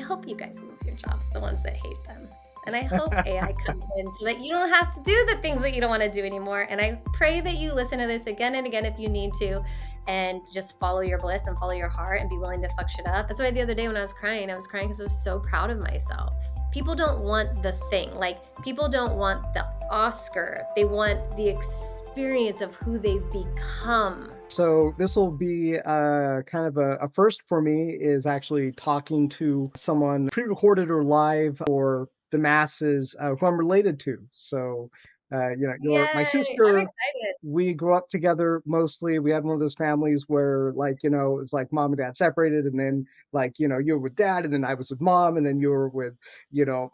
hope you guys lose your jobs, the ones that hate them. And I hope AI comes in so that you don't have to do the things that you don't want to do anymore. And I pray that you listen to this again and again if you need to, and just follow your bliss and follow your heart and be willing to fuck shit up. That's why the other day when I was crying because I was so proud of myself. People don't want the thing. Like, people don't want the Oscar. They want the experience of who they've become. So this will be kind of a first for me, is actually talking to someone pre-recorded or live for the masses who I'm related to. So, you're my Yay! I'm sister. excited. We grew up together mostly. We had one of those families where, like, it's like mom and dad separated, and then, like, you were with dad, and then I was with mom, and then you were with,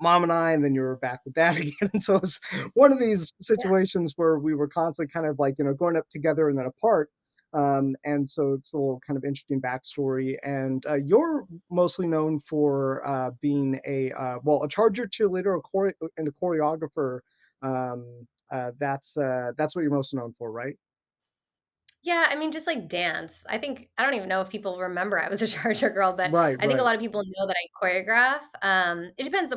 mom and I, and then you were back with dad again. And so it's one of these situations where we were constantly kind of like, growing up together and then apart. And so it's a little kind of interesting backstory. And you're mostly known for being a Charger cheerleader, and a choreographer. That's what you're most known for, right? Yeah, I mean, just like dance. I don't even know if people remember I was a Charger girl, but Right, I think a right. lot of people know that I choreograph. It depends.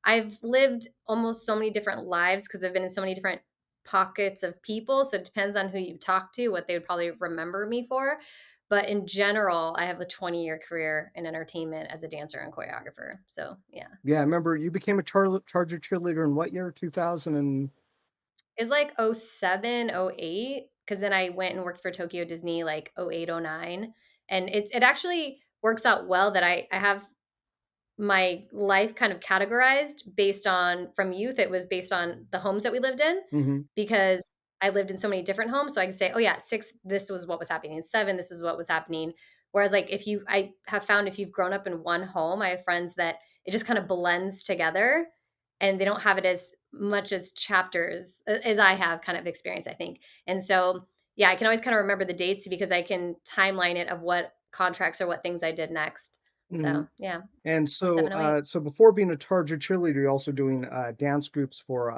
I've lived almost so many different lives because I've been in so many different pockets of people. So it depends on who you talk to, what they would probably remember me for. But in general, I have a 20-year career in entertainment as a dancer and choreographer. So yeah. Yeah, I remember you became a Charger cheerleader in what year? 2000 and It's like 07, 08, because then I went and worked for Tokyo Disney like 08, 09. And it actually works out well that I have my life kind of categorized based on from youth. It was based on the homes that we lived in hmm because I lived in so many different homes. So I could say, oh yeah, 6, this was what was happening. 7, this is what was happening. Whereas like I have found if you've grown up in one home, I have friends that it just kind of blends together and they don't have it as much as chapters as I have kind of experience, I think. And so, yeah, I can always kind of remember the dates because I can timeline it of what contracts or what things I did next. hmm So yeah, And oh so, 7, oh 08. so before being a Charger cheerleader, you're also doing dance groups for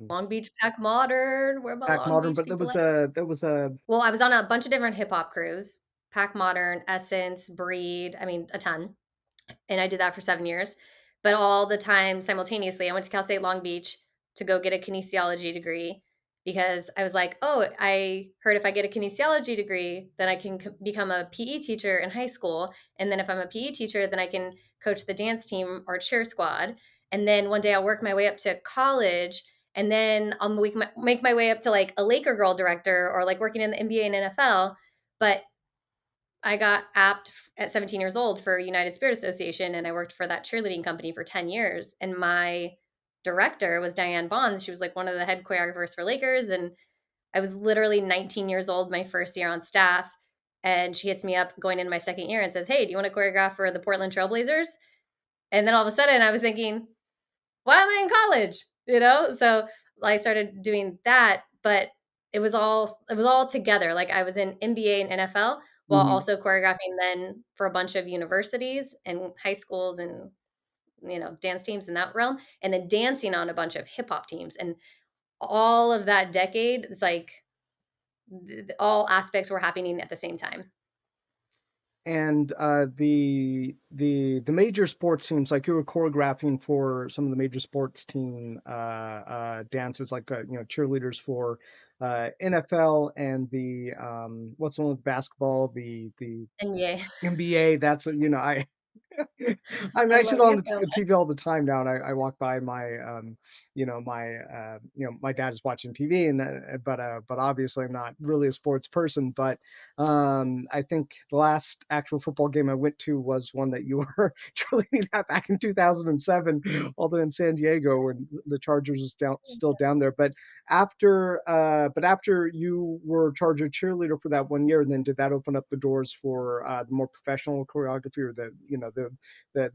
Long Beach Pack Modern. Where my Pack Long Modern, Beach but people at? there was a Well, I was on a bunch of different hip hop crews. Pack Modern, Essence, Breed, I mean, a ton. And I did that for 7 years. But all the time simultaneously, I went to Cal State Long Beach to go get a kinesiology degree because I was like, "Oh, I heard if I get a kinesiology degree, then I can become a PE teacher in high school, and then if I'm a PE teacher, then I can coach the dance team or cheer squad. And then one day I'll work my way up to college, and then I'll make my way up to like a Laker girl director or like working in the NBA and NFL." But I got apt at 17 years old for United Spirit Association, and I worked for that cheerleading company for 10 years. And my director was Diane Bonds. She was like one of the head choreographers for Lakers. And I was literally 19 years old my first year on staff. And she hits me up going into my second year and says, "Hey, do you want to choreograph for the Portland Trailblazers?" And then all of a sudden I was thinking, why am I in college? So I started doing that, but it was all together. Like I was in NBA and NFL while mhm. also choreographing then for a bunch of universities and high schools and dance teams in that realm, and then dancing on a bunch of hip hop teams. And all of that decade, it's like all aspects were happening at the same time. And the major sports teams, like you were choreographing for some of the major sports team dances, like cheerleaders for NFL and the what's the one with basketball, the And yeah, NBA. That's I I mean, I I see love it on you the so much. TV all the time now, and I walk by my, my dad is watching TV, and but obviously I'm not really a sports person. But I think the last actual football game I went to was one that you were cheerleading at back in 2007, although in San Diego, when the Chargers was still down there. But after you were Charger cheerleader for that one year, then did that open up the doors for the more professional choreography, or the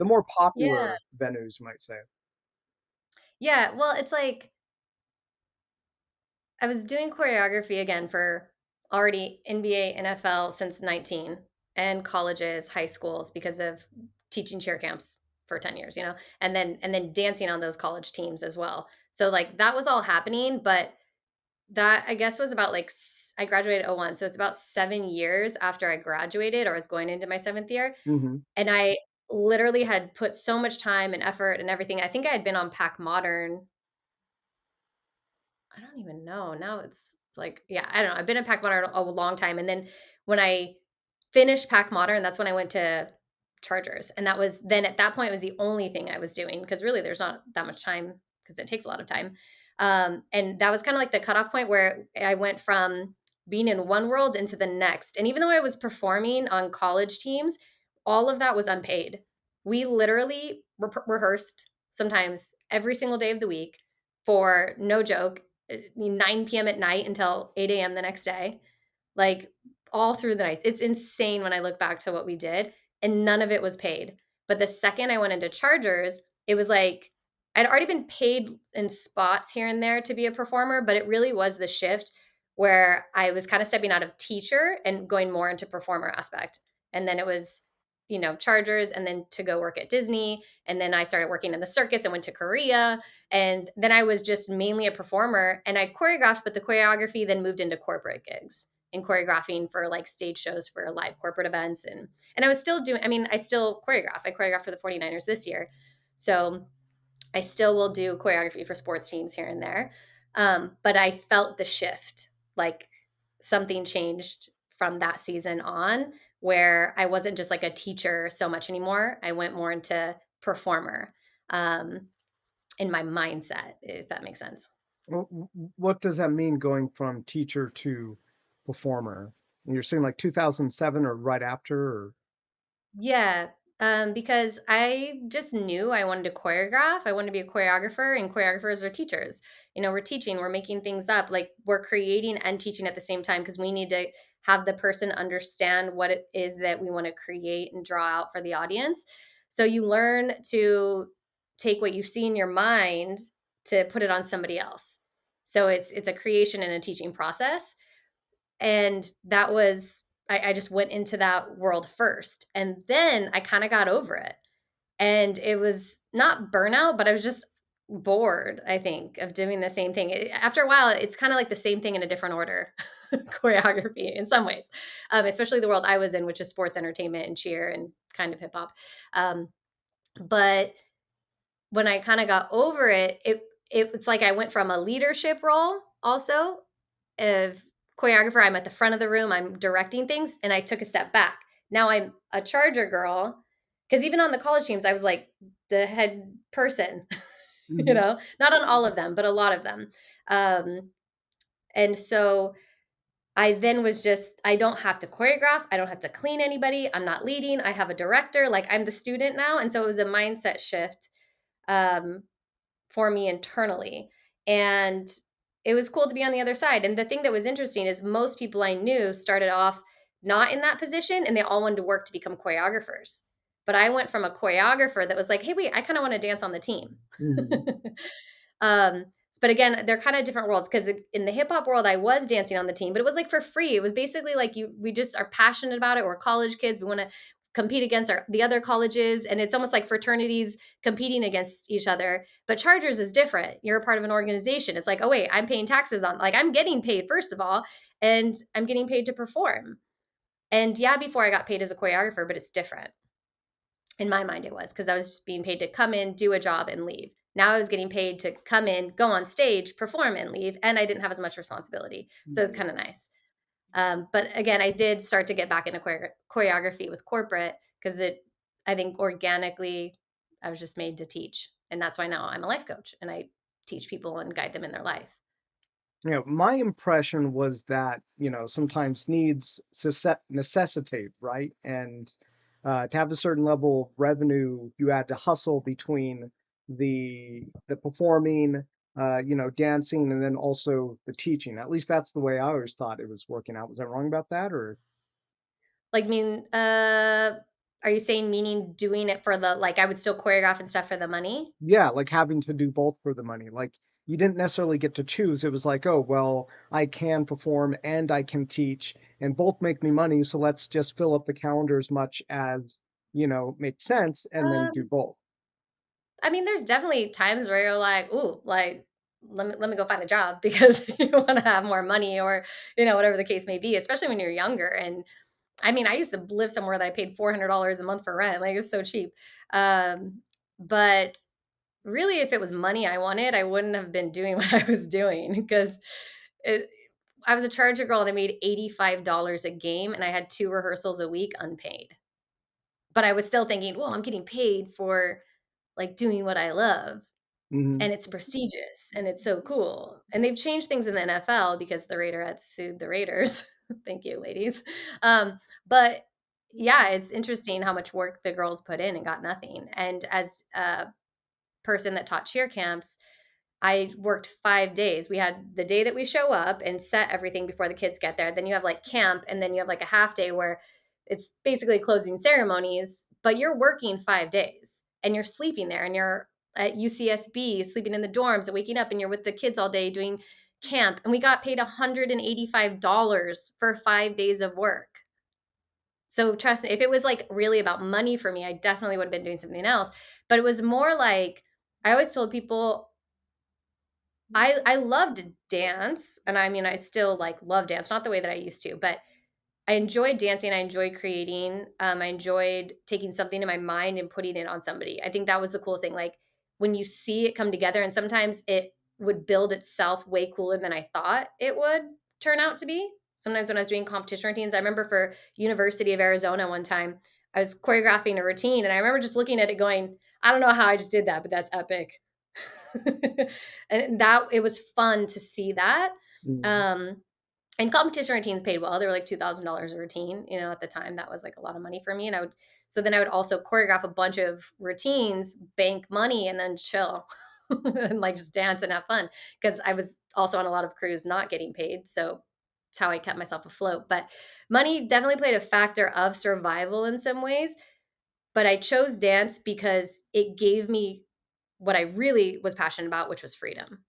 more Yeah. popular venues, you might say? Yeah. Well, it's like I was doing choreography again for already NBA, NFL since 19, and colleges, high schools because of teaching cheer camps for 10 years, and then dancing on those college teams as well. So like that was all happening, but that I guess was about like I graduated '01, so it's about 7 years after I graduated or was going into my 7th year. hmm And I literally had put so much time and effort and everything. I think I had been on Pack Modern. I don't even know. Now it's like, yeah, I don't know. I've been in Pack Modern a long time. And then when I finished Pack Modern, that's when I went to Chargers. And that was then at that point it was the only thing I was doing because really there's not that much time because it takes a lot of time. And that was kind of like the cutoff point where I went from being in one world into the next. And even though I was performing on college teams, all of that was unpaid. We literally rehearsed sometimes every single day of the week for no joke 9 p.m. at night until 8 a.m. the next day, like all through the nights. It's insane when I look back to what we did, and none of it was paid. But the second I went into Chargers, it was like I'd already been paid in spots here and there to be a performer, but it really was the shift where I was kind of stepping out of teacher and going more into performer aspect. And then it was, Chargers, and then to go work at Disney. And then I started working in the circus and went to Korea, and then I was just mainly a performer and I choreographed, but the choreography then moved into corporate gigs and choreographing for like stage shows for live corporate events. And I was still doing, I mean, I still choreograph. I choreographed for the 49ers this year. So I still will do choreography for sports teams here and there. But I felt the shift, like something changed from that season on where I wasn't just like a teacher so much anymore. I went more into performer. Um, in my mindset, if that makes sense. What does that mean going from teacher to performer? And you're saying like 2007 or right after, or Yeah, because I just knew I wanted to choreograph. I wanted to be a choreographer, and choreographers are teachers. We're teaching, we're making things up, like we're creating and teaching at the same time because we need to have the person understand what it is that we want to create and draw out for the audience. So you learn to take what you see in your mind to put it on somebody else. So it's a creation and a teaching process. And that was I just went into that world first. And then I kind of got over it. And it was not burnout, but I was just bored, I think, of doing the same thing. After a while, it's kind of like the same thing in a different order. Choreography in some ways, especially the world I was in, which is sports entertainment and cheer and kind of hip hop. But when I kind of got over it, it's like I went from a leadership role also of choreographer. I'm at the front of the room, I'm directing things, and I took a step back. Now I'm a charger girl because even on the college teams, I was like the head person, Mhm. not on all of them, but a lot of them. Um, and so I then was just, I don't have to choreograph. I don't have to clean anybody. I'm not leading. I have a director. Like I'm the student now. And so it was a mindset shift. Um, for me internally. And it was cool to be on the other side. And the thing that was interesting is most people I knew started off not in that position and they all wanted to work to become choreographers. But I went from a choreographer that was like, hey, wait, I kind of want to dance on the team. Mhm. um, but again, they're kind of different worlds because in the hip hop world, I was dancing on the team, but it was like for free. It was basically like we just are passionate about it. We're college kids. We want to compete against the other colleges, and it's almost like fraternities competing against each other. But Chargers is different. You're a part of an organization. It's like, oh wait, I'm paying taxes on, like I'm getting paid first of all, and I'm getting paid to perform. And yeah, before I got paid as a choreographer, but it's different. In my mind, it was because I was being paid to come in, do a job, and leave. Now I was getting paid to come in, go on stage, perform, and leave, and I didn't have as much responsibility. So it's Mhm. kind of nice. But again, I did start to get back into choreography with corporate because I think organically, I was just made to teach. And that's why now I'm a life coach and I teach people and guide them in their life. My impression was that, sometimes needs necessitate, right? And to have a certain level of revenue, you had to hustle between the performing, dancing, and then also the teaching. At least that's the way I always thought it was working out. Was I wrong about that, or? Like, are you saying meaning doing it for like, I would still choreograph and stuff for the money? Yeah, like having to do both for the money. Like you didn't necessarily get to choose. It was like, oh, well, I can perform and I can teach and both make me money. So let's just fill up the calendar as much as, makes sense and then do Um, both. I mean, there's definitely times where you're like, ooh, like, let me go find a job because you want to have more money or, whatever the case may be, especially when you're younger. And I mean, I used to live somewhere that I paid $400 a month for rent. Like, it was so cheap. Um, but really, if it was money I wanted, I wouldn't have been doing what I was doing because it, I was a charger girl and I made $85 a game and I had 2 rehearsals a week unpaid. But I was still thinking, "Well, I'm getting paid for, like, doing what I love, Mhm. and it's prestigious, and it's so cool." And they've changed things in the NFL because the Raiderettes sued the Raiders. Thank you, ladies. But yeah, it's interesting how much work the girls put in and got nothing. And as a person that taught cheer camps, I worked 5 days. We had the day that we show up and set everything before the kids get there. Then you have like camp, and then you have like a half day where it's basically closing ceremonies, but you're working 5 days and you're sleeping there and you're at UCSB sleeping in the dorms and waking up and you're with the kids all day doing camp. And we got paid $185 for 5 days of work. So trust me, if it was like really about money for me, I definitely would have been doing something else. But it was more like I always told people I loved dance, and I mean, I still, like, love dance, not the way that I used to, but I enjoyed dancing, I enjoyed creating, I enjoyed taking something in my mind and putting it on somebody. I think that was the coolest thing, like, when you see it come together and sometimes it would build itself way cooler than I thought it would turn out to be. Sometimes when I was doing competition routines, I remember for University of Arizona one time, I was choreographing a routine, and I remember just looking at it going, "I don't know how I just did that, but that's epic." And that it was fun to see that. Mhm. Um, and competition routines paid well. They were like $2,000 a routine. You know, at the time, that was like a lot of money for me. And so then I would also choreograph a bunch of routines, bank money, and then chill and like just dance and have fun. Because I was also on a lot of crews not getting paid. So it's how I kept myself afloat. But money definitely played a factor of survival in some ways. But I chose dance because it gave me what I really was passionate about, which was freedom.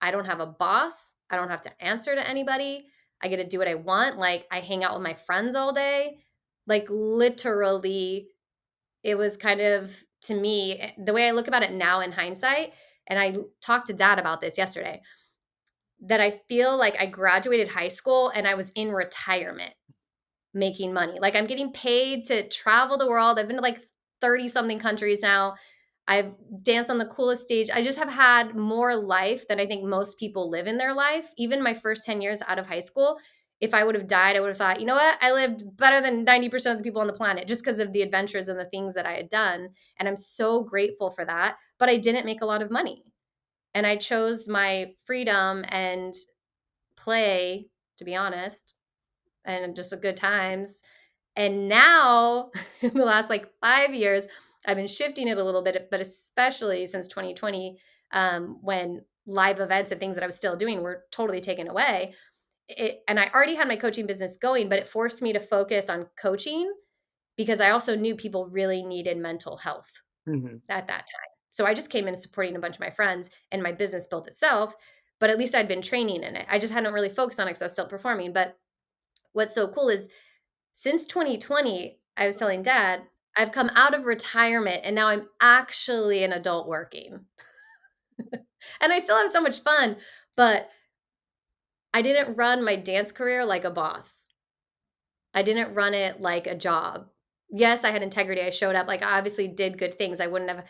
I don't have a boss. I don't have to answer to anybody. I get to do what I want. Like, I hang out with my friends all day. Like, literally, it was kind of, to me, the way I look about it now in hindsight, and I talked to dad about this yesterday, that I feel like I graduated high school and I was in retirement making money. Like, I'm getting paid to travel the world. I've been to like 30 something countries now. I've danced on the coolest stage. I just have had more life than I think most people live in their life. Even my first 10 years out of high school, if I would have died, I would have thought, you know what? I lived better than 90% of the people on the planet just because of the adventures and the things that I had done. And I'm so grateful for that. But I didn't make a lot of money. And I chose my freedom and play, to be honest, and just a good times. And now, in the last like 5 years, I've been shifting it a little bit, but especially since 2020, when live events and things that I was still doing were totally taken away. And I already had my coaching business going, but it forced me to focus on coaching because I also knew people really needed mental health Mhm. at that time. So I just came in supporting a bunch of my friends and my business built itself, but at least I'd been training in it. I just hadn't really focused on it because I was still performing. But what's so cool is since 2020, I was telling dad, I've come out of retirement and now I'm actually an adult working. And I still have so much fun, but I didn't run my dance career like a boss. I didn't run it like a job. Yes, I had integrity. I showed up. Like, I obviously did good things. I wouldn't have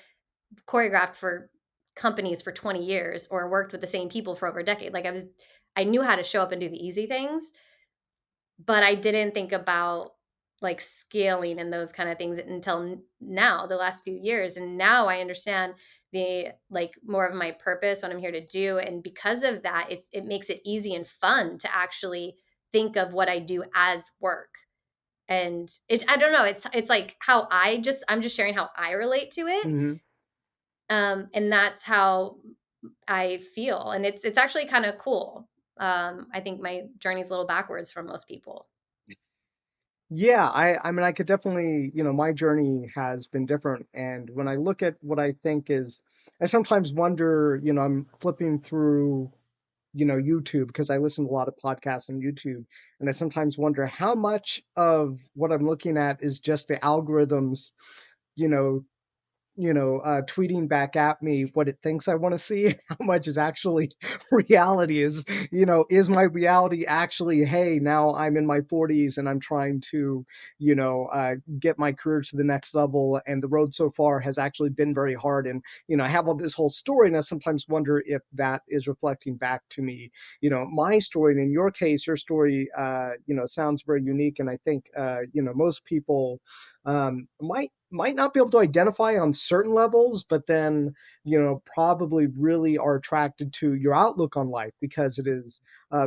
choreographed for companies for 20 years or worked with the same people for over a decade. I knew how to show up and do the easy things. But I didn't think about, like, scaling and those kinda things until n now, the last few years, and now I understand more of my purpose, what I'm here to do, and because of that, it makes it easy and fun to actually think of what I do as work, and I don't know, it's like how I'm just sharing how I relate to it, Mhm. and that's how I feel, and it's actually kinda cool. I think my journey's a little backwards from most people. Yeah, I mean, I could definitely, my journey has been different, and when I look at what I think is, I sometimes wonder, I'm flipping through, YouTube because I listen to a lot of podcasts on YouTube, and I sometimes wonder how much of what I'm looking at is just the algorithms, you know, tweeting back at me what it thinks I want to see, how much is actually reality. Is my reality actually, hey, now I'm in my 40s and I'm trying to, get my career to the next level, and the road so far has actually been very hard. And, I have all this whole story, and I sometimes wonder if that is reflecting back to me, my story. And in your case, your story, sounds very unique. And I think, most people might not be able to identify on certain levels, but then, probably really are attracted to your outlook on life because it is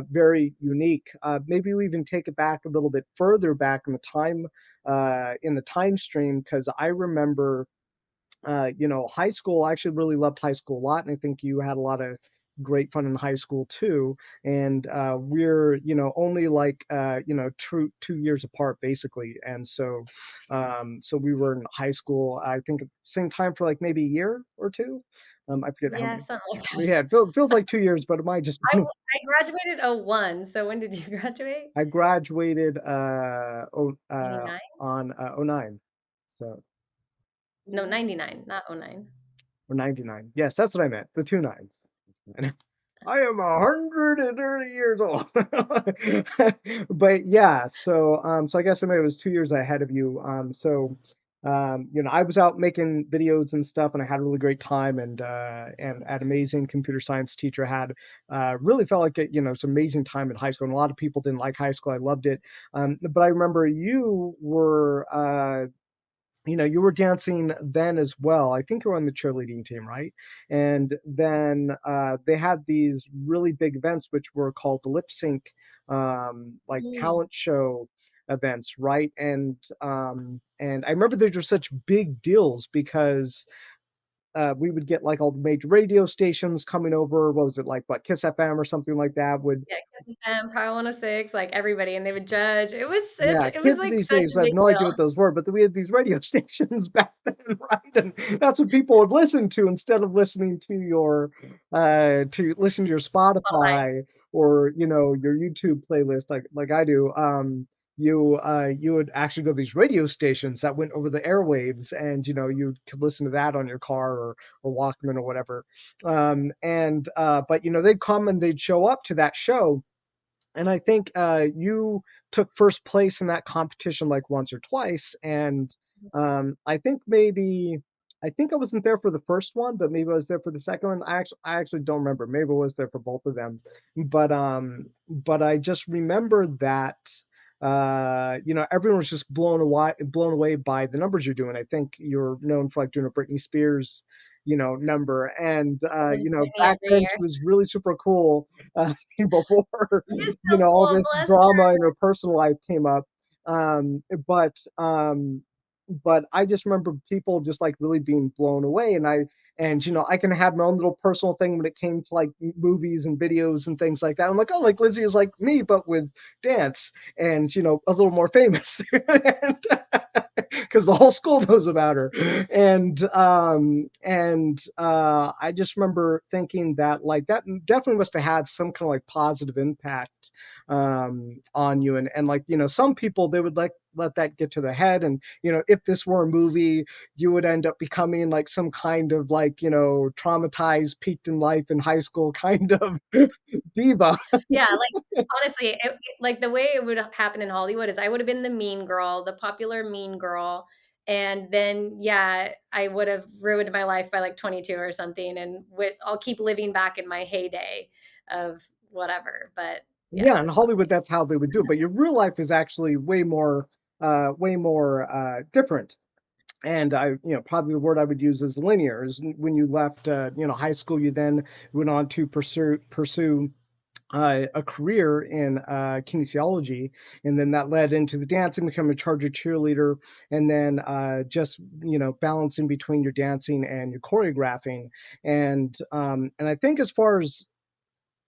very unique. Maybe we even take it back a little bit further back in the time stream, because I remember high school. I actually really loved high school a lot, and I think you had a lot of great fun in high school too. And we're, only like, 2 years apart basically. And so we were in high school, I think, at the same time for like maybe a year or two. I forget how Yeah, many. something like that. Yeah, it feels like 2 years, but it might just I graduated '01, so when did you graduate? I graduated '89? on '09. So No, '99, not '09. or 99. Yes, that's what I meant. The two nines. I am 130 years old. But yeah, so I guess I maybe was 2 years ahead of you. I was out making videos and stuff, and I had a really great time, and an amazing computer science teacher. Had really felt like it's an amazing time in high school. And a lot of people didn't like high school. I loved it. But I remember you were dancing then as well. I think you were on the cheerleading team, right? And then they had these really big events, which were called the lip sync, like Mm. talent show events, right? And I remember they were such big deals because we would get like all the major radio stations coming over. What was it, like, what, Kiss FM or something like that would. Yeah, Kiss FM, Power 106, like, everybody, and they would judge. Yeah, It was, kids like, these such days a have big no idea deal. what those were, but we had these radio stations back then, right? And that's what people would listen to instead of listening to your Spotify. Spotify or your YouTube playlist like I do. You would actually go to these radio stations that went over the airwaves, and you could listen to that on your car or Walkman or whatever. And but they'd come and they'd show up to that show, and I think you took first place in that competition like once or twice. And I think I wasn't there for the first one, but maybe I was there for the second one. I actually don't remember. Maybe I was there for both of them, but I just remember that everyone was just blown away by the numbers you're doing. I think you're known for like doing a Britney Spears number, and It was Britney back every then year. she was really super cool. Before She is so all cool, this bless drama her. in her personal life came up. Um but um but I just remember people just like really being blown away. And I can have my own little personal thing when it came to like movies and videos and things like that. I'm like, oh, like Lizzie is like me but with dance, and a little more famous. Because the whole school knows about her. And I just remember thinking that like that definitely must have had some kind of like positive impact on you. And like some people, they would like let that get to their head, and if this were a movie, you would end up becoming like some kind of like traumatized, peaked in life in high school kind of diva. Yeah, like, honestly, like, the way it would happen in Hollywood is I would have been the mean girl, the popular mean girl, and then, yeah, I would have ruined my life by, like, 22 or something, and I'll keep living back in my heyday of whatever, but, yeah, Yeah, in that's Hollywood, something. that's how they would do it. But your real life is actually way more different. And probably the word I would use is linear. Is when you left, high school, you then went on to pursue a career in kinesiology, and then that led into the dancing, becoming a charger cheerleader, and then just balancing between your dancing and your choreographing. And I think as far as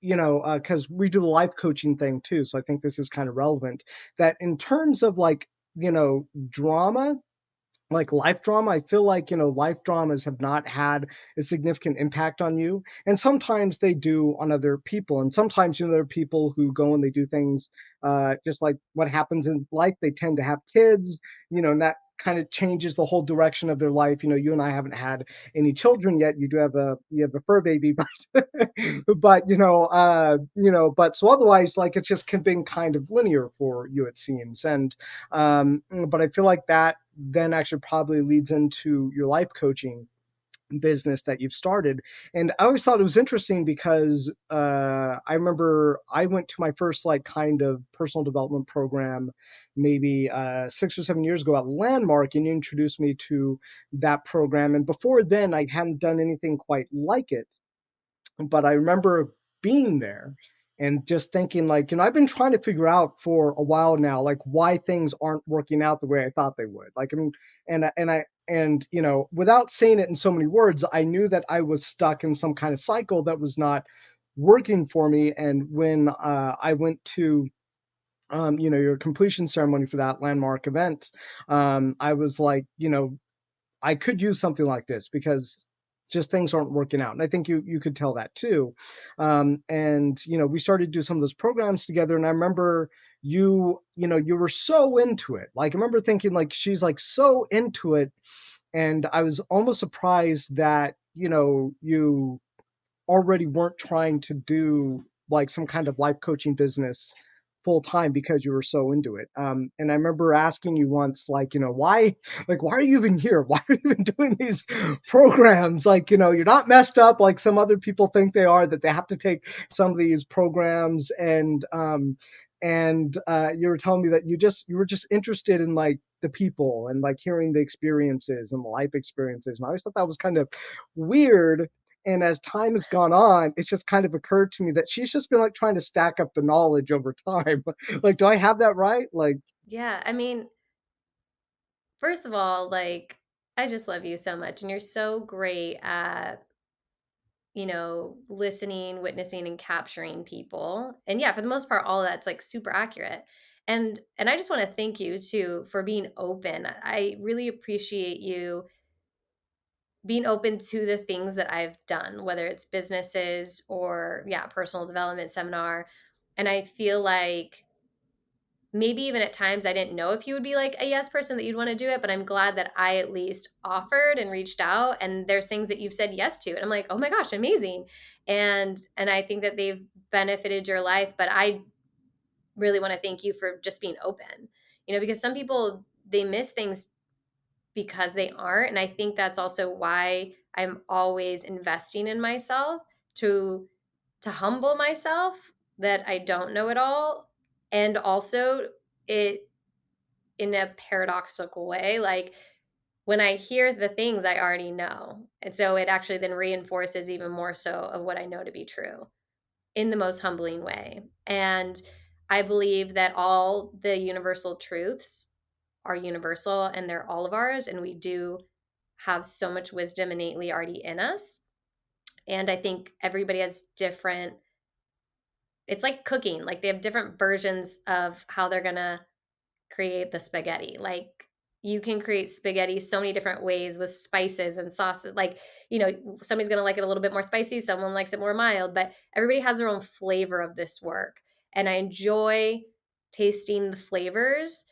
because we do the life coaching thing too, so I think this is kind of relevant. That in terms of like drama, like life drama, I feel like life dramas have not had a significant impact on you, and sometimes they do on other people. And sometimes there are people who go and they do things just like what happens in life. They tend to have kids, and that kind of changes the whole direction of their life. You know, you and I haven't had any children yet. You do have a fur baby, but but but so otherwise, like it's just been kind of linear for you, it seems. And but I feel like that then actually probably leads into your life coaching business that you've started. And I always thought it was interesting because I remember I went to my first like kind of personal development program maybe 6 or 7 years ago at Landmark, and you introduced me to that program. And before then, I hadn't done anything quite like it. But I remember being there and just thinking like, I've been trying to figure out for a while now, like why things aren't working out the way I thought they would. Like, I mean, and without saying it in so many words, I knew that I was stuck in some kind of cycle that was not working for me. And when I went to your completion ceremony for that Landmark event, I was like, I could use something like this because just things aren't working out. And I think you could tell that too. And we started to do some of those programs together. And I remember you were so into it. Like I remember thinking like she's like so into it. And I was almost surprised that, you already weren't trying to do like some kind of life coaching business full time because you were so into it. And I remember asking you once, like, why are you even here? Why are you even doing these programs? Like, you're not messed up like some other people think they are, that they have to take some of these programs. And you were telling me that you were just interested in like the people and like hearing the experiences and the life experiences. And I always thought that was kind of weird. And as time has gone on, it's just kind of occurred to me that she's just been like trying to stack up the knowledge over time. Like, do I have that right? Like, Yeah, I mean, first of all, like, I just love you so much, and you're so great at, listening, witnessing, and capturing people. And yeah, for the most part, all of that's like super accurate. And I just want to thank you too for being open. I really appreciate you being open to the things that I've done, whether it's businesses or yeah, personal development seminar. And I feel like maybe even at times I didn't know if you would be like a yes person that you'd want to do it, but I'm glad that I at least offered and reached out, and there's things that you've said yes to. And I'm like, "Oh my gosh, amazing." And I think that they've benefited your life, but I really want to thank you for just being open. Because some people they miss things because they aren't, and I think that's also why I'm always investing in myself to humble myself that I don't know it all, and also it in a paradoxical way, like when I hear the things I already know. And so it actually then reinforces even more so of what I know to be true in the most humbling way. And I believe that all the universal truths are universal and they're all of ours. And we do have so much wisdom innately already in us. And I think everybody has different, it's like cooking, like they have different versions of how they're going to create the spaghetti. Like you can create spaghetti so many different ways with spices and sauces. Like, somebody's going to like it a little bit more spicy, someone likes it more mild, but everybody has their own flavor of this work. And I enjoy tasting the flavors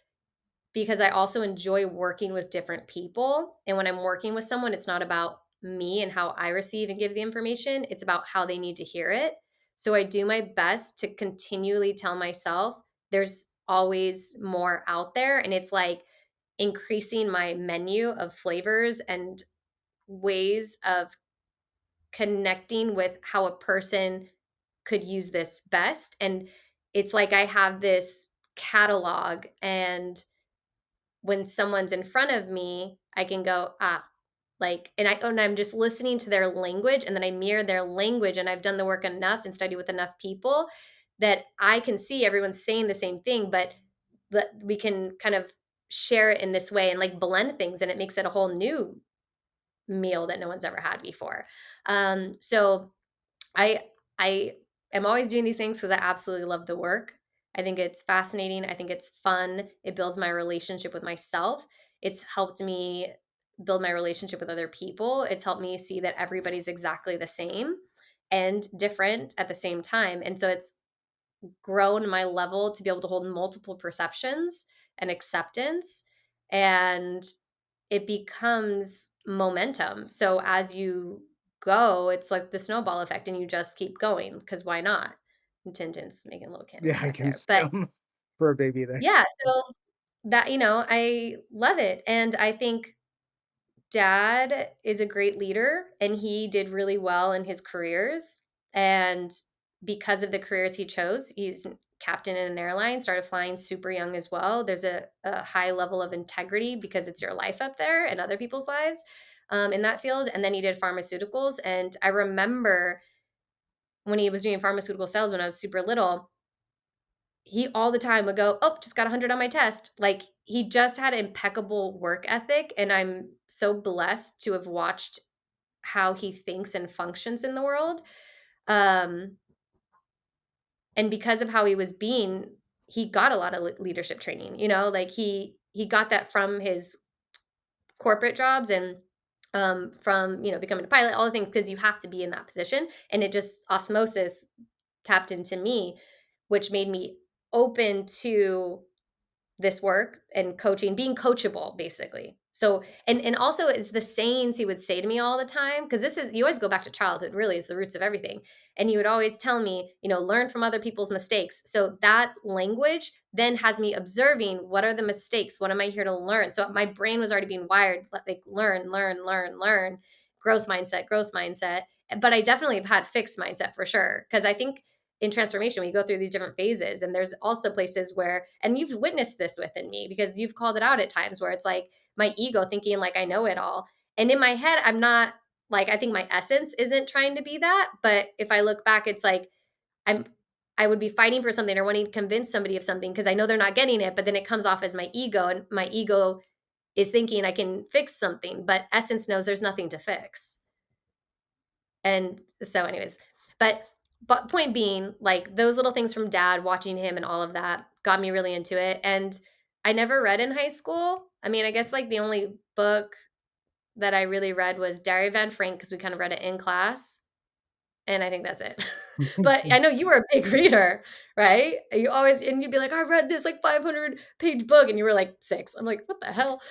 because I also enjoy working with different people. And when I'm working with someone, it's not about me and how I receive and give the information, it's about how they need to hear it. So I do my best to continually tell myself there's always more out there. And it's like increasing my menu of flavors and ways of connecting with how a person could use this best. And it's like I have this catalog, and when someone's in front of me, I can go, like, and I'm just listening to their language, and then I mirror their language, and I've done the work enough and studied with enough people that I can see everyone's saying the same thing, but we can kind of share it in this way and like blend things, and it makes it a whole new meal that no one's ever had before. So I I am always doing these things because I absolutely love the work. I think it's fascinating. I think it's fun. It builds my relationship with myself. It's helped me build my relationship with other people. It's helped me see that everybody's exactly the same and different at the same time. And so it's grown my level to be able to hold multiple perceptions and acceptance. and it becomes momentum. So as you go, it's like the snowball effect and you just keep going because why not? And Tintin's making a little Yeah, cameo I back can there. see But him for a baby there. yeah, so that, I love it. And I think dad is a great leader and he did really well in his careers. And because of the careers he chose, he's captain in an airline, started flying super young as well. There's a high level of integrity because it's your life up there and other people's lives in that field. And then he did pharmaceuticals. And I remember when he was doing pharmaceutical sales when I was super little, he all the time would go, "Oh, just got 100 on my test." Like, he just had impeccable work ethic, and I'm so blessed to have watched how he thinks and functions in the world. Um, and because of how he was being, he got a lot of leadership training, like he got that from his corporate jobs and from, becoming a pilot, all the things because you have to be in that position, and it just osmosis tapped into me, which made me open to this work and coaching, being coachable basically. So, and also it's the sayings he would say to me all the time because this is, you always go back to childhood, really is the roots of everything. And he would always tell me, learn from other people's mistakes. So that language then has me observing what are the mistakes, what am I here to learn? So my brain was already being wired like learn, growth mindset. But I definitely have had fixed mindset for sure because I think in transformation we go through these different phases, and there's also places where, and you've witnessed this within me because you've called it out at times where it's like my ego thinking like I know it all, and in my head I'm not, like, I think my essence isn't trying to be that, but if I look back it's like i'm I would be fighting for something or wanting to convince somebody of something because I know they're not getting it, but then it comes off as my ego, and my ego is thinking I can fix something, but essence knows there's nothing to fix. And so anyways, but point being, like, those little things from dad, watching him and all of that got me really into it, and I never read in high school. I mean, I guess, like, the only book that I really read was Diary of Anne Frank because we kind of read it in class, and I think that's it. But I know you were a big reader, right? You always, and you'd be like, "I read this, like, 500-page book," and you were, like, 6. I'm like, "What the hell?"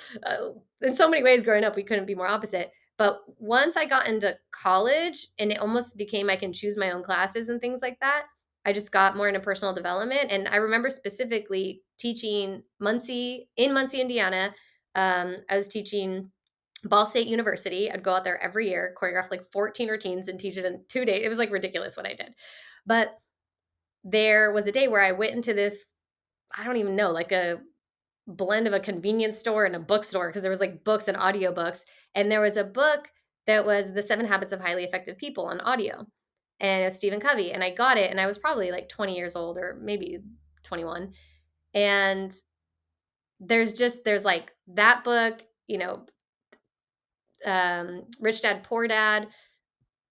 In so many ways growing up, we couldn't be more opposite. But once I got into college and it almost became I can choose my own classes and things like that, I just got more into personal development, and I remember specifically teaching Muncie, Indiana. I was teaching Ball State University. I'd go out there every year, choreograph like 14 routines and teach it in 2 days. It was like ridiculous what I did. But there was a day where I went into this, I don't even know, like a blend of a convenience store and a bookstore because there was like books and audiobooks. And there was a book that was The 7 Habits of Highly Effective People on audio. And it was Stephen Covey. And I got it. And I was probably like 20 years old or maybe 21. And there's like that book, Rich Dad, Poor Dad,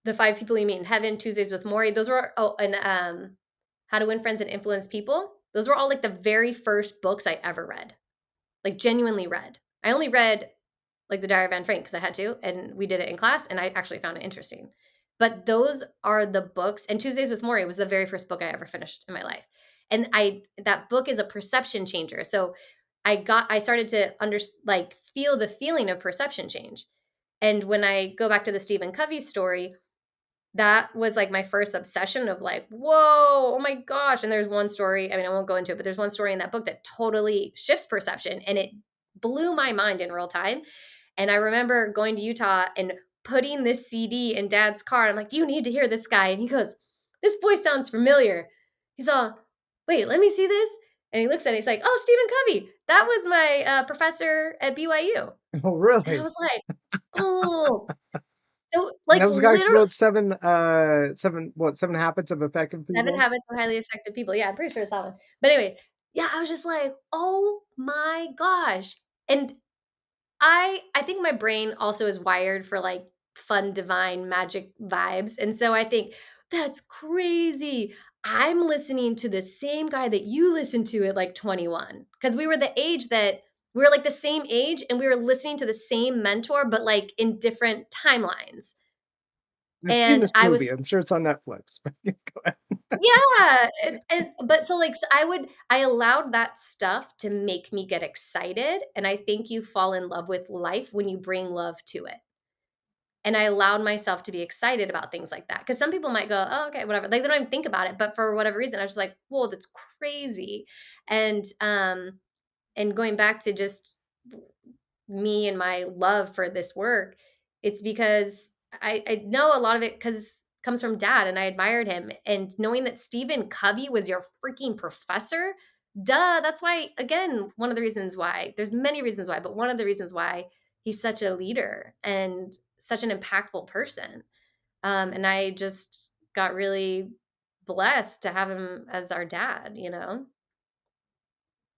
The 5 People You Meet in Heaven, Tuesdays with Morrie. Those were, and How to Win Friends and Influence People. Those were all like the very first books I ever read, like genuinely read. I only read like the Diary of Anne Frank because I had to, and we did it in class, and I actually found it interesting. But those are the books, and Tuesdays with Morrie was the very first book I ever finished in my life. And that book is a perception changer. So I started to like feel the feeling of perception change. And when I go back to the Stephen Covey story, that was like my first obsession of like, whoa, oh my gosh. And there's one story, I mean, I won't go into it, but there's one story in that book that totally shifts perception, and it blew my mind in real time. And I remember going to Utah and putting this CD in dad's car. I'm like, you need to hear this guy. And he goes, this voice sounds familiar. He's all, wait, let me see this. And he looks at it. He's like, oh, Stephen Covey. That was my professor at BYU. Oh, And I really? was like, oh, so And like that was the guy who literally wrote 7 Habits of Effective 7 People? Habits of Highly Effective People. Yeah, I'm pretty sure it's that one. But anyway, yeah, I was just like, oh my gosh. And I think my brain also is wired for like fun, divine, magic vibes. And so I think that's crazy. I'm listening to the same guy that you listened to at like 21 because we were the age that we were like the same age and we were listening to the same mentor, but like in different timelines. I've seen And this I movie. was I'm sure it's on Netflix. Go ahead. yeah, and but so, like, I allowed that stuff to make me get excited, and I think you fall in love with life when you bring love to it. And I allowed myself to be excited about things like that. Because some people might go, "Oh, okay, whatever." Like, they don't even think about it, but for whatever reason, I was just like, "Whoa, that's crazy." And, and going back to just me and my love for this work, it's because I know a lot of it because comes from dad and I admired him. And knowing that Stephen Covey was your freaking professor, duh, that's why, again, one of the reasons why, there's many reasons why, but one of the reasons why he's such a leader and such an impactful person. And I just got really blessed to have him as our dad, you know?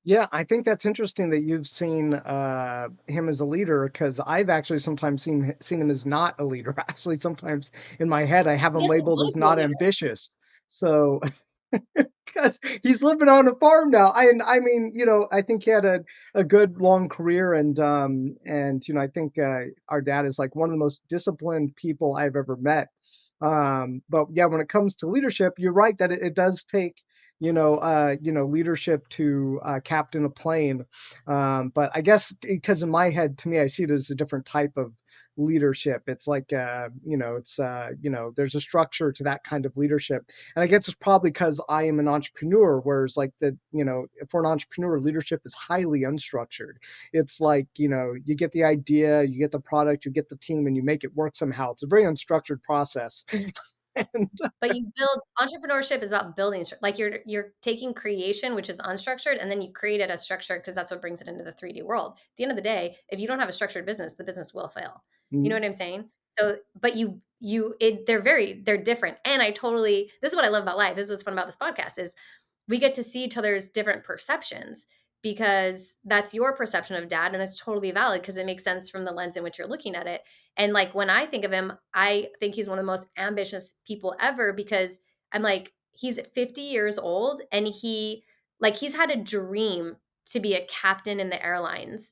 Yeah, I think that's interesting that you've seen him as a leader because I've actually sometimes seen him as not a leader. Actually, sometimes in my head I have I him guess I labeled want as to be a not leader. ambitious. So because he's living on a farm now. I mean, I think he had a good long career and I think our dad is like one of the most disciplined people I've ever met. But yeah, when it comes to leadership, you're right that it does take leadership to captain a plane. But I guess because in my head, to me, I see it as a different type of leadership. It's like there's a structure to that kind of leadership, and I guess it's probably because I am an entrepreneur, whereas like for an entrepreneur, leadership is highly unstructured. It's like, you get the idea, you get the product, you get the team, and you make it work somehow. It's a very unstructured process. And But you build entrepreneurship is about building like you're taking creation, which is unstructured, and then you create it as structured because that's what brings it into the 3D world. At the end of the day, if you don't have a structured business, the business will fail. You know mm, what I'm saying? So, but they're different. And I totally this is what I love about life. This is what's fun about this podcast is we get to see each other's different perceptions because that's your perception of dad and it's totally valid because it makes sense from the lens in which you're looking at it. And like when I think of him, I think he's one of the most ambitious people ever because I'm like he's 50 years old and he's had a dream to be a captain in the airlines,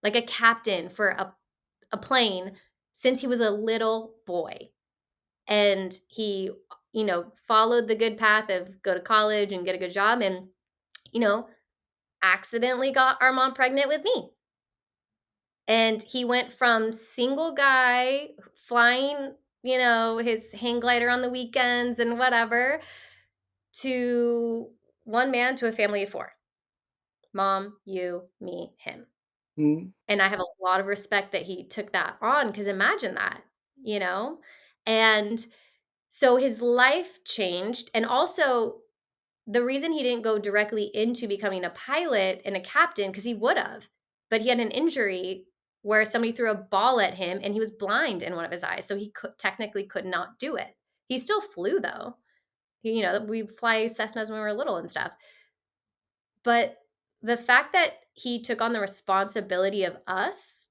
like a captain for a plane since he was a little boy. And he followed the good path of go to college and get a good job and you know accidentally got our mom pregnant with me. And he went from single guy flying, his hang glider on the weekends and whatever, to one man to a family of four. Mom, you, me, him. mm. And I have a lot of respect that he took that on because imagine that, you know? And so his life changed. And also, the reason he didn't go directly into becoming a pilot and a captain, because he would have, but he had an injury where somebody threw a ball at him and he was blind in one of his eyes. So he technically could not do it. He still flew though. We fly Cessnas when we were little and stuff. But the fact that he took on the responsibility of us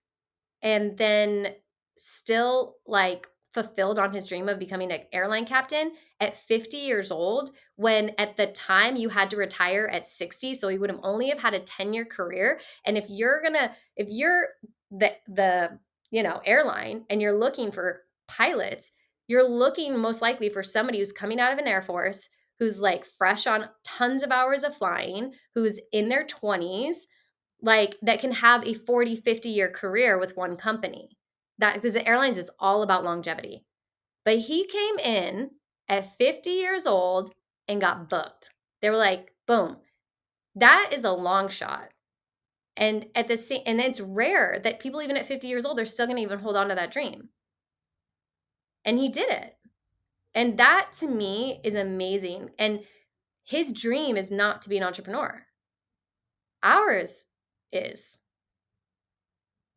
and then still like fulfilled on his dream of becoming an airline captain at 50 years old when at the time you had to retire at 60, so he would have only have had a 10-year career. And if you're the airline and you're looking for pilots, you're looking most likely for somebody who's coming out of an air force, who's like fresh on tons of hours of flying, who's in their 20s, like that can have a 40, 50-year career with one company. That because the airlines is all about longevity. But he came in at 50 years old and got booked. They were like, boom. That is a long shot. And at the same and it's rare that people even at 50 years old are still going to even hold on to that dream. And he did it. And that to me is amazing. And his dream is not to be an entrepreneur. Ours is.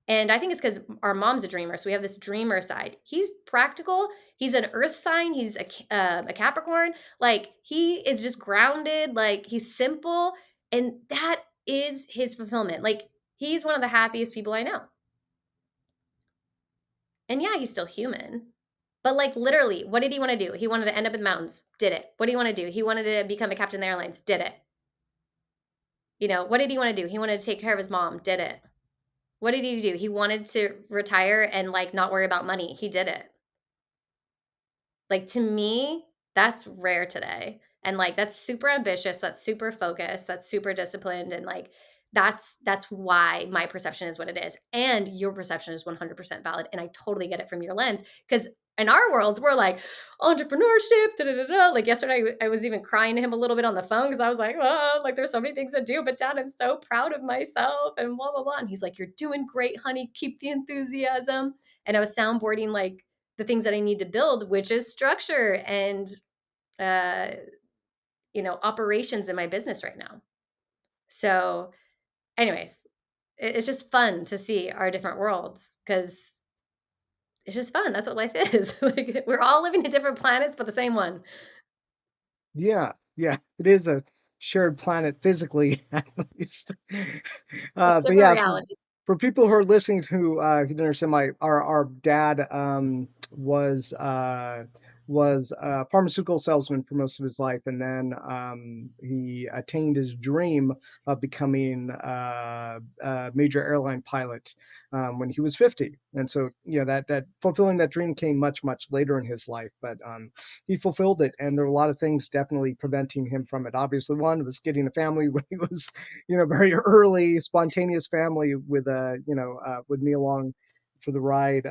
And I think it's because our mom's a dreamer. So we have this dreamer side. He's practical. He's an earth sign. He's a Capricorn. Like he is just grounded. Like he's simple. And that is his fulfillment. Like he's one of the happiest people I know. And yeah, he's still human. But like literally, what did he want to do? He wanted to end up in the mountains. Did it. What do you want to do? He wanted to become a captain of the airlines. Did it. What did he want to do? He wanted to take care of his mom. Did it. What did he do? He wanted to retire and like not worry about money. He did it. Like, to me, that's rare today, and, like, that's super ambitious, that's super focused, that's super disciplined, and, like, that's why my perception is what it is, and your perception is 100% valid, and I totally get it from your lens. Because in our worlds, we're like, "Entrepreneurship, da, da, da, da." Like, yesterday, I was even crying to him a little bit on the phone because I was like, "Oh, like, there's so many things to do, but dad, I'm so proud of myself," and blah, blah, blah, and he's like, "You're doing great, honey, keep the enthusiasm," and I was soundboarding, like, the things that I need to build, which is structure and, uh, operations in my business right now. So, anyways, it's just fun to see our different worlds because it's just fun. That's what life is. Like, we're all living in different planets, but the same one. Yeah, yeah, it is a shared planet physically, at least. It's But different yeah, realities. for people who are listening who don't understand, my our dad was a pharmaceutical salesman for most of his life, and then he attained his dream of becoming a major airline pilot when he was 50. And so, that fulfilling that dream came much later in his life, but he fulfilled it, and there were a lot of things definitely preventing him from it. Obviously, one was getting a family when he was, very early, spontaneous family with me along for the ride,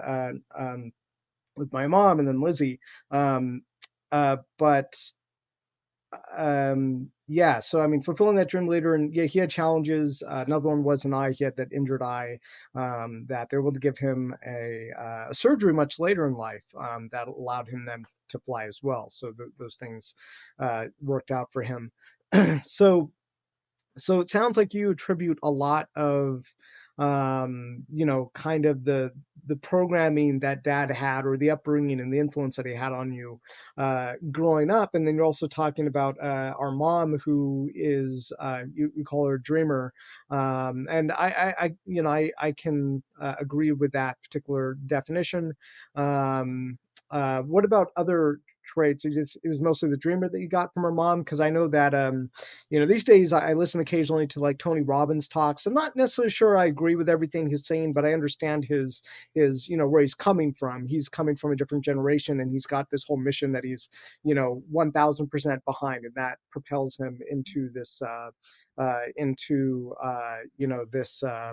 with my mom and then Lizzie. Um, but yeah, so I mean, fulfilling that dream later, and yeah, he had challenges. Another one was an eye; he had that injured eye, that they were able to give him a surgery much later in life, that allowed him then to fly as well. So those things worked out for him. so so it sounds like you attribute a lot of, kind of the programming that dad had, or the upbringing and the influence that he had on you growing up. And then you're also talking about our mom, who is, you call her a dreamer. And I can agree with that particular definition. What about other traits? It was mostly the dreamer that you got from her mom, because I know that these days I listen occasionally to like Tony Robbins talks. I'm not necessarily sure I agree with everything he's saying, but I understand his where he's coming from. He's coming from a different generation, and he's got this whole mission that he's 1000% behind, and that propels him into this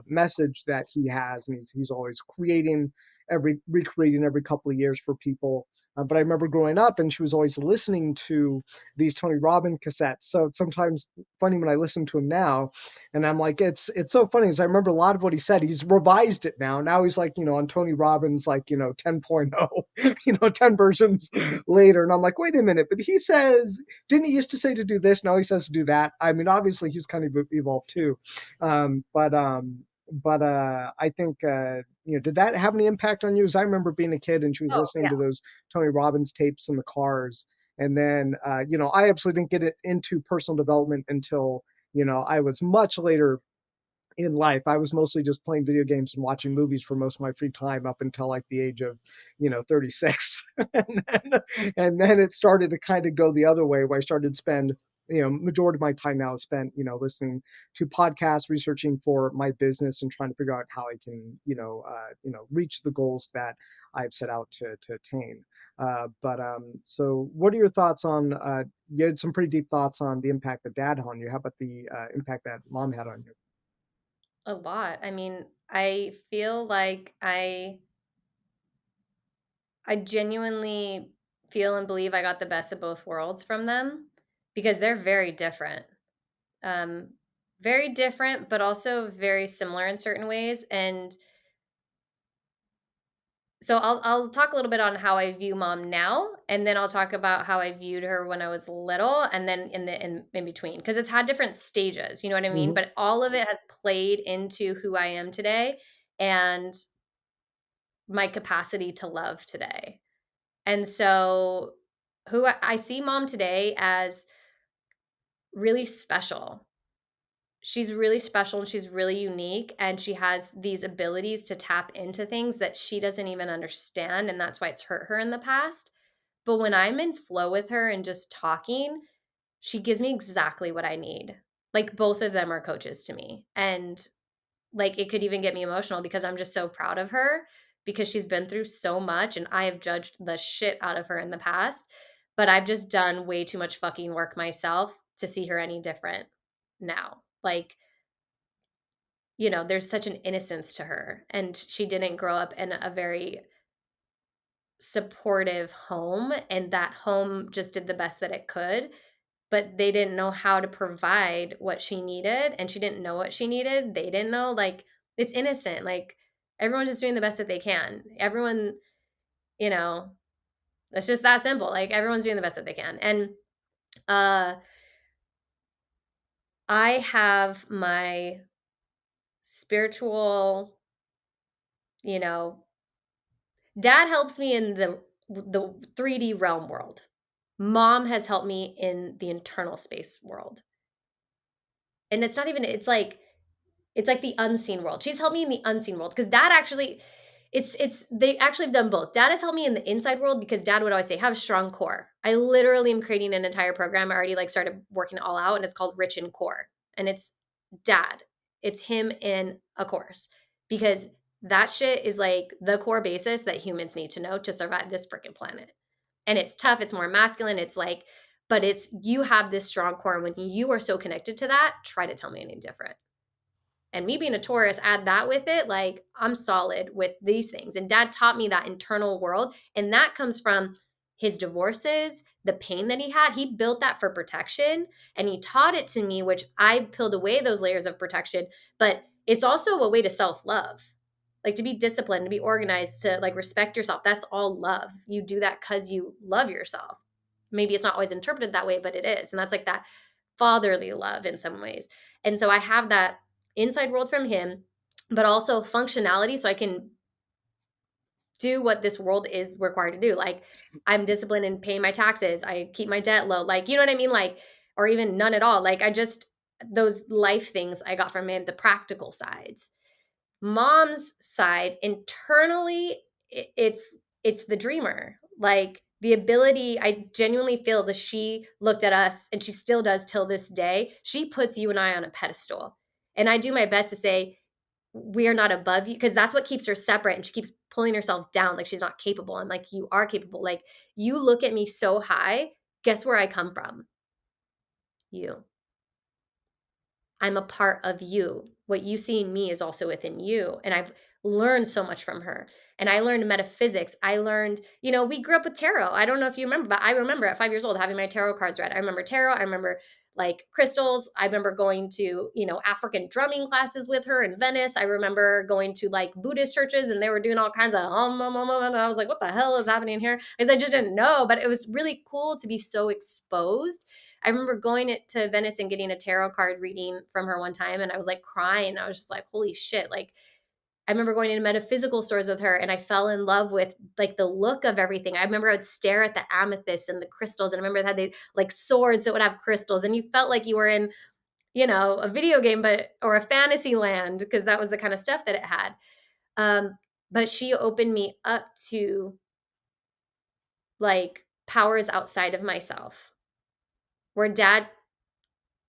message that he has, and he's always recreating every couple of years for people. But I remember growing up, and she was always listening to these Tony Robbins cassettes. So it's sometimes funny when I listen to him now, and I'm like, it's so funny, because I remember a lot of what he said. He's revised it now. Now he's like, on Tony Robbins, like, 10.0, 10 versions later. And I'm like, wait a minute, but he says, didn't he used to say to do this? Now he says to do that. I mean, obviously he's kind of evolved too. But I think, did that have any impact on you? As I remember being a kid and she was Oh, listening yeah. to those Tony Robbins tapes in the cars, and then, I absolutely didn't get it into personal development until, I was much later in life. I was mostly just playing video games and watching movies for most of my free time up until like the age of, 36. And then it started to kind of go the other way, where I started to spend, majority of my time now is spent, listening to podcasts, researching for my business, and trying to figure out how I can, reach the goals that I've set out to attain. So what are your thoughts on, you had some pretty deep thoughts on the impact that dad had on you. How about the impact that mom had on you? A lot. I mean, I feel like I genuinely feel and believe I got the best of both worlds from them because they're very different. Um, very different, but also very similar in certain ways. And so I'll talk a little bit on how I view mom now, and then I'll talk about how I viewed her when I was little, and then in between, because it's had different stages. You know what I mean? Hmm. But all of it has played into who I am today and my capacity to love today. And so who I see mom today as really special. She's really special and she's really unique, and she has these abilities to tap into things that she doesn't even understand, and that's why it's hurt her in the past. But when I'm in flow with her and just talking, she gives me exactly what I need. Like, both of them are coaches to me. And like, it could even get me emotional because I'm just so proud of her because she's been through so much and I have judged the shit out of her in the past, but I've just done way too much fucking work myself to see her any different now. Like, there's such an innocence to her, and she didn't grow up in a very supportive home, and that home just did the best that it could, but they didn't know how to provide what she needed, and she didn't know what she needed. They didn't know, like, it's innocent. Like, everyone's just doing the best that they can. Everyone, you know, it's just that simple. Like, everyone's doing the best that they can. And uh I have my spiritual, you know, dad helps me in the 3D realm world. Mom has helped me in the internal space world. And it's not even it's like the unseen world. She's helped me in the unseen world because dad actually it's they actually have done both. Dad has helped me in the inside world because dad would always say, have a strong core. I literally am creating an entire program. I already like started working it all out, and it's called Rich in Core. And it's dad. It's him in a course because that shit is like the core basis that humans need to know to survive this freaking planet. And it's tough, it's more masculine, it's like, but it's you have this strong core. And when you are so connected to that, try to tell me anything different. And me being a Taurus, add that with it, like I'm solid with these things. And dad taught me that internal world. And that comes from his divorces, the pain that he had. He built that for protection and he taught it to me, which I peeled away those layers of protection. But it's also a way to self love, like to be disciplined, to be organized, to like respect yourself. That's all love. You do that because you love yourself. Maybe it's not always interpreted that way, but it is. And that's like that fatherly love in some ways. And so I have that inside world from him, but also functionality so I can do what this world is required to do. Like I'm disciplined in paying my taxes. I keep my debt low. Like, you know what I mean? Like, or even none at all. Like I just, those life things I got from him, the practical sides. Mom's side, internally, it's the dreamer. Like the ability, I genuinely feel that she looked at us and she still does till this day. She puts you and I on a pedestal. And I do my best to say, we are not above you because that's what keeps her separate and she keeps pulling herself down like she's not capable. I'm like, you are capable. Like you look at me so high. Guess where I come from? You. I'm a part of you. What you see in me is also within you. And I've learned so much from her. And I learned metaphysics. I learned, we grew up with tarot. I don't know if you remember, but I remember at 5 years old having my tarot cards read. I remember tarot. I remember like crystals. I remember going to, African drumming classes with her in Venice. I remember going to like Buddhist churches and they were doing all kinds of and I was like, what the hell is happening here? Because I just didn't know, but it was really cool to be so exposed. I remember going to Venice and getting a tarot card reading from her one time, and I was like crying. I was just like, holy shit. Like, I remember going into metaphysical stores with her and I fell in love with like the look of everything. I remember I would stare at the amethyst and the crystals. And I remember it had the like swords that would have crystals. And you felt like you were in, a video game, or a fantasy land, because that was the kind of stuff that it had. But she opened me up to like powers outside of myself, where dad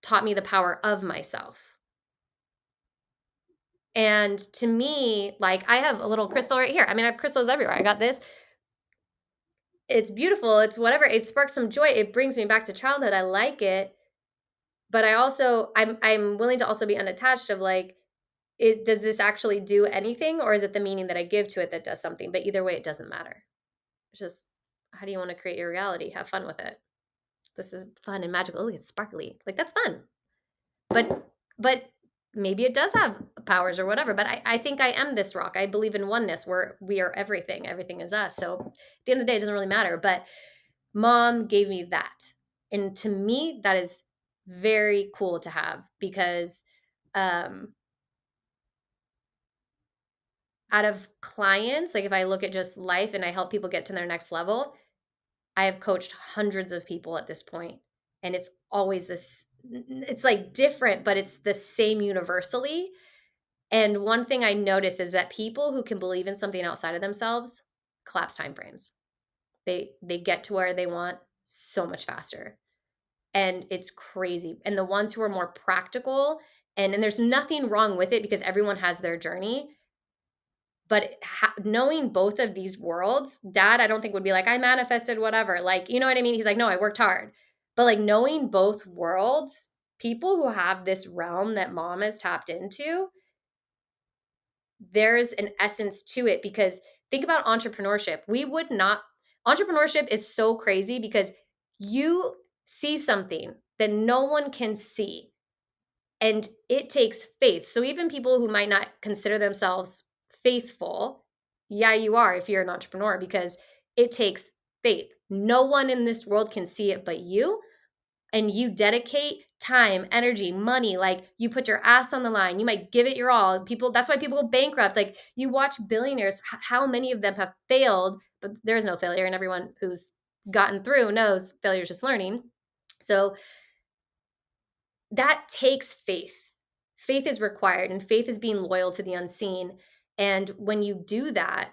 taught me the power of myself. And to me, like I have a little crystal right here. I mean, I have crystals everywhere. I got this. It's beautiful. It's whatever. It sparks some joy. It brings me back to childhood. I like it. But I'm willing to also be unattached of like, does this actually do anything, or is it the meaning that I give to it that does something? But either way, it doesn't matter. It's just, how do you want to create your reality? Have fun with it. This is fun and magical. Oh, it's sparkly. Like that's fun. But maybe it does have powers or whatever. But I think I am this rock. I believe in oneness where we are everything. Everything is us. So at the end of the day, it doesn't really matter. But mom gave me that. And to me, that is very cool to have because out of clients, like if I look at just life and I help people get to their next level, I have coached hundreds of people at this point, and it's always this, it's like different, but it's the same universally. And one thing I notice is that people who can believe in something outside of themselves collapse timeframes. They get to where they want so much faster. And it's crazy. And the ones who are more practical, and there's nothing wrong with it because everyone has their journey, But knowing both of these worlds, dad, I don't think would be like, I manifested whatever. Like, you know what I mean? He's like, no, I worked hard. But like knowing both worlds, people who have this realm that mom has tapped into, there's an essence to it because think about entrepreneurship. Entrepreneurship is so crazy because you see something that no one can see and it takes faith. So even people who might not consider themselves faithful, yeah, you are if you're an entrepreneur because it takes faith. No one in this world can see it but you. And you dedicate time, energy, money, like you put your ass on the line. You might give it your all. That's why people go bankrupt. Like you watch billionaires, how many of them have failed, but there is no failure. And everyone who's gotten through knows failure is just learning. So that takes faith. Faith is required, and faith is being loyal to the unseen. And when you do that,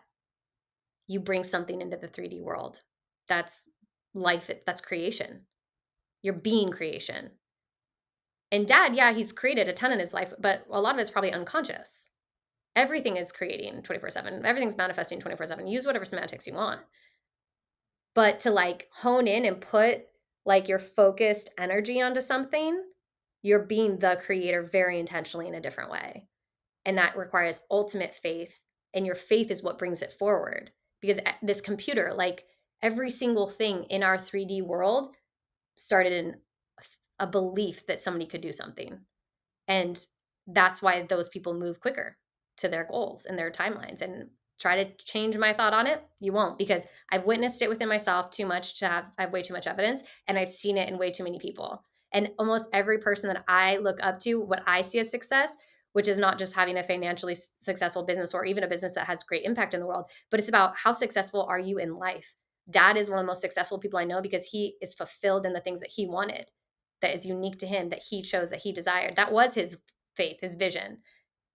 you bring something into the 3D world. That's life, that's creation. You're being creation. And dad, yeah, he's created a ton in his life, but a lot of it's probably unconscious. Everything is creating 24/7. Everything's manifesting 24/7. Use whatever semantics you want. But to like hone in and put like your focused energy onto something, you're being the creator very intentionally in a different way. And that requires ultimate faith. And your faith is what brings it forward. Because this computer, like every single thing in our 3D world, started in a belief that somebody could do something. And that's why those people move quicker to their goals and their timelines. And try to change my thought on it, you won't, because I've witnessed it within myself too much to I have way too much evidence, and I've seen it in way too many people. And almost every person that I look up to, what I see as success, which is not just having a financially successful business or even a business that has great impact in the world, but it's about how successful are you in life. Dad is one of the most successful people I know because he is fulfilled in the things that he wanted, that is unique to him, that he chose, that he desired. That was his faith, his vision.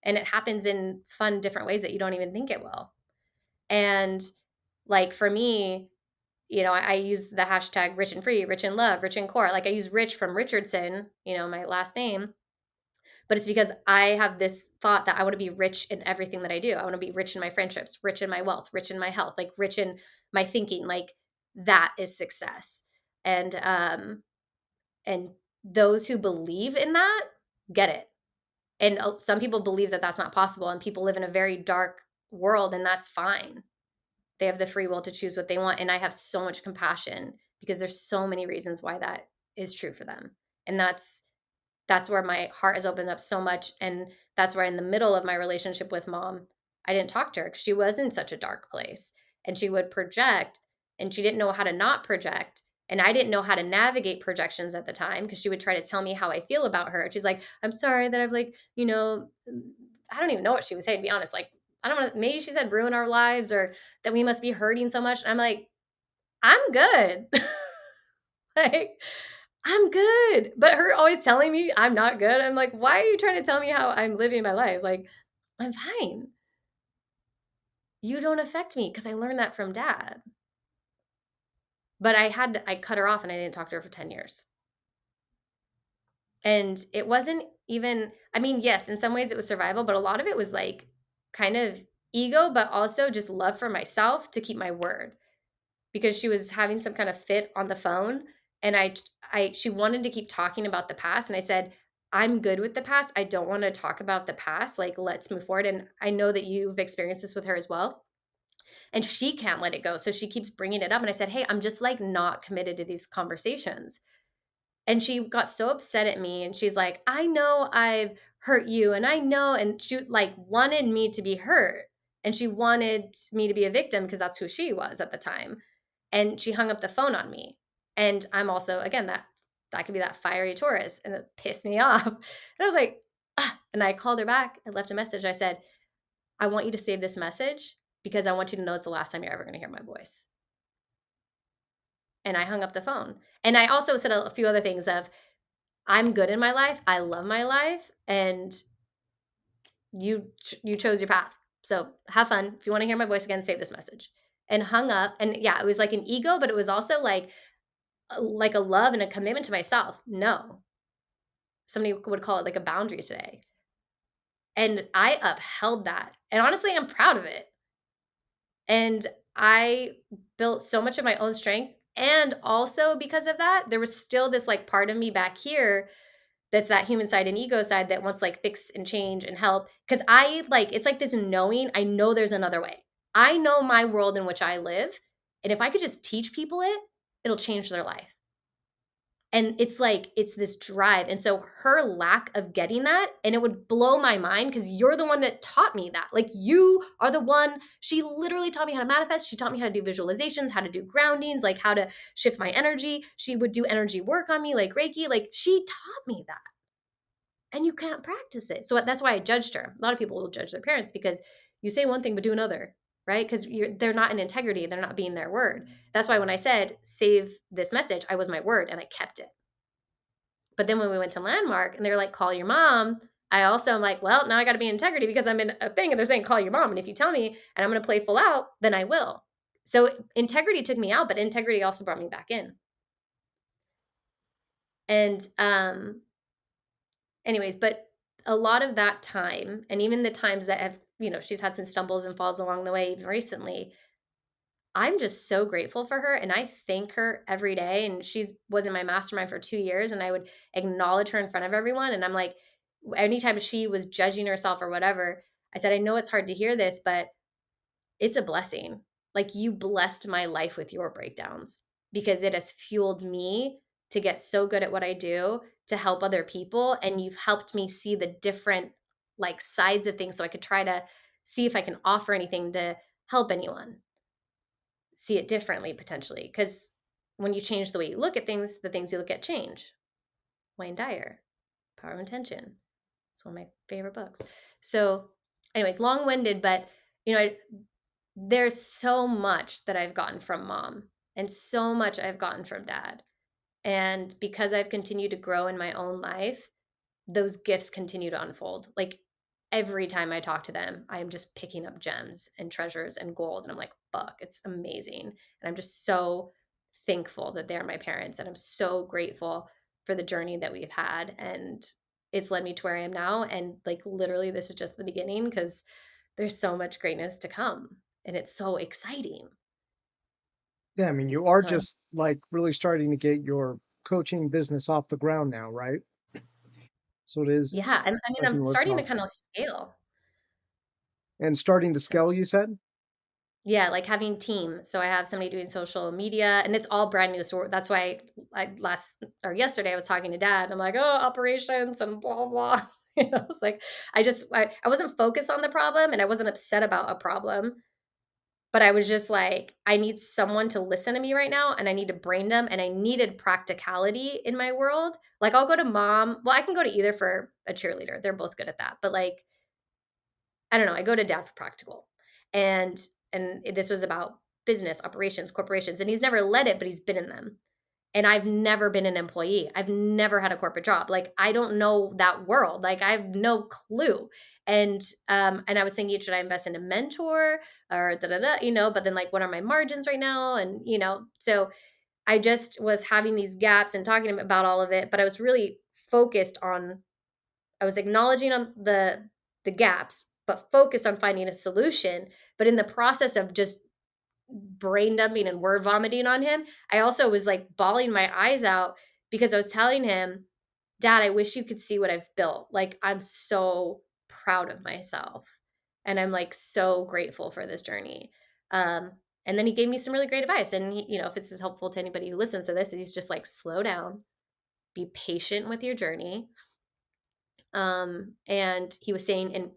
And it happens in fun, different ways that you don't even think it will. And like for me, I use the hashtag rich and free, rich in love, rich in core. Like I use rich from Richardson, my last name, but it's because I have this thought that I want to be rich in everything that I do. I want to be rich in my friendships, rich in my wealth, rich in my health, like rich in my thinking. Like that is success. And those who believe in that get it. And some people believe that that's not possible, and people live in a very dark world, and that's fine. They have the free will to choose what they want, and I have so much compassion because there's so many reasons why that is true for them. And that's where my heart has opened up so much, and that's where in the middle of my relationship with mom, I didn't talk to her because she was in such a dark place, and she would project, and she didn't know how to not project, and I didn't know how to navigate projections at the time because she would try to tell me how I feel about her. She's like, I'm sorry that I've like, I don't even know what she was saying, to be honest. Like, I don't want to, maybe she said ruin our lives or that we must be hurting so much. And I'm like, I'm good. Like, I'm good. But her always telling me I'm not good. I'm like, why are you trying to tell me how I'm living my life? Like, I'm fine. You don't affect me because I learned that from dad. But I cut her off and I didn't talk to her for 10 years. And it wasn't even, I mean, yes, in some ways it was survival, but a lot of it was like kind of ego, but also just love for myself to keep my word because she was having some kind of fit on the phone. And she wanted to keep talking about the past. And I said, I'm good with the past. I don't want to talk about the past. Like, let's move forward. And I know that you've experienced this with her as well. And she can't let it go. So she keeps bringing it up. And I said, hey, I'm just like not committed to these conversations. And she got so upset at me and she's like, I know I've hurt you and I know, and she like wanted me to be hurt and she wanted me to be a victim because that's who she was at the time. And she hung up the phone on me. And I'm also, again, that could be that fiery Taurus, and it pissed me off. And I was like, ah. And I called her back and left a message. I said, I want you to save this message because I want you to know it's the last time you're ever going to hear my voice. And I hung up the phone. And I also said a few other things of, I'm good in my life. I love my life. And you chose your path. So have fun. If you want to hear my voice again, save this message. And hung up. And yeah, it was like an ego, but it was also like a love and a commitment to myself. No. Somebody would call it like a boundary today. And I upheld that. And honestly, I'm proud of it. And I built so much of my own strength. And also because of that, there was still this like part of me back here that's that human side and ego side that wants like fix and change and help. Cause I like, it's like this knowing, I know there's another way. I know my world in which I live. And if I could just teach people it, it'll change their life. And it's like, it's this drive. And so her lack of getting that, and it would blow my mind because you're the one that taught me that. Like, you are the one, she literally taught me how to manifest. She taught me how to do visualizations, how to do groundings, like how to shift my energy. She would do energy work on me, like Reiki. Like, she taught me that. And you can't practice it. So that's why I judged her. A lot of people will judge their parents because you say one thing but do another, right? Because they're not in integrity. They're not being their word. That's why when I said save this message, I was my word and I kept it. But then when we went to Landmark and they were like, call your mom, I also am like, well, now I got to be in integrity because I'm in a thing and they're saying, call your mom. And if you tell me and I'm going to play full out, then I will. So integrity took me out, but integrity also brought me back in. And anyways, but a lot of that time, and even the times that have, she's had some stumbles and falls along the way, even recently, I'm just so grateful for her and I thank her every day. And she's was in my mastermind for 2 years and I would acknowledge her in front of everyone. And I'm like, anytime she was judging herself or whatever, I said, I know it's hard to hear this, but it's a blessing. Like, you blessed my life with your breakdowns because it has fueled me to get so good at what I do to help other people. And you've helped me see the different like sides of things so I could try to see if I can offer anything to help anyone see it differently potentially. Because when you change the way you look at things, the things you look at change. Wayne Dyer, Power of Intention. It's one of my favorite books. So, anyways, long-winded, but there's so much that I've gotten from mom and so much I've gotten from dad. And because I've continued to grow in my own life, those gifts continue to unfold. Like, every time I talk to them, I am just picking up gems and treasures and gold. And I'm like, fuck, it's amazing. And I'm just so thankful that they're my parents. And I'm so grateful for the journey that we've had. And it's led me to where I am now. And like, literally, this is just the beginning because there's so much greatness to come. And it's so exciting. Yeah, I mean, you are So, just like really starting to get your coaching business off the ground now, right? So it is yeah. something I'm you're working starting to on. kind of scale. And starting to So, scale, you said? yeah, like having team. So I have somebody doing social media and it's all brand new. So that's why yesterday I was talking to dad. I'm like, oh, operations and blah, blah. It's like, I wasn't focused on the problem and I wasn't upset about a problem, but I was just like, I need someone to listen to me right now and I need to brain them and I needed practicality in my world. Like, I'll go to mom. Well, I can go to either for a cheerleader. They're both good at that. But like, I don't know, I go to dad for practical. And this was about business, operations, corporations, and he's never led it, but he's been in them. And I've never been an employee. I've never had a corporate job. Like, I don't know that world. Like, I have no clue. And I was thinking, should I invest in a mentor or da da da, but then like, what are my margins right now? And so I just was having these gaps and talking about all of it, but I was really focused on I was acknowledging on the gaps, but focused on finding a solution. But in the process of just brain dumping and word vomiting on him, I also was like bawling my eyes out because I was telling him, Dad, I wish you could see what I've built. Like, I'm so proud of myself. And I'm like so grateful for this journey. Um, and then he gave me some really great advice. And if it's as helpful to anybody who listens to this, he's just like, slow down, be patient with your journey. And he was saying, and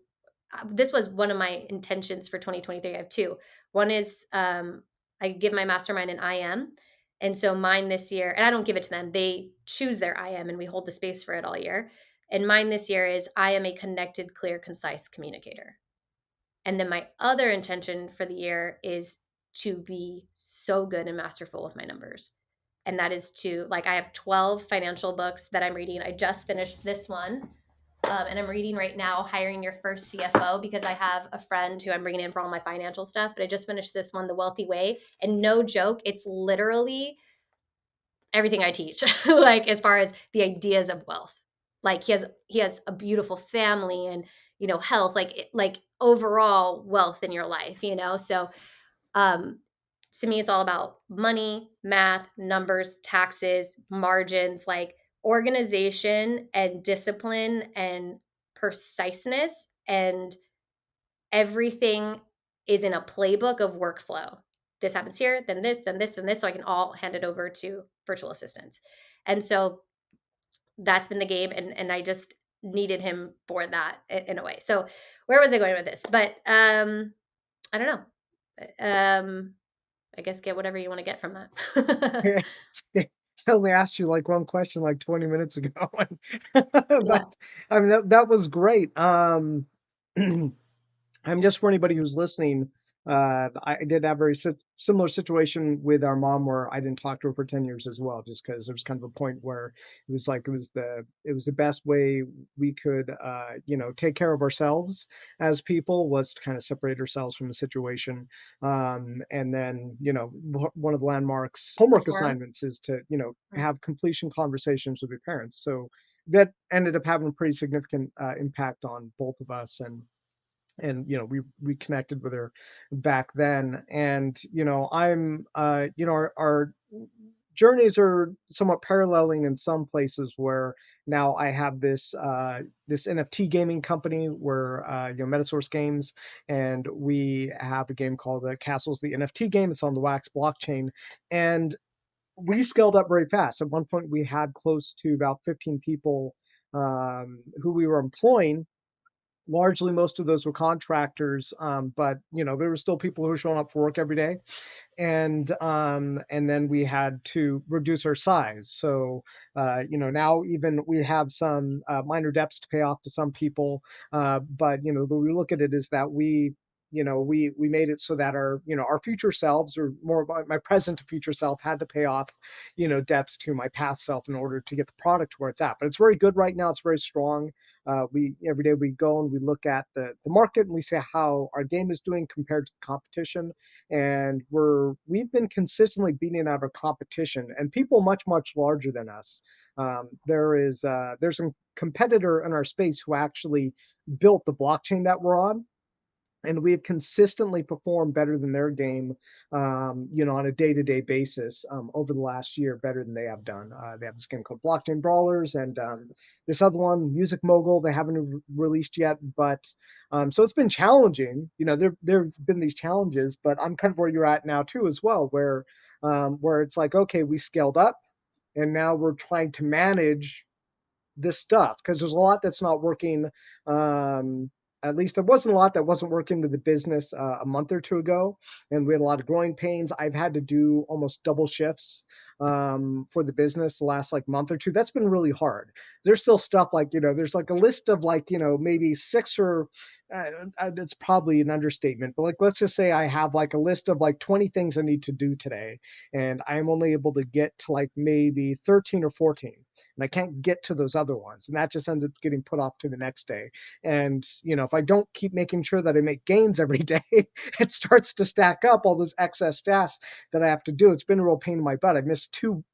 this was one of my intentions for 2023. I have two. One is I give my mastermind an IM. And so mine this year, and I don't give it to them, they choose their IM and we hold the space for it all year. And mine this year is I am a connected, clear, concise communicator. And then my other intention for the year is to be so good and masterful with my numbers. And that is to, like, I have 12 financial books that I'm reading. I just finished this one. And I'm reading right now, Hiring Your First CFO, because I have a friend who I'm bringing in for all my financial stuff. But I just finished this one, The Wealthy Way. And no joke, it's literally everything I teach, like as far as the ideas of wealth. Like, he has a beautiful family and health, like overall wealth in your life. So Um, to me, it's all about money, math, numbers, taxes, margins, like organization and discipline and preciseness, and everything is in a playbook of workflow. This happens here, then this, then this, then this, so I can all hand it over to virtual assistants. And so that's been the game, and I just needed him for that in a way. So where was I going with this? But I don't know. I guess get whatever you want to get from that. They only asked you like one question like 20 minutes ago, Yeah, but I mean that was great. Just for anybody who's listening, I did have a very similar situation with our mom where I didn't talk to her for 10 years as well, just because there was kind of a point where it was like it was the best way we could take care of ourselves as people was to kind of separate ourselves from the situation. And then one of the landmarks homework perform. assignments is to Mm. have completion conversations with your parents. So that ended up having a pretty significant impact on both of us, and we reconnected with her back then. And I'm our journeys are somewhat paralleling in some places, where now I have this NFT gaming company where Metasource Games, and we have a game called Castles, the NFT game. It's on the Wax blockchain, and we scaled up very fast. At one point we had close to about 15 people who we were employing. Largely, most of those were contractors, but there were still people who were showing up for work every day. And then we had to reduce our size. So now even we have some minor debts to pay off to some people, but the way we look at it is that we made it so that our future selves, or more about my present to future self, had to pay off debts to my past self in order to get the product where it's at. But it's very good right now. It's very strong. We Every day we go and we look at the market, and we see how our game is doing compared to the competition. And we've been consistently beating out our competition and people much larger than us. There's a competitor in our space who actually built the blockchain that we're on, and we've consistently performed better than their game, on a day-to-day basis, over the last year, better than they have done. They have this game called Blockchain Brawlers, and this other one, Music Mogul, they haven't released yet. But so it's been challenging. There've been these challenges, but I'm kind of where you're at now too, as well, where it's like, okay, we scaled up, and now we're trying to manage this stuff, because there's a lot that's not working. Um, at least there wasn't a lot that wasn't working with the business a month or two ago, and we had a lot of growing pains. I've had to do almost double shifts for the business the last like month or two. That's been really hard. There's still stuff like there's like a list of like maybe six or it's probably an understatement, but like let's just say I have like a list of like 20 things I need to do today, and I'm only able to get to like maybe 13 or 14, and I can't get to those other ones. And that just ends up getting put off to the next day. And, if I don't keep making sure that I make gains every day, it starts to stack up all those excess tasks that I have to do. It's been a real pain in my butt. I missed two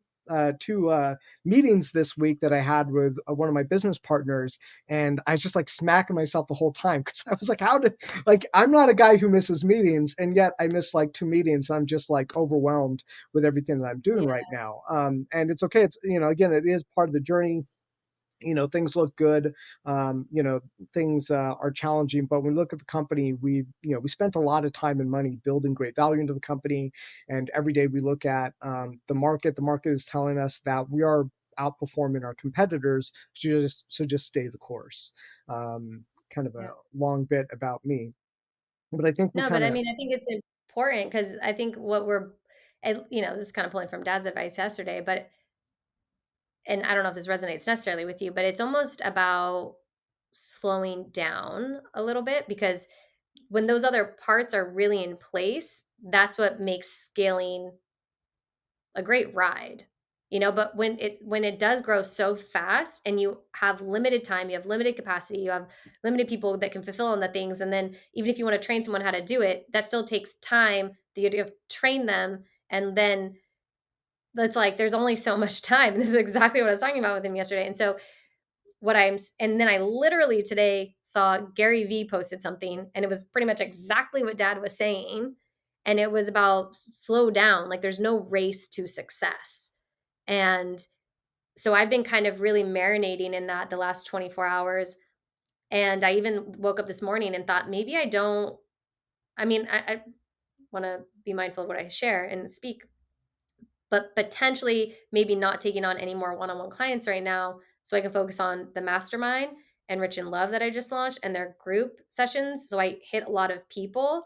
meetings this week that I had with one of my business partners, and I was just like smacking myself the whole time, because I was like, how did, like, I'm not a guy who misses meetings, and yet I missed like two meetings. I'm just like overwhelmed with everything that I'm doing Yeah. right now. And it's okay. It's again, it is part of the journey. Things look good. Things are challenging, but when we look at the company, we spent a lot of time and money building great value into the company. And every day we look at the market. The market is telling us that we are outperforming our competitors. So just stay the course. Kind of a Yeah. long bit about me, but I think we No, but kind I of mean, I think it's important because I think what we're, and this is kind of pulling from Dad's advice yesterday, but, and I don't know if this resonates necessarily with you, but it's almost about slowing down a little bit, because when those other parts are really in place, that's what makes scaling a great ride. But when it does grow so fast, and you have limited time, you have limited capacity, you have limited people that can fulfill on the things, and then even if you want to train someone how to do it, that still takes time that you have to train them. And then that's like there's only so much time. This is exactly what I was talking about with him yesterday. And so and then I literally today saw Gary Vee posted something, and it was pretty much exactly what Dad was saying. And it was about slow down, like there's no race to success. And so I've been kind of really marinating in that the last 24 hours. And I even woke up this morning and thought, maybe I don't, I want to be mindful of what I share and speak, but potentially maybe not taking on any more one-on-one clients right now so I can focus on the mastermind and Rich and Love that I just launched and their group sessions. So I hit a lot of people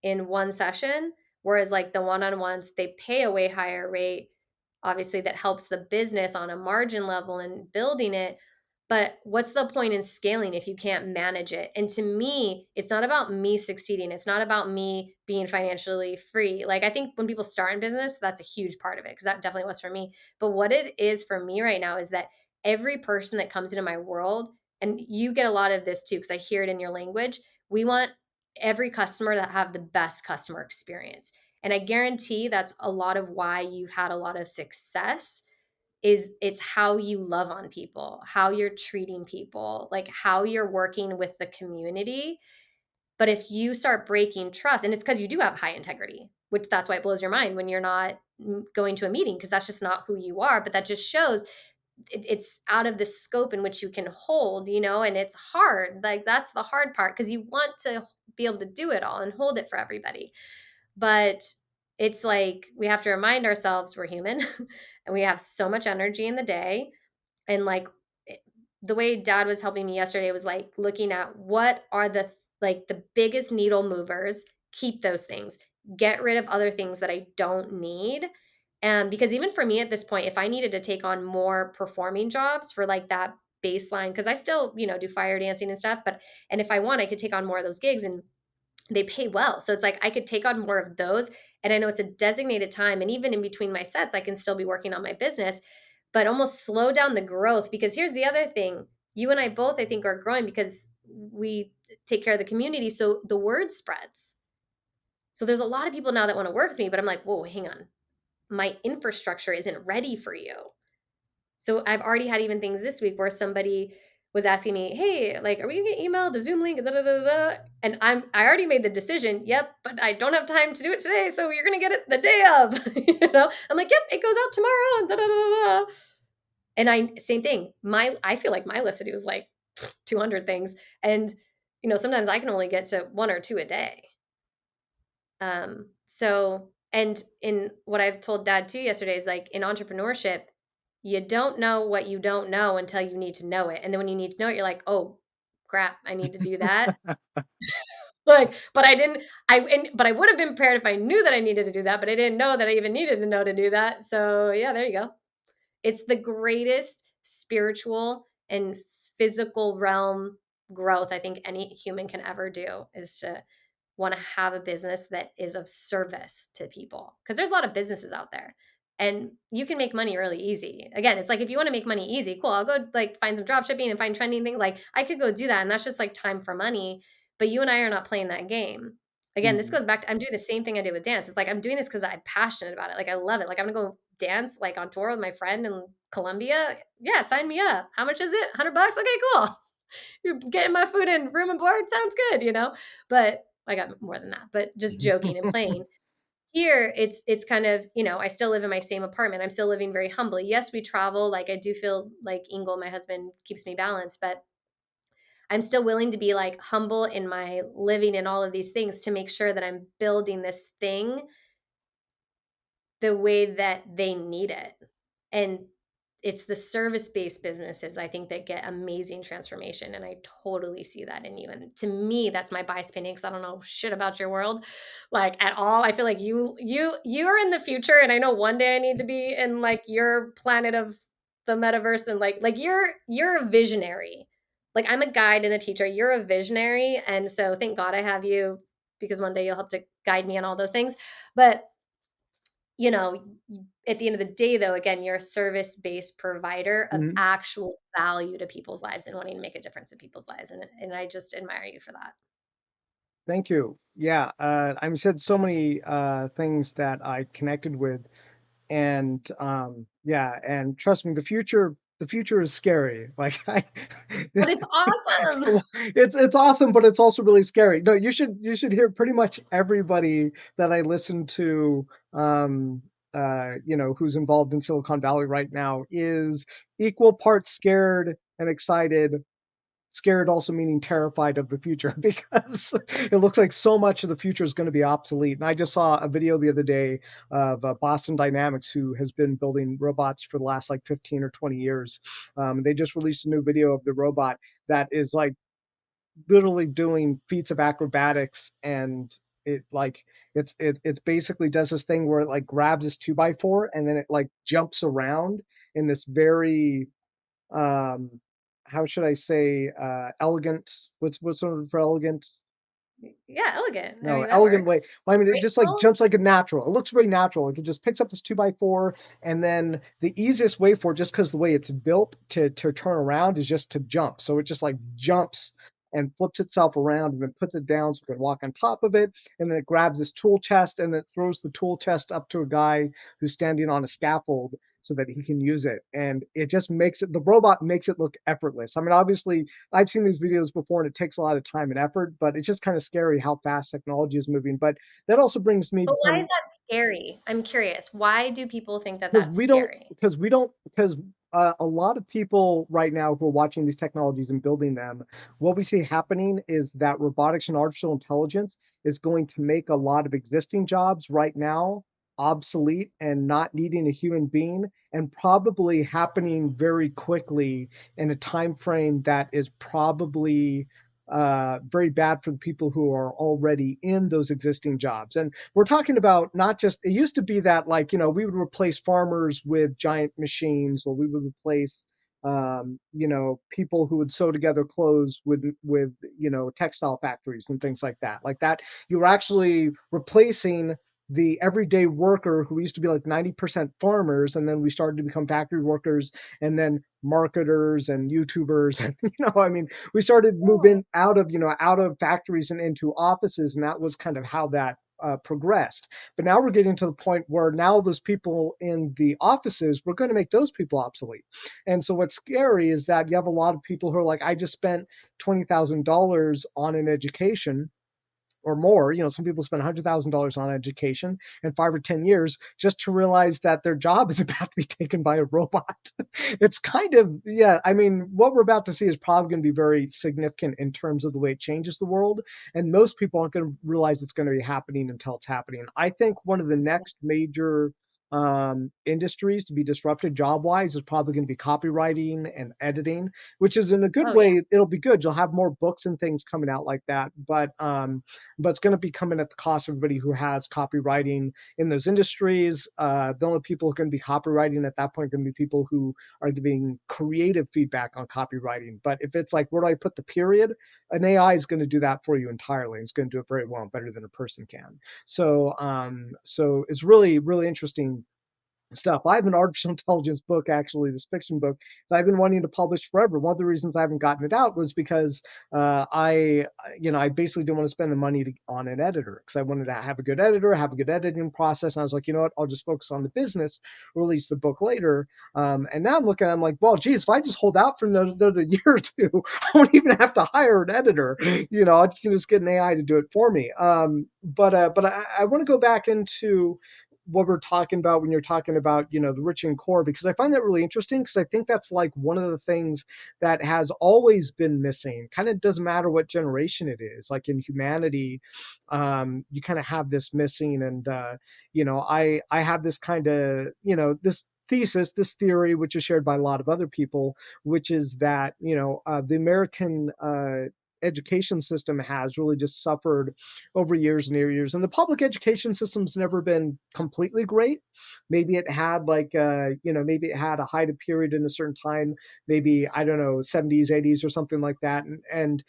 in one session, whereas like the one-on-ones, they pay a way higher rate. Obviously, that helps the business on a margin level and building it. But what's the point in scaling if you can't manage it? And to me, it's not about me succeeding. It's not about me being financially free. Like, I think when people start in business, that's a huge part of it because that definitely was for me. But what it is for me right now is that every person that comes into my world, and you get a lot of this too, because I hear it in your language, we want every customer to have the best customer experience. And I guarantee that's a lot of why you've had a lot of success is it's how you love on people, how you're treating people, like how you're working with the community. But if you start breaking trust, and it's because you do have high integrity, which that's why it blows your mind when you're not going to a meeting, because that's just not who you are. But that just shows it's out of the scope in which you can hold, and it's hard. Like that's the hard part because you want to be able to do it all and hold it for everybody. But it's like we have to remind ourselves we're human and we have so much energy in the day. And like the way dad was helping me yesterday was like looking at what are like the biggest needle movers, keep those things, get rid of other things that I don't need. And because even for me at this point, if I needed to take on more performing jobs for like that baseline, because I still, do fire dancing and stuff, and if I want, I could take on more of those gigs and they pay well. So it's like I could take on more of those. And I know it's a designated time. And even in between my sets, I can still be working on my business, but almost slow down the growth. Because here's the other thing you and I both, I think, are growing because we take care of the community. So the word spreads. So there's a lot of people now that want to work with me, but I'm like, whoa, hang on. My infrastructure isn't ready for you. So I've already had even things this week where somebody was asking me, "Hey, like, are we gonna get email the Zoom link?" Da, da, da, da. And I already made the decision. Yep, but I don't have time to do it today, so you're gonna get it the day of. I'm like, "Yep, it goes out tomorrow." And da, da, da, da. And I same thing. I feel like my list was like 200 things, and sometimes I can only get to one or two a day. So, and in what I've told dad too yesterday is like in entrepreneurship, you don't know what you don't know until you need to know it. And then when you need to know it, you're like, oh crap, I need to do that. Like, but I didn't, but I would have been prepared if I knew that I needed to do that, but I didn't know that I even needed to know to do that. So yeah, there you go. It's the greatest spiritual and physical realm growth I think any human can ever do is to want to have a business that is of service to people because there's a lot of businesses out there and you can make money really easy. Again, it's like if you want to make money easy, cool, I'll go like find some drop shipping and find trending things. Like I could go do that and that's just like time for money, but you and I are not playing that game. Again, this Mhm. goes back to I'm doing the same thing I did with dance. It's like I'm doing this because I'm passionate about it. Like I love it. Like I'm gonna go dance like on tour with my friend in Colombia. Yeah, sign me up. How much is it? $100? Okay, cool. You're getting my food and room and board. Sounds good. But I got more than that, but just joking and playing. Here, it's kind of, I still live in my same apartment. I'm still living very humbly. Yes, we travel. Like I do feel like Ingle, my husband, keeps me balanced, but I'm still willing to be like humble in my living and all of these things to make sure that I'm building this thing the way that they need it. And it's the service-based businesses, I think, that get amazing transformation, and I totally see that in you, and to me, that's my bias opinion because I don't know shit about your world, like, at all. I feel like you are in the future, and I know one day I need to be in, like, your planet of the metaverse, and, like, you're a visionary. Like, I'm a guide and a teacher, you're a visionary, and so thank God I have you because one day you'll have to guide me on all those things, but you know, at the end of the day, though, again, you're a service-based provider of Mhm. actual value to people's lives and wanting to make a difference in people's lives, and I just admire you for that. Thank you. Yeah, I said so many things that I connected with, and yeah, and trust me, the future is scary. Like I But it's awesome. it's awesome, but it's also really scary. No, you should hear pretty much everybody that I listen to, who's involved in Silicon Valley right now is equal parts scared and excited. Scared also meaning terrified of the future because it looks like so much of the future is going to be obsolete. And I just saw a video the other day of Boston Dynamics, who has been building robots for the last like 15 or 20 years. They just released a new video of the robot that is like literally doing feats of acrobatics, and it like it basically does this thing where it like grabs this 2x4 and then it like jumps around in this very um how should I say, elegant, what's sort of for elegant, Yeah, elegant. I no, mean, that elegant way. works. Well, I mean, it just like Graceful? jumps like a natural. It looks very natural. Like it just picks up this 2x4, and then the easiest way for it, just because the way it's built to turn around, is just to jump. So it just like jumps and flips itself around and then puts it down so it can walk on top of it. And then it grabs this tool chest and it throws the tool chest up to a guy who's standing on a scaffold so that he can use it. And it just makes it, the robot makes it look effortless. I mean, obviously, I've seen these videos before and it takes a lot of time and effort, but it's just kind of scary how fast technology is moving. But that also brings me to But why is some, that scary? I'm curious. Why do people think that because that's we don't scary? because we don't because a lot of people right now who are watching these technologies and building them, what we see happening is that robotics and artificial intelligence is going to make a lot of existing jobs right now obsolete and not needing a human being, and probably happening very quickly in a time frame that is probably very bad for the people who are already in those existing jobs. And we're talking about not just, it used to be that like, we would replace farmers with giant machines, or we would replace people who would sew together clothes with textile factories and things like that. Like that, you were actually replacing the everyday worker who used to be like 90% farmers, and then we started to become factory workers, and then marketers and YouTubers, and I mean, we started Yeah. moving out of factories and into offices, and that was kind of how that progressed. But now we're getting to the point where now those people in the offices, we're going to make those people obsolete. And so what's scary is that you have a lot of people who are like, I just spent $20,000 on an education or more. Some people spend $100,000 on education in 5 or 10 years just to realize that their job is about to be taken by a robot. It's kind of, yeah. I mean, what we're about to see is probably going to be very significant in terms of the way it changes the world. And most people aren't going to realize it's going to be happening until it's happening. I think one of the next major industries to be disrupted job wise is probably going to be copywriting and editing, which is in a good Oh yeah. way. It'll be good. You'll have more books and things coming out like that. But it's going to be coming at the cost of everybody who has copywriting in those industries. The only people who are going to be copywriting at that point are going to be people who are giving creative feedback on copywriting. But if it's like, where do I put the period? An AI is going to do that for you entirely. It's going to do it very well, better than a person can. So it's really, really interesting stuff. I have an artificial intelligence book, actually, this fiction book that I've been wanting to publish forever. One of the reasons I haven't gotten it out was because I basically didn't want to spend the money on an editor, because I wanted to have a good editor, have a good editing process. And I was like, you know what, I'll just focus on the business, release the book later. And now I'm looking, I'm like, well, geez, if I just hold out for another year or two, I won't even have to hire an editor. I can just get an AI to do it for me. But I want to go back into what we're talking about when you're talking about the rich and core, because I find that really interesting, because I think that's like one of the things that has always been missing. Kind of doesn't matter what generation it is, like in humanity, you kind of have this missing. And I have this kind of this thesis, this theory, which is shared by a lot of other people, which is that the American education system has really just suffered over years and years. And the public education system's never been completely great. Maybe it had maybe it had a height of period in a certain time, maybe, I don't know, 70s, 80s or something like that. And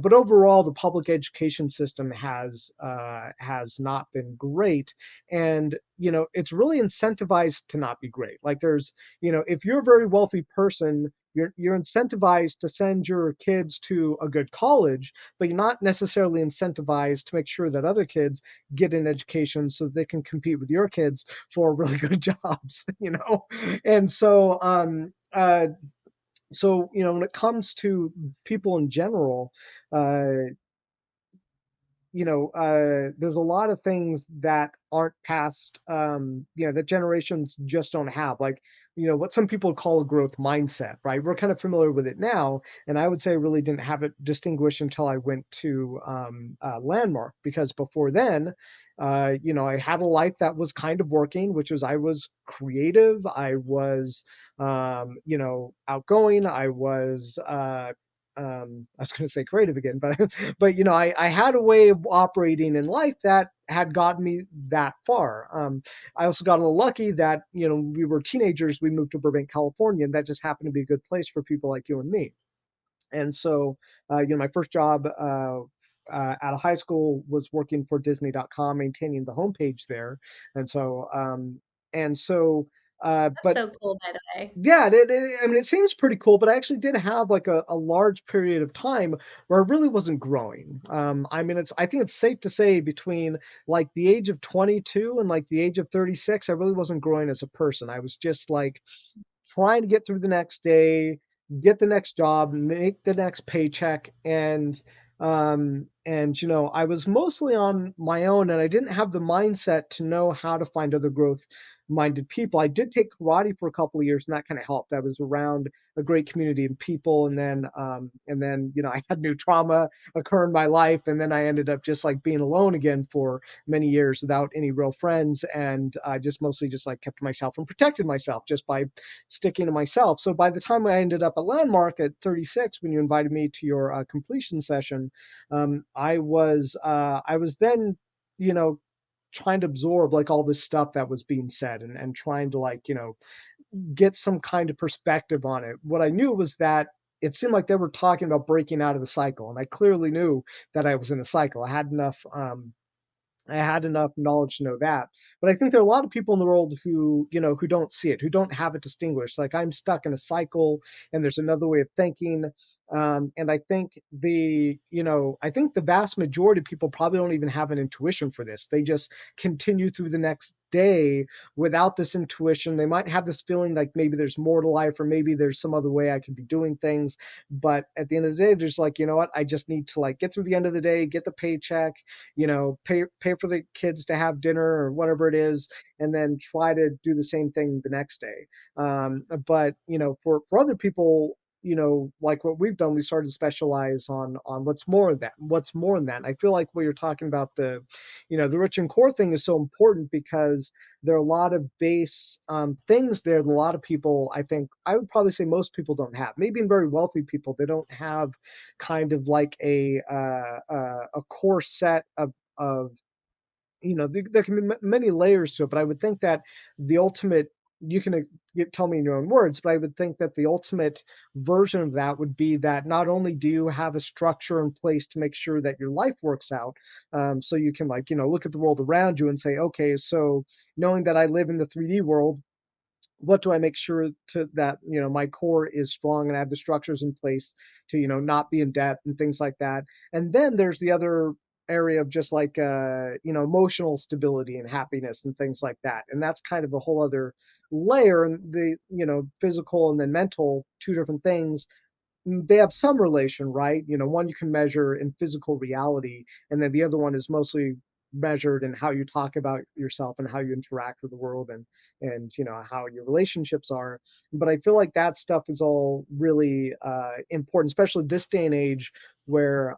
but overall, the public education system has not been great. And it's really incentivized to not be great. Like there's, if you're a very wealthy person, you're incentivized to send your kids to a good college, but you're not necessarily incentivized to make sure that other kids get an education so they can compete with your kids for really good jobs. And so So, when it comes to people in general, uh, there's a lot of things that aren't passed, that generations just don't have. Like, what some people call a growth mindset, right? We're kind of familiar with it now. And I would say I really didn't have it distinguished until I went to Landmark, because before then, I had a life that was kind of working, which was I was creative, I was, outgoing, I was going to say creative again, but I had a way of operating in life that had gotten me that far. I also got a little lucky that we were teenagers. We moved to Burbank, California, and that just happened to be a good place for people like you and me. And so, my first job out of high school was working for Disney.com, maintaining the homepage there. And so, and so, That's but so cool, by the way. yeah, I mean, it seems pretty cool, but I actually did have like a large period of time where I really wasn't growing. I mean, I think it's safe to say between like the age of 22 and like the age of 36, I really wasn't growing as a person. I was just like trying to get through the next day, get the next job, make the next paycheck, and I was mostly on my own, and I didn't have the mindset to know how to find other growth minded people. I did take karate for a couple of years, and that kind of helped. I was around a great community of people, and then I had new trauma occur in my life, and then I ended up just like being alone again for many years without any real friends, and I just mostly just like kept myself and protected myself just by sticking to myself. So by the time I ended up at Landmark at 36, when you invited me to your completion session, I was then, you know, trying to absorb like all this stuff that was being said, and trying to like, get some kind of perspective on it. What I knew was that it seemed like they were talking about breaking out of the cycle, and I clearly knew that I was in a cycle. I had enough knowledge to know that. But I think there are a lot of people in the world who don't see it, who don't have it distinguished. Like I'm stuck in a cycle, and there's another way of thinking. And I think the vast majority of people probably don't even have an intuition for this. They just continue through the next day without this intuition. They might have this feeling like maybe there's more to life, or maybe there's some other way I could be doing things. But at the end of the day, there's like, you know what? I just need to like get through the end of the day, get the paycheck, pay for the kids to have dinner or whatever it is, and then try to do the same thing the next day. But for other people, like what we've done, we started to specialize on what's more than that. And I feel like what you're talking about, the rich and core thing is so important, because there are a lot of base things there that a lot of people, I think, I would probably say most people don't have. Maybe in very wealthy people, they don't have kind of like a core set of there can be many layers to it, but I would think that the ultimate, you can tell me in your own words, but I would think that the ultimate version of that would be that not only do you have a structure in place to make sure that your life works out, so you can like look at the world around you and say, okay, so knowing that I live in the 3D world, what do I make sure to that my core is strong, and I have the structures in place to not be in debt and things like that. And then there's the other area of just like emotional stability and happiness and things like that, and that's kind of a whole other layer. And the physical and then mental, two different things, they have some relation, right? One you can measure in physical reality, and then the other one is mostly measured in how you talk about yourself and how you interact with the world, and how your relationships are. But I feel like that stuff is all really important, especially this day and age, where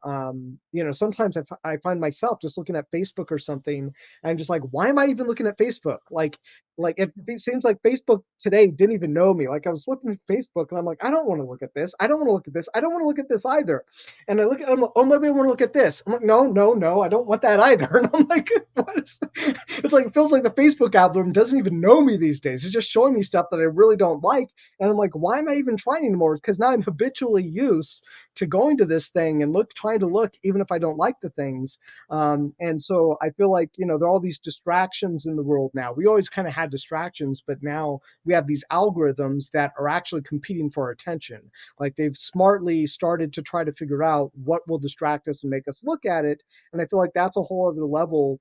sometimes I find myself just looking at Facebook or something. I'm just like, why am I even looking at Facebook? Like it seems like Facebook today didn't even know me. Like I was looking at Facebook, and I'm like, I don't want to look at this. I don't want to look at this. I don't want to look at this either. And I look at, I'm like, oh, maybe I want to look at this. I'm like, no, no, no, I don't want that either. And I'm like, what is? It's like, it feels like the Facebook algorithm doesn't even know me these days. It's just showing me stuff that I really don't like. And I'm like, why am I even trying anymore? It's because now I'm habitually used to going to this thing and trying to look, even if I don't like the things. And so I feel like, there are all these distractions in the world now. We always kind of had distractions, but now we have these algorithms that are actually competing for our attention. Like they've smartly started to try to figure out what will distract us and make us look at it. And I feel like that's a whole other level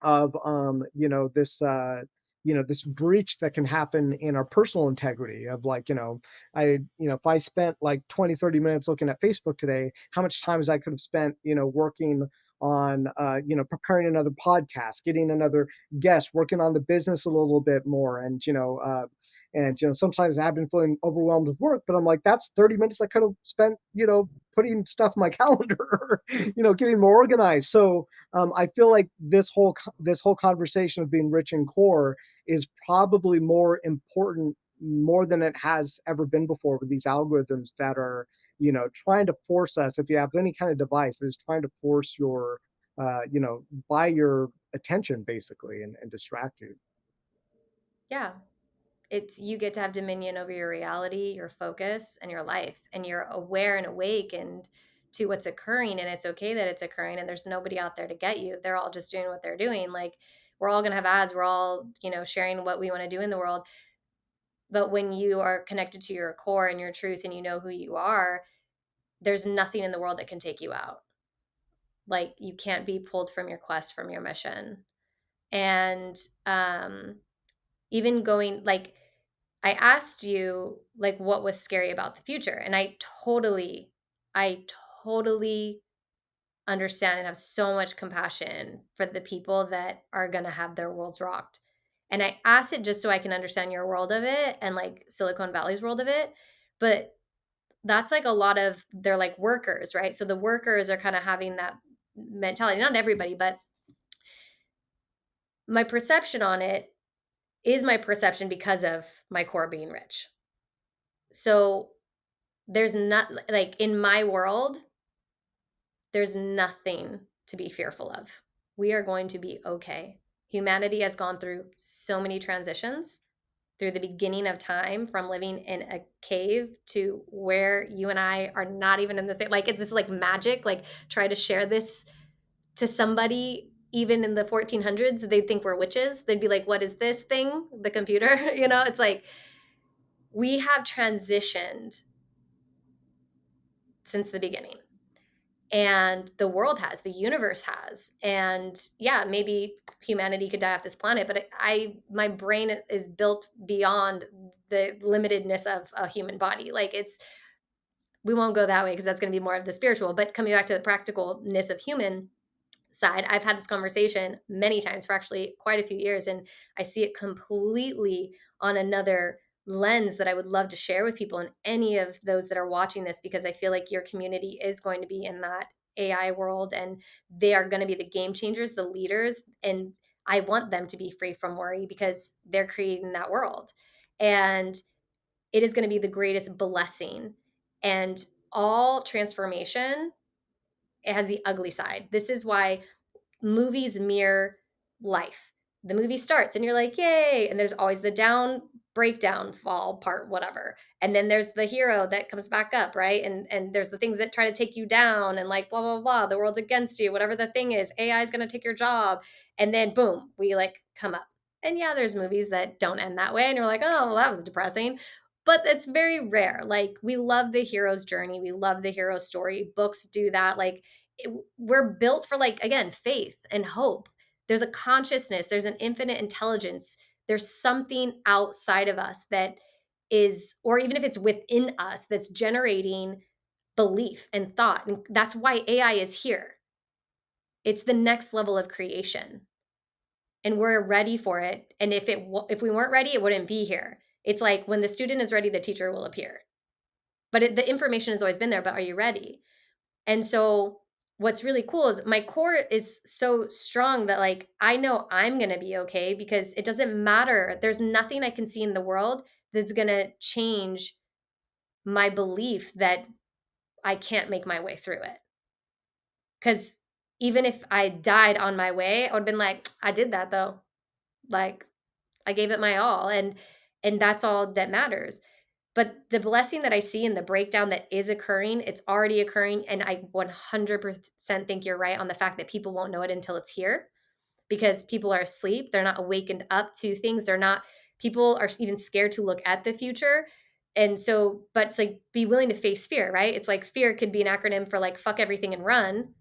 of this this breach that can happen in our personal integrity of like, if I spent like 20, 30 minutes looking at Facebook today, how much time as I could have spent, working on, preparing another podcast, getting another guest, working on the business a little bit more. Sometimes I've been feeling overwhelmed with work, but I'm like, that's 30 minutes I could have spent, putting stuff in my calendar, getting more organized. So I feel like this whole conversation of being rich in core is probably more important, more than it has ever been before, with these algorithms that are, trying to force us. If you have any kind of device that is trying to force your, buy your attention basically, and distract you. Yeah. It's you get to have dominion over your reality, your focus, and your life, and you're aware and awake and to what's occurring, and it's okay that it's occurring, and there's nobody out there to get you. They're all just doing what they're doing. Like, we're all going to have ads, we're all, sharing what we want to do in the world. But when you are connected to your core and your truth and you know who you are, there's nothing in the world that can take you out. Like, you can't be pulled from your quest, from your mission. And even going, like, I asked you, like, what was scary about the future, and I totally understand and have so much compassion for the people that are gonna have their worlds rocked. And I asked it just so I can understand your world of it and, like, Silicon Valley's world of it, but that's, like, a lot of they're, like, workers, right? So the workers are kinda having that mentality, not everybody, but my perception on it is my perception because of my core being rich. So there's not, like, in my world, there's nothing to be fearful of. We are going to be okay. Humanity has gone through so many transitions through the beginning of time, from living in a cave to where you and I are not even in the same, like, this is like magic. Like, try to share this to somebody even in the 1400s, they'd think we're witches. They'd be like, what is this thing? The computer? It's like we have transitioned since the beginning. And the world has, the universe has. And yeah, maybe humanity could die off this planet, but my brain is built beyond the limitedness of a human body. Like, we won't go that way because that's going to be more of the spiritual. But coming back to the practicalness of human side, I've had this conversation many times for actually quite a few years, and I see it completely on another lens that I would love to share with people and any of those that are watching this, because I feel like your community is going to be in that AI world, and they are going to be the game changers, the leaders, and I want them to be free from worry because they're creating that world. And it is going to be the greatest blessing. And all transformation, it has the ugly side. This is why movies mirror life. The movie starts and you're like, yay. And there's always the breakdown, fall part, whatever. And then there's the hero that comes back up, right? And there's the things that try to take you down and, like, blah, blah, blah. The world's against you, whatever the thing is. AI is going to take your job. And then boom, we, like, come up. And yeah, there's movies that don't end that way. And you're like, oh, well, that was depressing. But it's very rare. Like, we love the hero's journey. We love the hero story. Books do that. Like, we're built for, like, again, faith and hope. There's a consciousness, there's an infinite intelligence, there's something outside of us that is, or even if it's within us, that's generating belief and thought. And that's why AI is here. It's the next level of creation, and we're ready for it. And if we weren't ready, it wouldn't be here. It's like, when the student is ready, the teacher will appear. But the information has always been there, but are you ready? And so what's really cool is my core is so strong that, like, I know I'm going to be okay, because it doesn't matter. There's nothing I can see in the world that's going to change my belief that I can't make my way through it. Cuz even if I died on my way, I would have been like, I did that though. Like, I gave it my all, and that's all that matters. But the blessing that I see in the breakdown that is occurring, it's already occurring, and I 100% think you're right on the fact that people won't know it until it's here, because people are asleep, they're not awakened up to things, they're not people are even scared to look at the future. And so, but it's like, be willing to face fear, right? It's like, fear could be an acronym for, like, fuck everything and run,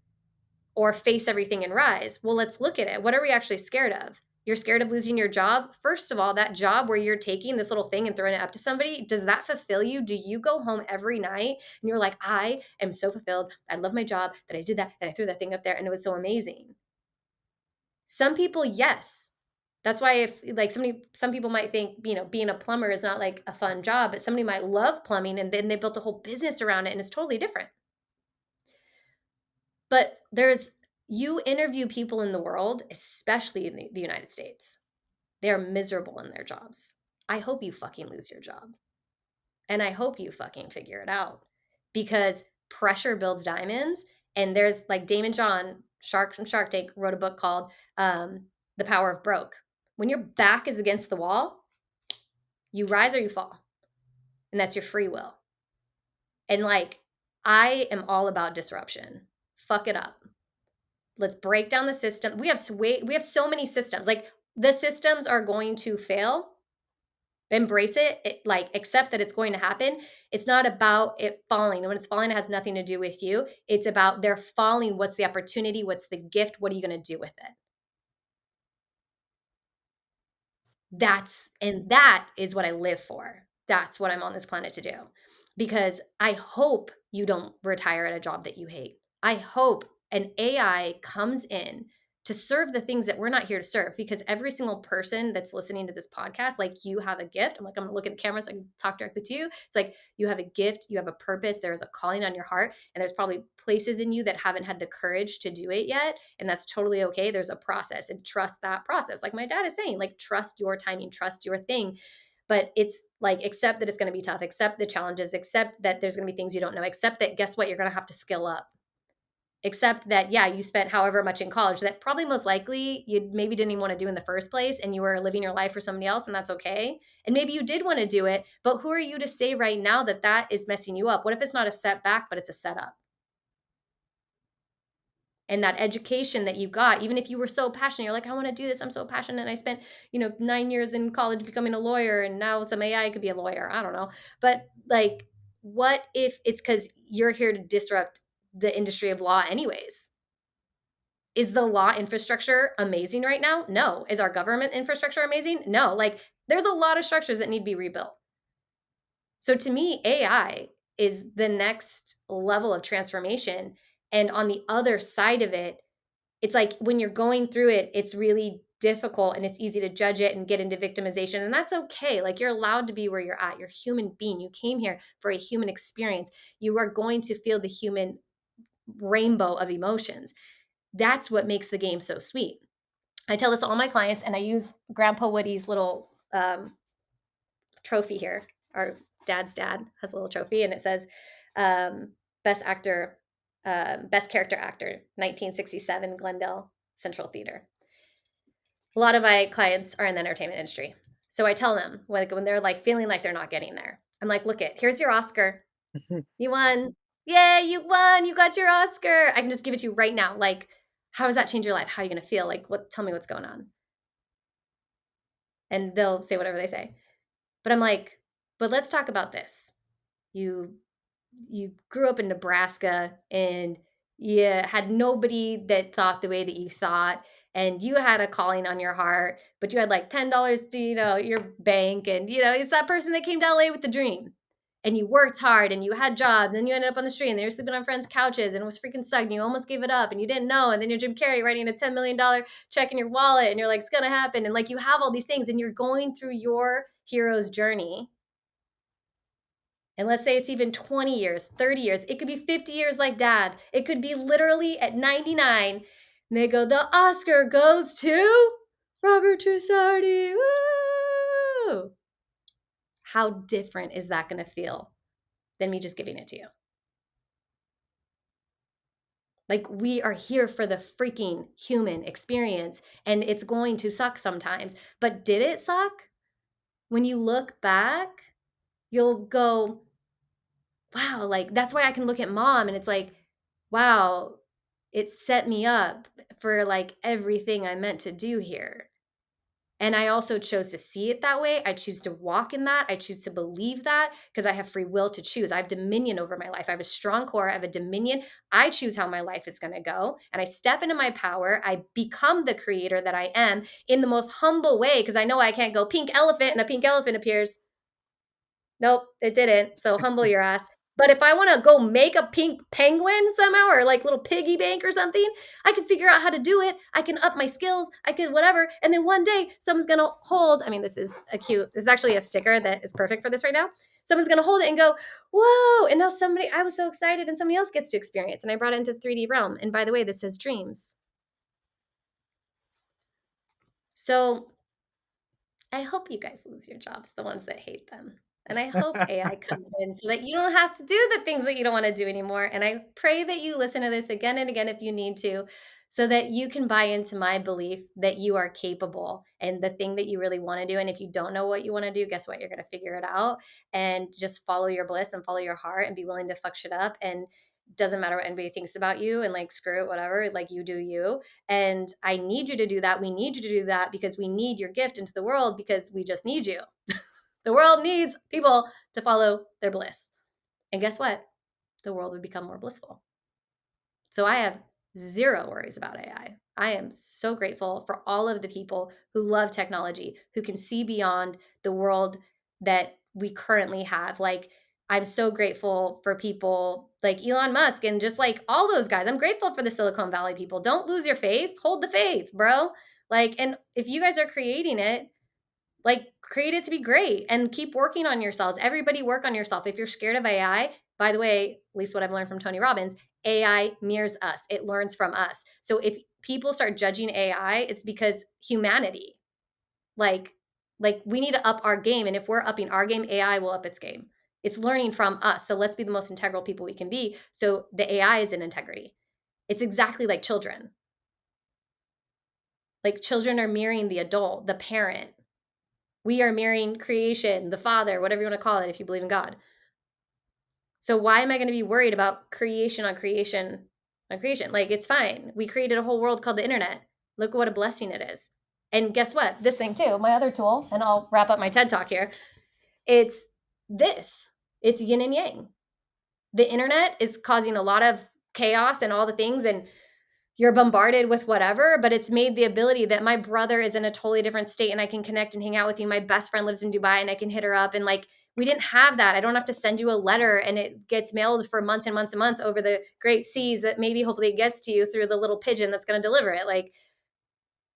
or face everything and rise. Well, let's look at it. What are we actually scared of? You're scared of losing your job. First of all, that job where you're taking this little thing and throwing it up to somebody, does that fulfill you? Do you go home every night and you're like, I am so fulfilled. I love my job, that I did that, and I threw that thing up there and it was so amazing. Some people, yes. That's why if like some people might think, being a plumber is not like a fun job, but somebody might love plumbing and then they built a whole business around it and it's totally different. But you interview people in the world, especially in the United States. They are miserable in their jobs. I hope you fucking lose your job. And I hope you fucking figure it out because pressure builds diamonds. And there's like Damon John, Shark from Shark Tank, wrote a book called The Power of Broke. When your back is against the wall, you rise or you fall. And that's your free will. And like, I am all about disruption. Fuck it up. Let's break down the system. We have so many systems. Like the systems are going to fail. Embrace it, like accept that it's going to happen. It's not about it falling. And when it's falling, it has nothing to do with you. It's about they're falling. What's the opportunity? What's the gift? What are you going to do with it? That is what I live for. That's what I'm on this planet to do. Because I hope you don't retire at a job that you hate. I hope an AI comes in to serve the things that we're not here to serve, because every single person that's listening to this podcast, like you have a gift. I'm gonna look at the camera so I can talk directly to you. It's like you have a gift, you have a purpose, there's a calling on your heart, and there's probably places in you that haven't had the courage to do it yet. And that's totally okay. There's a process, and trust that process. Like my dad is saying, like, trust your timing, trust your thing. But it's like, accept that it's going to be tough, accept the challenges, accept that there's going to be things you don't know, accept that, guess what, you're going to have to skill up. Except that, yeah, you spent however much in college that probably most likely you maybe didn't even want to do in the first place, and you were living your life for somebody else, and that's okay. And maybe you did want to do it, but who are you to say right now that that is messing you up? What if it's not a setback, but it's a setup? And that education that you got, even if you were so passionate, you're like, I want to do this, I'm so passionate, and I spent 9 years in college becoming a lawyer, and now some AI could be a lawyer, I don't know. But like, what if it's because you're here to disrupt the industry of law anyways? Is the law infrastructure amazing right now? No. Is our government infrastructure amazing? No. Like, there's a lot of structures that need to be rebuilt. So to me, AI is the next level of transformation. And on the other side of it, it's like when you're going through it, it's really difficult and it's easy to judge it and get into victimization. And that's okay. Like, you're allowed to be where you're at. You're a human being. You came here for a human experience. You are going to feel the human rainbow of emotions. That's what makes the game so sweet. I tell this to all my clients, and I use Grandpa Woody's little trophy here. Our dad's dad has a little trophy, and it says best actor, best character actor, 1967, Glendale Central Theater. A lot of my clients are in the entertainment industry. So I tell them, when they're like feeling like they're not getting there, I'm like, look here's your Oscar. You won. Yay, you won. You got your Oscar. I can just give it to you right now. Like, how does that change your life? How are you going to feel? Like, tell me what's going on. And they'll say whatever they say. But I'm like, but let's talk about this. You grew up in Nebraska, and you had nobody that thought the way that you thought, and you had a calling on your heart, but you had like $10 to, your bank, and it's that person that came to LA with the dream. And you worked hard, and you had jobs, and you ended up on the street, and they were sleeping on friends' couches, and it was freaking sucked, and you almost gave it up, and you didn't know, and then you're Jim Carrey writing a $10 million check in your wallet, and you're like, it's gonna happen, and like, you have all these things, and you're going through your hero's journey. And let's say it's even 20 years, 30 years. It could be 50 years like dad. It could be literally at 99. And they go, the Oscar goes to Robert Trusardi. Woo! How different is that going to feel than me just giving it to you? Like, we are here for the freaking human experience, and it's going to suck sometimes. But did it suck? When you look back, you'll go, wow, like, that's why I can look at mom and it's like, wow, it set me up for like everything I meant to do here. And I also chose to see it that way. I choose to walk in that. I choose to believe that because I have free will to choose. I have dominion over my life. I have a strong core. I have a dominion. I choose how my life is going to go. And I step into my power. I become the creator that I am in the most humble way because I know I can't go pink elephant and a pink elephant appears. Nope, it didn't. So humble your ass. But if I want to go make a pink penguin somehow or like little piggy bank or something, I can figure out how to do it. I can up my skills. I can whatever. And then one day someone's going to hold, I mean, this is actually a sticker that is perfect for this right now. Someone's going to hold it and go, whoa. And now I was so excited and somebody else gets to experience. And I brought it into 3D realm. And by the way, this says dreams. So I hope you guys lose your jobs, the ones that hate them. And I hope AI comes in so that you don't have to do the things that you don't want to do anymore. And I pray that you listen to this again and again if you need to, so that you can buy into my belief that you are capable and the thing that you really want to do. And if you don't know what you want to do, guess what? You're going to figure it out and just follow your bliss and follow your heart and be willing to fuck shit up. And doesn't matter what anybody thinks about you and like screw it, whatever, like you do you. And I need you to do that. We need you to do that because we need your gift into the world because we just need you. The world needs people to follow their bliss. And guess what? The world would become more blissful. So I have zero worries about AI. I am so grateful for all of the people who love technology, who can see beyond the world that we currently have. Like, I'm so grateful for people like Elon Musk and just like all those guys. I'm grateful for the Silicon Valley people. Don't lose your faith. Hold the faith, bro. Like, and if you guys are creating it, like create it to be great and keep working on yourselves. Everybody work on yourself. If you're scared of AI, by the way, at least what I've learned from Tony Robbins, AI mirrors us. It learns from us. So if people start judging AI, it's because humanity, like like we need to up our game. And if we're upping our game, AI will up its game. It's learning from us. So let's be the most integral people we can be. So the AI is in integrity. It's exactly like children. Like children are mirroring the adult, the parent. We are mirroring creation, the Father, whatever you want to call it if you believe in God. So why am I going to be worried about creation on creation on creation? Like it's fine. We created a whole world called the internet. Look what a blessing it is. And guess what? This thing too, my other tool, and I'll wrap up my TED talk here. It's this. It's yin and yang. The internet is causing a lot of chaos and all the things and you're bombarded with whatever, but it's made the ability that my brother is in a totally different state and I can connect and hang out with you. My best friend lives in Dubai and I can hit her up. And like, we didn't have that. I don't have to send you a letter and it gets mailed for months and months and months over the great seas that maybe hopefully it gets to you through the little pigeon that's going to deliver it. Like,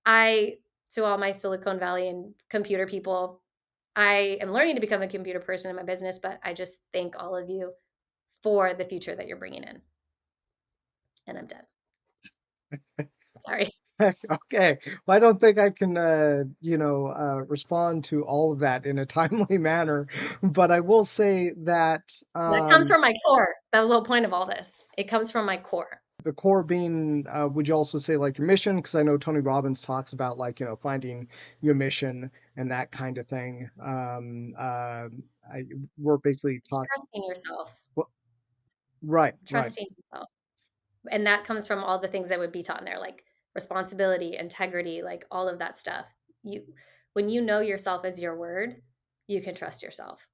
to all my Silicon Valley and computer people, I am learning to become a computer person in my business, but I just thank all of you for the future that you're bringing in. And I'm done. Sorry. Okay. Well, I don't think I can, respond to all of that in a timely manner, but I will say that That comes from my core. That was the whole point of all this. It comes from my core. the core being, would you also say like your mission? Because I know Tony Robbins talks about like, finding your mission and that kind of thing. We're basically It's talking. trusting yourself, Right, right, trusting yourself. And that comes from all the things that would be taught in there, like responsibility, integrity, like all of that stuff. You, when you know yourself as your word, you can trust yourself.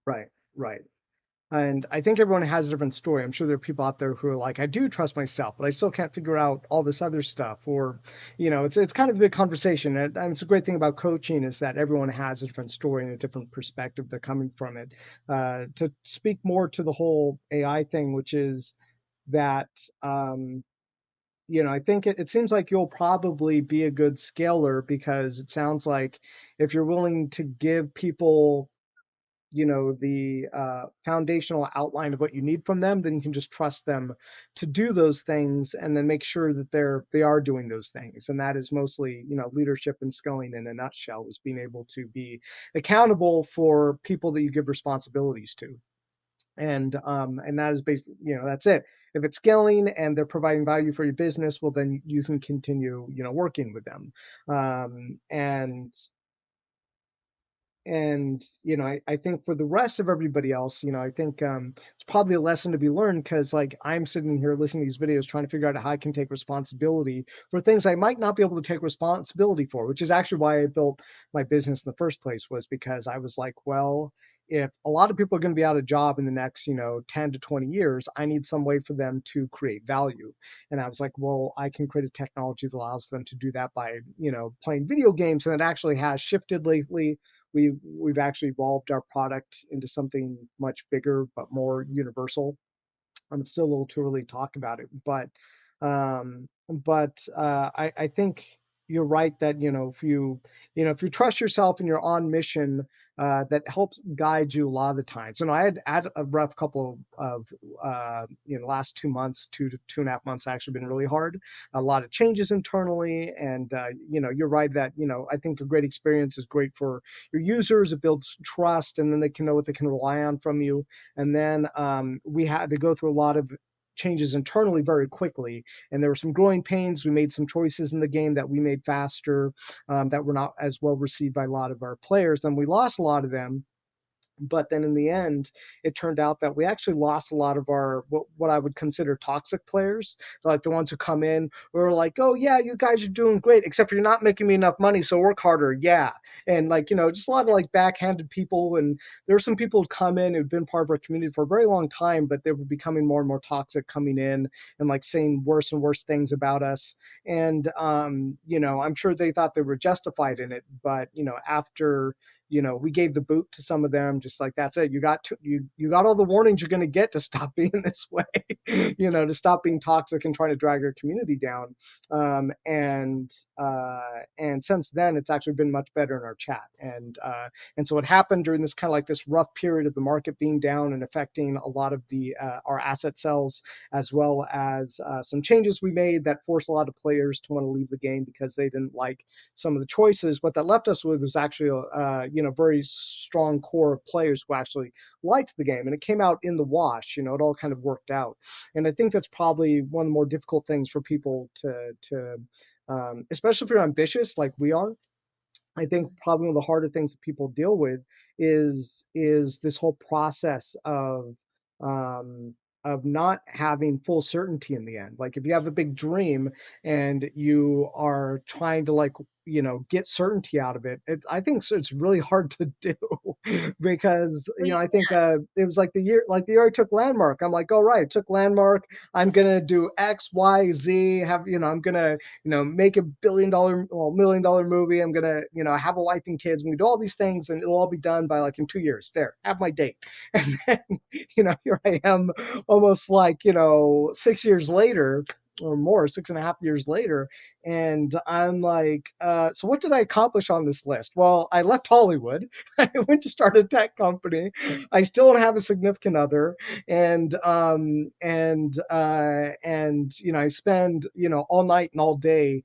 right, right. And I think everyone has a different story. I'm sure there are people out there who are like, I do trust myself, but I still can't figure out all this other stuff. Or, it's kind of a big conversation. And it's a great thing about coaching is that everyone has a different story and a different perspective they're coming from it. To speak more to the whole AI thing, which is that, I think it seems like you'll probably be a good scaler because it sounds like if you're willing to give people the foundational outline of what you need from them, then you can just trust them to do those things and then make sure that they are doing those things. And that is mostly leadership and skilling in a nutshell, is being able to be accountable for people that you give responsibilities to. And that is basically, that's it. If it's scaling and they're providing value for your business, well, then you can continue working with them. And I think for the rest of everybody else, I think it's probably a lesson to be learned, because like I'm sitting here listening to these videos trying to figure out how I can take responsibility for things I might not be able to take responsibility for, which is actually why I built my business in the first place, was because I was like, well, if a lot of people are going to be out of job in the next 10 to 20 years, I need some way for them to create value. And I was like, well, I can create a technology that allows them to do that by playing video games. And it actually has shifted lately. We've actually evolved our product into something much bigger but more universal. It's still a little too early to talk about it, I think you're right that if you trust yourself and you're on mission, that helps guide you a lot of the times. I had a rough couple of last 2 months, 2 to 2.5 months actually been really hard. A lot of changes internally, and you're right that I think a great experience is great for your users. It builds trust, and then they can know what they can rely on from you. And then we had to go through a lot of changes internally very quickly, and there were some growing pains. We made some choices in the game that we made faster, that were not as well received by a lot of our players, and we lost a lot of them. But then in the end, it turned out that we actually lost a lot of our what I would consider toxic players, like the ones who come in who are like, oh yeah, you guys are doing great, except for you're not making me enough money, so work harder. Yeah. And like, just a lot of like backhanded people. And there were some people who'd come in who'd been part of our community for a very long time, but they were becoming more and more toxic, coming in and like saying worse and worse things about us. And I'm sure they thought they were justified in it, but after we gave the boot to some of them, just like, that's it. You got all the warnings you're going to get to stop being this way, to stop being toxic and trying to drag our community down. And since then, it's actually been much better in our chat. And so what happened during this kind of like this rough period of the market being down and affecting a lot of the our asset sales, as well as some changes we made that forced a lot of players to want to leave the game because they didn't like some of the choices. What that left us with was actually very strong core of players who actually liked the game, and it came out in the wash. It all kind of worked out. And I think that's probably one of the more difficult things for people to especially if you're ambitious like we are. I think probably one of the harder things that people deal with is this whole process um, of not having full certainty in the end. Like if you have a big dream and you are trying to like get certainty out of it, I think so it's really hard to do because We I think it was like the year I took Landmark. I'm like, all right, took Landmark. I'm gonna do X, Y, Z. Have I'm gonna make $1 billion, well, $1 million movie. I'm gonna, have a wife and kids. I'm gonna do all these things, and it'll all be done by like in 2 years. There, have my date. And then, here I am, almost like 6 years later or more, 6.5 years later, and I'm like, so what did I accomplish on this list? Well, I left Hollywood. I went to start a tech company. I still don't have a significant other, and I spend all night and all day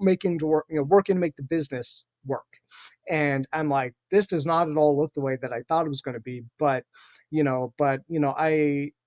making to work working to make the business work. And I'm like, this does not at all look the way that I thought it was going to be. But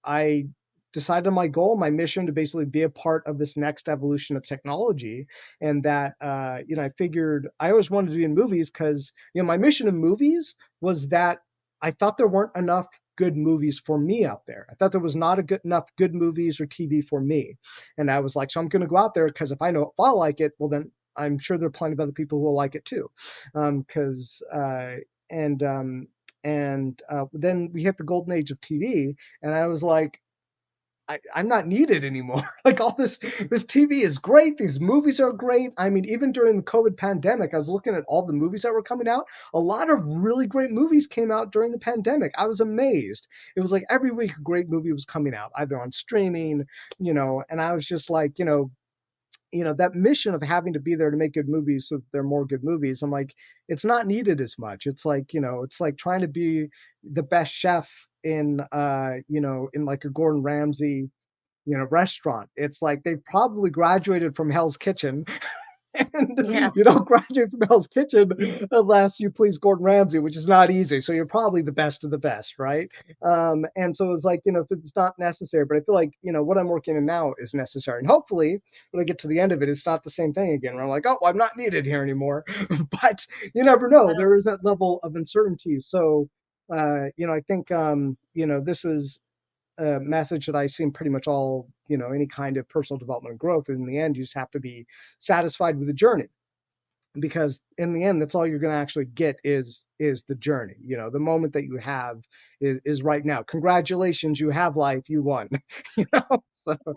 I decided on my goal, my mission, to basically be a part of this next evolution of technology. And that I figured I always wanted to be in movies because my mission in movies was that I thought there weren't enough good movies for me out there. I thought there was not enough good movies or TV for me. And I was like, so I'm going to go out there, because if I know if I like it, well, then I'm sure there are plenty of other people who will like it too. Because and Then we hit the golden age of TV, and I was like, I'm not needed anymore. Like, all this TV is great. These movies are great. I mean, even during the COVID pandemic, I was looking at all the movies that were coming out. A lot of really great movies came out during the pandemic. I was amazed. It was like every week a great movie was coming out, either on streaming, and I was just like, that mission of having to be there to make good movies so that there are more good movies. I'm like, it's not needed as much. It's like, it's like trying to be the best chef in like a Gordon Ramsay, restaurant. It's like they probably graduated from Hell's Kitchen And Yeah. you don't graduate from Hell's Kitchen unless you please Gordon Ramsay, which is not easy. So you're probably the best of the best, right? And so it's like, if it's not necessary, but I feel like, what I'm working in now is necessary. And hopefully when I get to the end of it, it's not the same thing again, where I'm like, oh, I'm not needed here anymore. But you never know. Wow. There is that level of uncertainty. So, I think, this is a message that I see in pretty much all, any kind of personal development and growth. In the end, you just have to be satisfied with the journey, because in the end, that's all you're going to actually get is the journey. The moment that you have is right now. Congratulations, you have life, you won. So And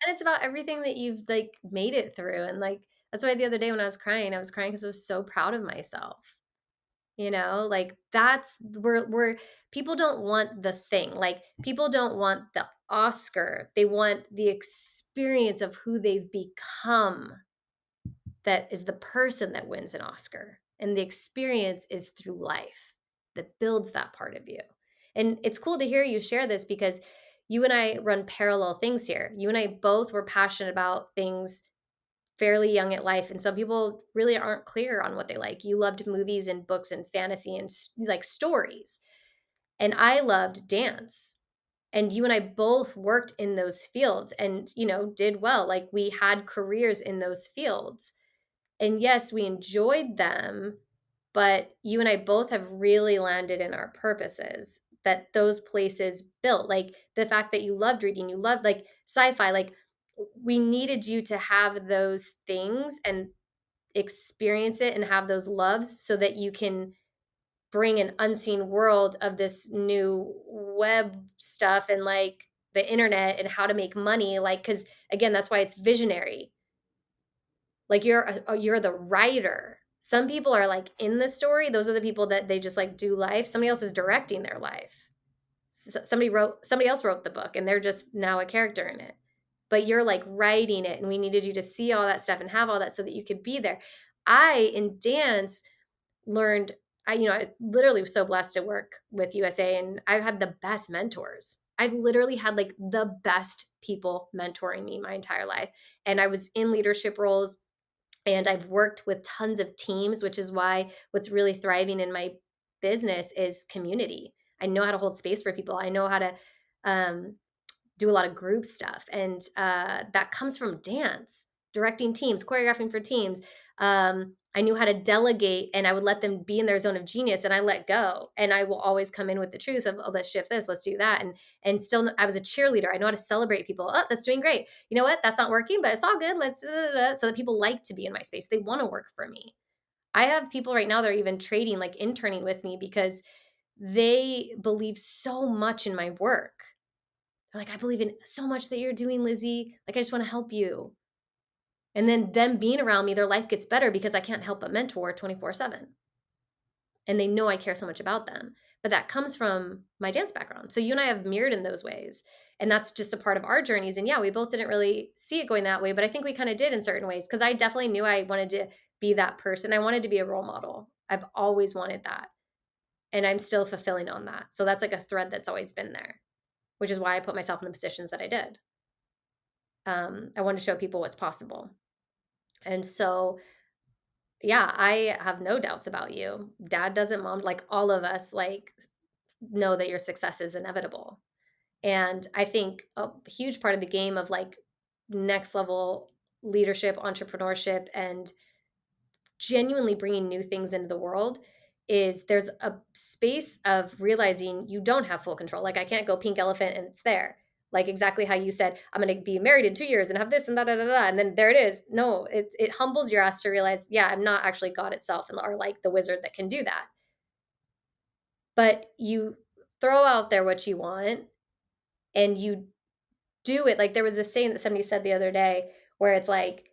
it's about everything that you've, like, made it through, and, like, that's why the other day when I was crying because I was so proud of myself, Like, that's we're people don't want the thing, like, people don't want the Oscar, they want the experience of who they've become that is the person that wins an Oscar, and the experience is through life that builds that part of you. And it's cool to hear you share this because you and I run parallel things here. You and I both were passionate about things fairly young at life, and some people really aren't clear on what they like. You loved movies and books and fantasy and like stories, and I loved dance. And you and I both worked in those fields and, did well. Like, we had careers in those fields. And yes, we enjoyed them, but you and I both have really landed in our purposes that those places built. Like, the fact that you loved reading, you loved, like, sci-fi, like, we needed you to have those things and experience it and have those loves so that you can bring an unseen world of this new web stuff and, like, the internet and how to make money, like, cuz again, that's why it's visionary. Like, you're the writer. Some people are, like, in the story, those are the people that they just, like, do life. Somebody else is directing their life. Somebody else wrote the book, and they're just now a character in it. But you're, like, writing it, and we needed you to see all that stuff and have all that so that you could be there. In dance, learned I literally was so blessed to work with USA, and I've had the best mentors. I've literally had, like, the best people mentoring me my entire life, and I was in leadership roles, and I've worked with tons of teams, which is why what's really thriving in my business is community. I know how to hold space for people. I know how to um, do a lot of group stuff, and that comes from dance, directing teams, choreographing for teams. I knew how to delegate, and I would let them be in their zone of genius, and I let go, and I will always come in with the truth of, oh, let's shift this, let's do that, and still, I was a cheerleader. I know how to celebrate people. Oh, that's doing great. You know what? That's not working, but it's all good. Let's so that people like to be in my space. They want to work for me. I have people right now that are even trading, like interning with me because they believe so much in my work. They're like, "I believe in so much that you're doing, Lizzy. Like, I just wanna help you." And then them being around me, their life gets better because I can't help but mentor 24/7. And they know I care so much about them. But that comes from my dance background. So you and I have mirrored in those ways. And that's just a part of our journeys. And yeah, we both didn't really see it going that way, but I think we kind of did in certain ways because I definitely knew I wanted to be that person. I wanted to be a role model. I've always wanted that. And I'm still fulfilling on that. So that's like a thread that's always been there, which is why I put myself in the positions that I did. I wanted to show people what's possible. And so, yeah, I have no doubts about you. Dad doesn't, mom, like, all of us, like, know that your success is inevitable. And I think a huge part of the game of, like, next level leadership, entrepreneurship, and genuinely bringing new things into the world is there's a space of realizing you don't have full control. Like, I can't go pink elephant and it's there. Like, exactly how you said, I'm going to be married in 2 years and have this and da da da da, and then there it is. No, it humbles your ass to realize, yeah, I'm not actually God itself, and or like the wizard that can do that. But you throw out there what you want, and you do it. Like, there was this saying that somebody said the other day, where it's like,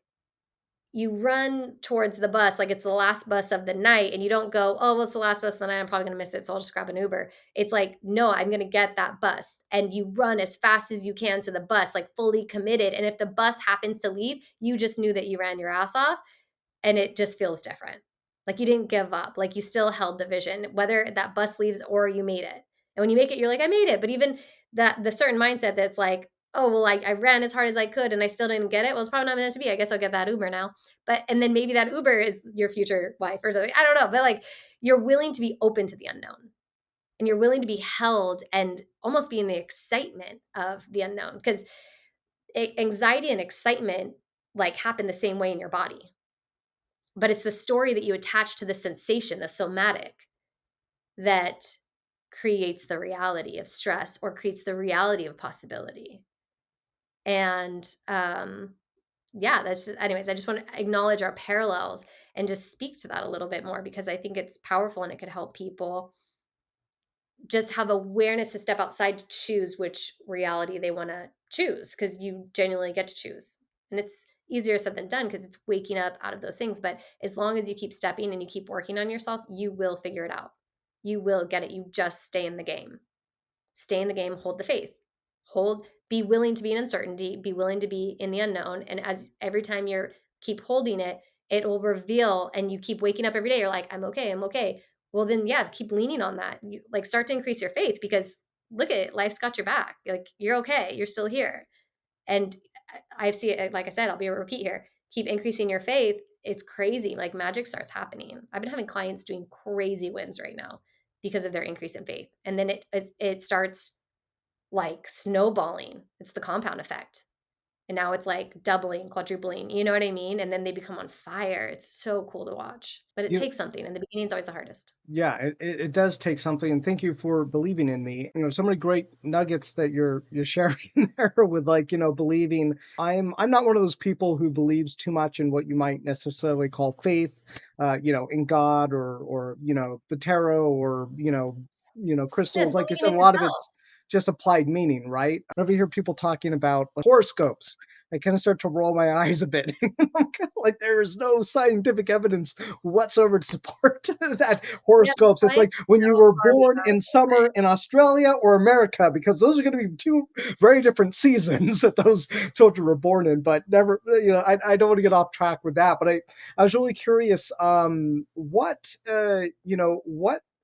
you run towards the bus like it's the last bus of the night, and you don't go, "Oh, well, it's the last bus of the night, I'm probably gonna miss it, so I'll just grab an Uber." It's like, "No, I'm gonna get that bus." And you run as fast as you can to the bus, like, fully committed, and if the bus happens to leave, you just knew that you ran your ass off, and it just feels different. Like, you didn't give up, like, you still held the vision, whether that bus leaves or you made it. And when you make it, you're like, "I made it." But even the certain mindset that's like, "Oh, well, I ran as hard as I could and I still didn't get it. Well, it's probably not meant to be. I guess I'll get that Uber now." But and then maybe that Uber is your future wife or something. I don't know, but, like, you're willing to be open to the unknown, and you're willing to be held and almost be in the excitement of the unknown, because anxiety and excitement, like, happen the same way in your body, but it's the story that you attach to the sensation, the somatic, that creates the reality of stress or creates the reality of possibility. And yeah, that's just, anyways, I just want to acknowledge our parallels and just speak to that a little bit more, because I think it's powerful and it could help people just have awareness to step outside to choose which reality they want to choose, because you genuinely get to choose. And it's easier said than done because it's waking up out of those things. But as long as you keep stepping and you keep working on yourself, you will figure it out. You will get it. You just stay in the game. Stay in the game, hold the faith. Be willing to be in uncertainty, be willing to be in the unknown. And as every time you're keep holding it, it will reveal, and you keep waking up every day, you're like, I'm okay, I'm okay. Well, then, yeah, keep leaning on that. You like start to increase your faith, because look at it, life's got your back. Like, you're okay, you're still here. And I see it, like I said, I'll be a repeat here. Keep increasing your faith. It's crazy. Like, magic starts happening. I've been having clients doing crazy wins right now because of their increase in faith. And then it starts like snowballing. It's the compound effect. And now it's like doubling, quadrupling, you know what I mean? And then they become on fire. It's so cool to watch. But it You takes something, and the beginning's always the hardest. Yeah, it does take something, and thank you for believing in me. So many great nuggets that you're sharing there with, like, believing. I'm not one of those people who believes too much in what you might necessarily call faith, in God, or the tarot, or Yeah, it's crystals. Like you said, believing a in lot of yourself. it's just applied meaning, right? Whenever you hear people talking about horoscopes, I kind of start to roll my eyes a bit. I'm kind of like, there is no scientific evidence whatsoever to support that Yeah, the horoscopes. It's science like is when so you were far born in behind. summer in Australia or America, because those are going to be two very different seasons that those children were born in. But never, I don't want to get off track with that. But I was really curious, what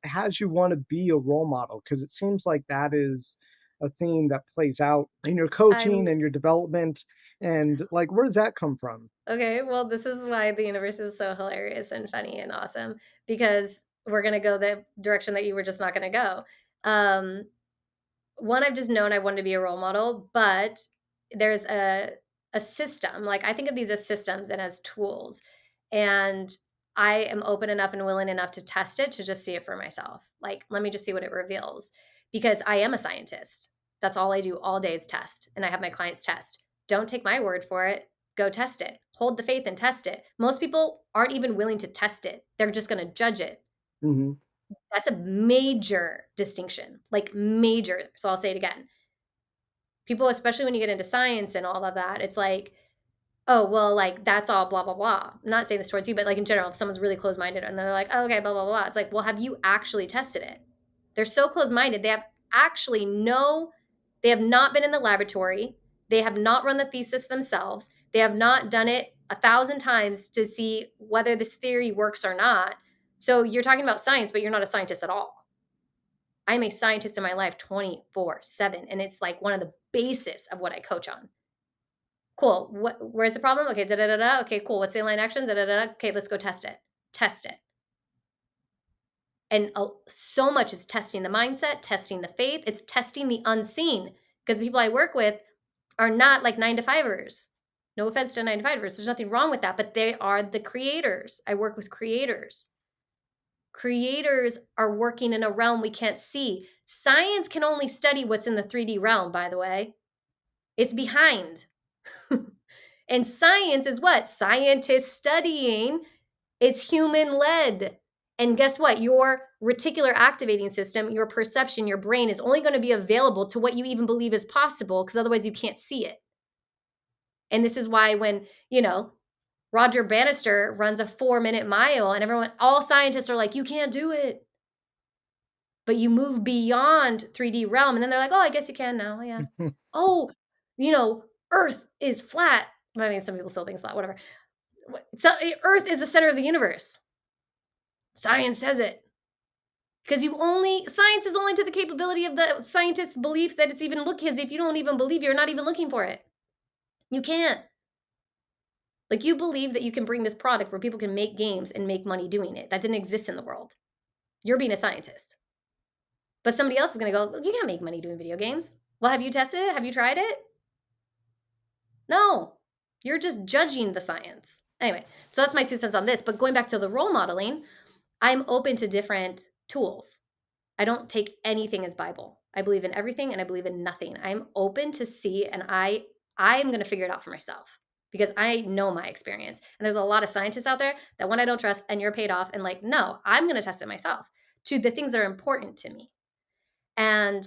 has you want to be a role model? Because it seems like that is a theme that plays out in your coaching I'm and your development. And like, where does that come from? okay. Well, this is why the universe is so hilarious and funny and awesome, because we're going to go the direction that you were just not going to go. Um, One, I've just known I wanted to be a role model, but there's a system. Like, I think of these as systems and as tools. And I am open enough and willing enough to test it, to just see it for myself. Like, let me just see what it reveals, because I am a scientist. That's all I do all day is test. And I have my clients test. Don't take my word for it. Go test it. Hold the faith and test it. Most people aren't even willing to test it. They're just going to judge it. Hmm. That's a major distinction, like major. So I'll say it again. People, especially when you get into science and all of that, it's like, oh, well, like, that's all blah, blah, blah. I'm not saying this towards you, but like in general, if someone's really close minded and they're like, oh, okay, blah, blah, blah. It's like, well, have you actually tested it? They're so close minded. They have actually they have not been in the laboratory. They have not run the thesis themselves. They have not done it 1,000 times to see whether this theory works or not. So you're talking about science, but you're not a scientist at all. I'm a scientist in my life 24/7, and it's like one of the basis of what I coach on. Cool. Where's the problem? Okay, da da da da. Okay, cool. What's the line action? Da da da da. Okay, let's go test it. Test it. And so much is testing the mindset, testing the faith. It's testing the unseen, because the people I work with are not like 9 to 5ers. No offense to 9 to 5ers. There's nothing wrong with that, but they are the creators. I work with creators. Creators are working in a realm we can't see. Science can only study what's in the 3D realm, by the way. It's behind. And science is what? Scientists studying. It's human led. And guess what? Your reticular activating system, your perception, your brain is only going to be available to what you even believe is possible, because otherwise you can't see it. And this is why when, Roger Bannister runs a 4-minute mile and all scientists are like, you can't do it. But you move beyond 3D realm, and then they're like, "Oh, I guess you can now, yeah. Oh, Earth is flat." I mean, some people still think it's flat, whatever. So, Earth is the center of the universe. Science says it. Because science is only to the capability of the scientist's belief that it's even because if you don't even believe, you're not even looking for it. You can't. Like, you believe that you can bring this product where people can make games and make money doing it. That didn't exist in the world. You're being a scientist. But somebody else is going to go, you can't make money doing video games. Well, have you tested it? Have you tried it? No. You're just judging the science. Anyway, so that's my 2 cents on this. But going back to the role modeling, I'm open to different tools. I don't take anything as Bible. I believe in everything and I believe in nothing. I'm open to see, and I am going to figure it out for myself because I know my experience. And there's a lot of scientists out there that one I don't trust, and you're paid off, and like, no, I'm going to test it myself to the things that are important to me. And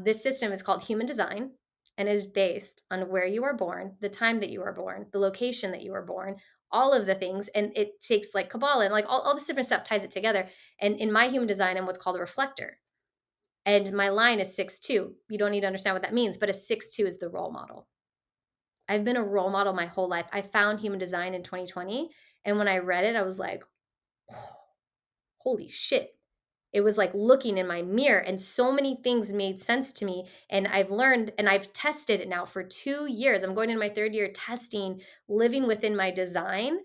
this system is called human design and is based on where you were born, the time that you were born, the location that you were born, all of the things. And it takes like Kabbalah and like all this different stuff ties it together. And in my human design, I'm what's called a reflector. And my line is 6'2". You don't need to understand what that means, but a 6'2" is the role model. I've been a role model my whole life. I found human design in 2020. And when I read it, I was like, oh, holy shit. It was like looking in my mirror, and so many things made sense to me. And I've learned and I've tested it now for 2 years. I'm going into my 3rd year testing, living within my design.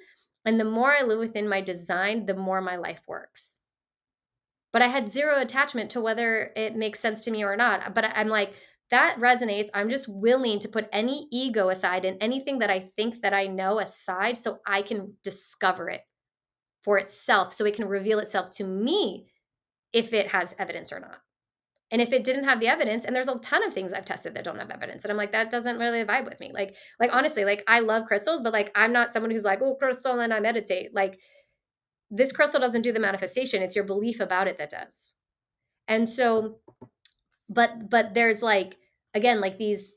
And the more I live within my design, the more my life works. But I had zero attachment to whether it makes sense to me or not. But I'm like, that resonates. I'm just willing to put any ego aside and anything that I think that I know aside so I can discover it for itself, so it can reveal itself to me if it has evidence or not. And if it didn't have the evidence, and there's a ton of things I've tested that don't have evidence, and I'm like, that doesn't really vibe with me. Like honestly, like I love crystals, but like I'm not someone who's like, oh, crystal, and I meditate. Like this crystal doesn't do the manifestation. It's your belief about it that does. And so, but there's like, again, like these,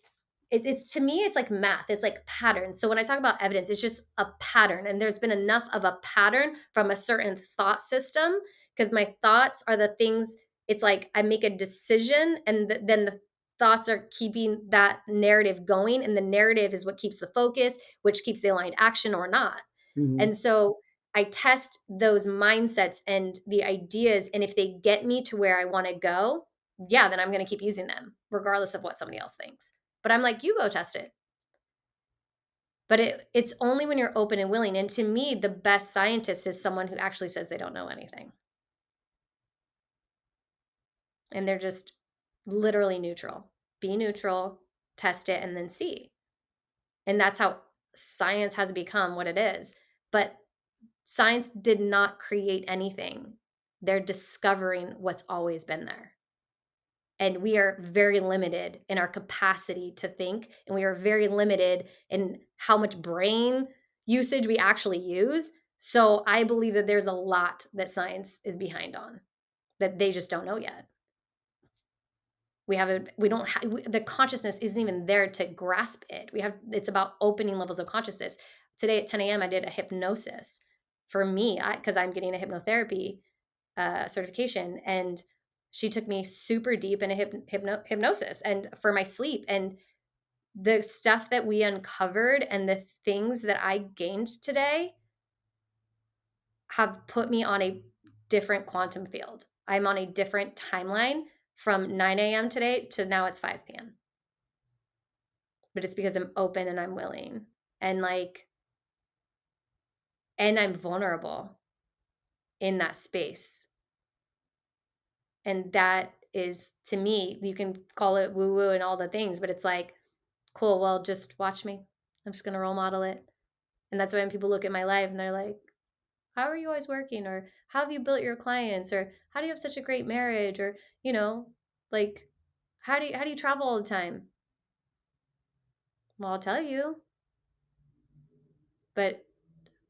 it's to me, it's like math. It's like patterns. So when I talk about evidence, it's just a pattern. And there's been enough of a pattern from a certain thought system, because my thoughts are the things. It's like I make a decision, and then the thoughts are keeping that narrative going. And the narrative is what keeps the focus, which keeps the aligned action or not. Mhm. And so I test those mindsets and the ideas. And if they get me to where I want to go, yeah, then I'm going to keep using them, regardless of what somebody else thinks. But I'm like, you go test it. But it's only when you're open and willing. And to me, the best scientist is someone who actually says they don't know anything. And they're just literally neutral. Be neutral, test it, and then see. And that's how science has become what it is. But science did not create anything. They're discovering what's always been there. And we are very limited in our capacity to think, and we are very limited in how much brain usage we actually use. So I believe that there's a lot that science is behind on that they just don't know yet. We don't have the consciousness isn't even there to grasp it. It's about opening levels of consciousness. Today at 10 a.m. I did a hypnosis for me because I'm getting a hypnotherapy certification, and she took me super deep into hypnosis and for my sleep, and the stuff that we uncovered and the things that I gained today have put me on a different quantum field. I'm on a different timeline from 9 a.m. today to now it's 5 p.m. But it's because I'm open and I'm willing, and like, and I'm vulnerable in that space. And that is, to me, you can call it woo woo and all the things, but it's like, cool, well, just watch me. I'm just going to role model it. And that's why when people look at my life and they're like, how are you always working? Or how have you built your clients? Or how do you have such a great marriage? Or, like, how do you travel all the time? Well, I'll tell you, but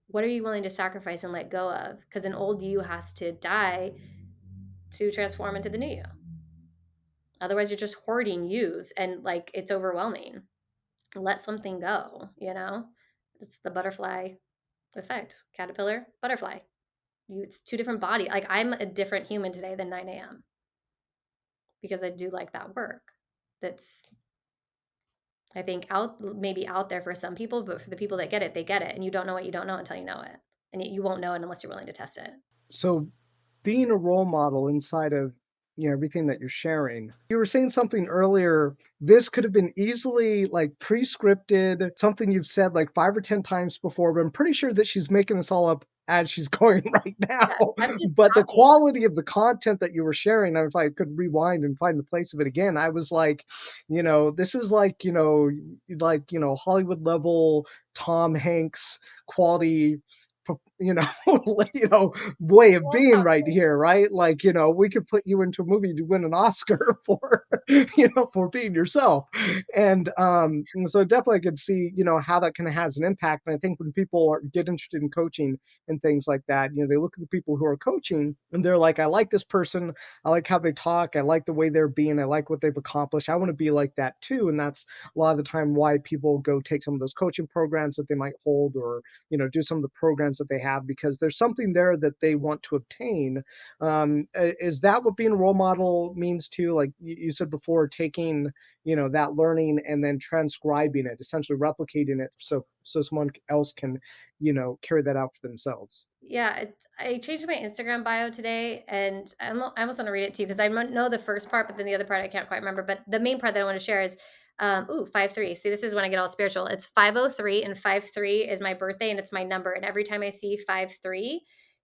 what are you willing to sacrifice and let go of? Because an old you has to die to transform into the new you. Otherwise, you're just hoarding yous, and like it's overwhelming. Let something go, It's the butterfly effect. Caterpillar, butterfly. It's two different body. Like I'm a different human today than 9 a.m. because I do like that work. That's, I think, maybe out there for some people, but for the people that get it, they get it. And you don't know what you don't know until you know it. And you won't know it unless you're willing to test it. So being a role model inside of, everything that you're sharing. You were saying something earlier, this could have been easily, like, pre-scripted, something you've said, like, 5 or 10 times before, but I'm pretty sure that she's making this all up as she's going right now. Yeah, I'm just But the copying. quality of the content that you were sharing, if I could rewind and find the place of it again, I was like, this is like, Hollywood level Tom Hanks quality, way of Well, being Tom right here, right? Like, we could put you into a movie to win an Oscar for, for being yourself. And so definitely I could see, how that kind of has an impact. And I think when people get interested in coaching and things like that, they look at the people who are coaching and they're like, I like this person. I like how they talk. I like the way they're being. I like what they've accomplished. I want to be like that too. And that's a lot of the time why people go take some of those coaching programs that they might hold, or do some of the programs that they have, because there's something there that they want to obtain. Is that what being a role model means too? Like you said before, taking that learning and then transcribing it, essentially replicating it, so someone else can carry that out for themselves. Yeah, I changed my Instagram bio today, and I almost want to read it to you because I know the first part, but then the other part I can't quite remember. But the main part that I want to share is, 5'3". See, this is when I get all spiritual. It's 503, and 5'3" is my birthday, and it's my number. And every time I see 5'3",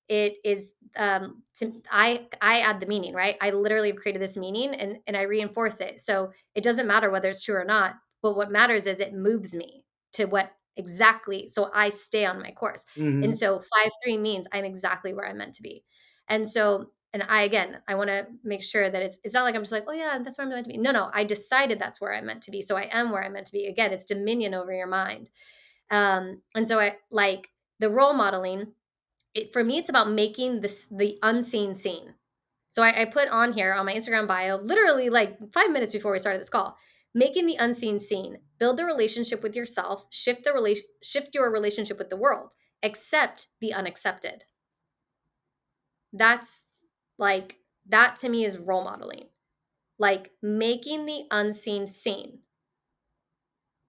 it is I add the meaning, right? I literally have created this meaning, and I reinforce it. So it doesn't matter whether it's true or not. But what matters is it moves me to what exactly. So I stay on my course. And Hmm. so 5'3" means I'm exactly where I'm meant to be. And so, and I want to make sure that it's not like I'm just like, oh yeah, that's where I'm meant to be. No, no, I decided that's where I'm meant to be. So I am where I'm meant to be. Again, it's dominion over your mind. And so I like the role modeling. For me, it's about making the unseen seen. So I put on here on my Instagram bio, literally like 5 minutes before we started this call, making the unseen seen, build the relationship with yourself, shift your relationship with the world, accept the unaccepted. That's like, that to me is role modeling, like making the unseen seen.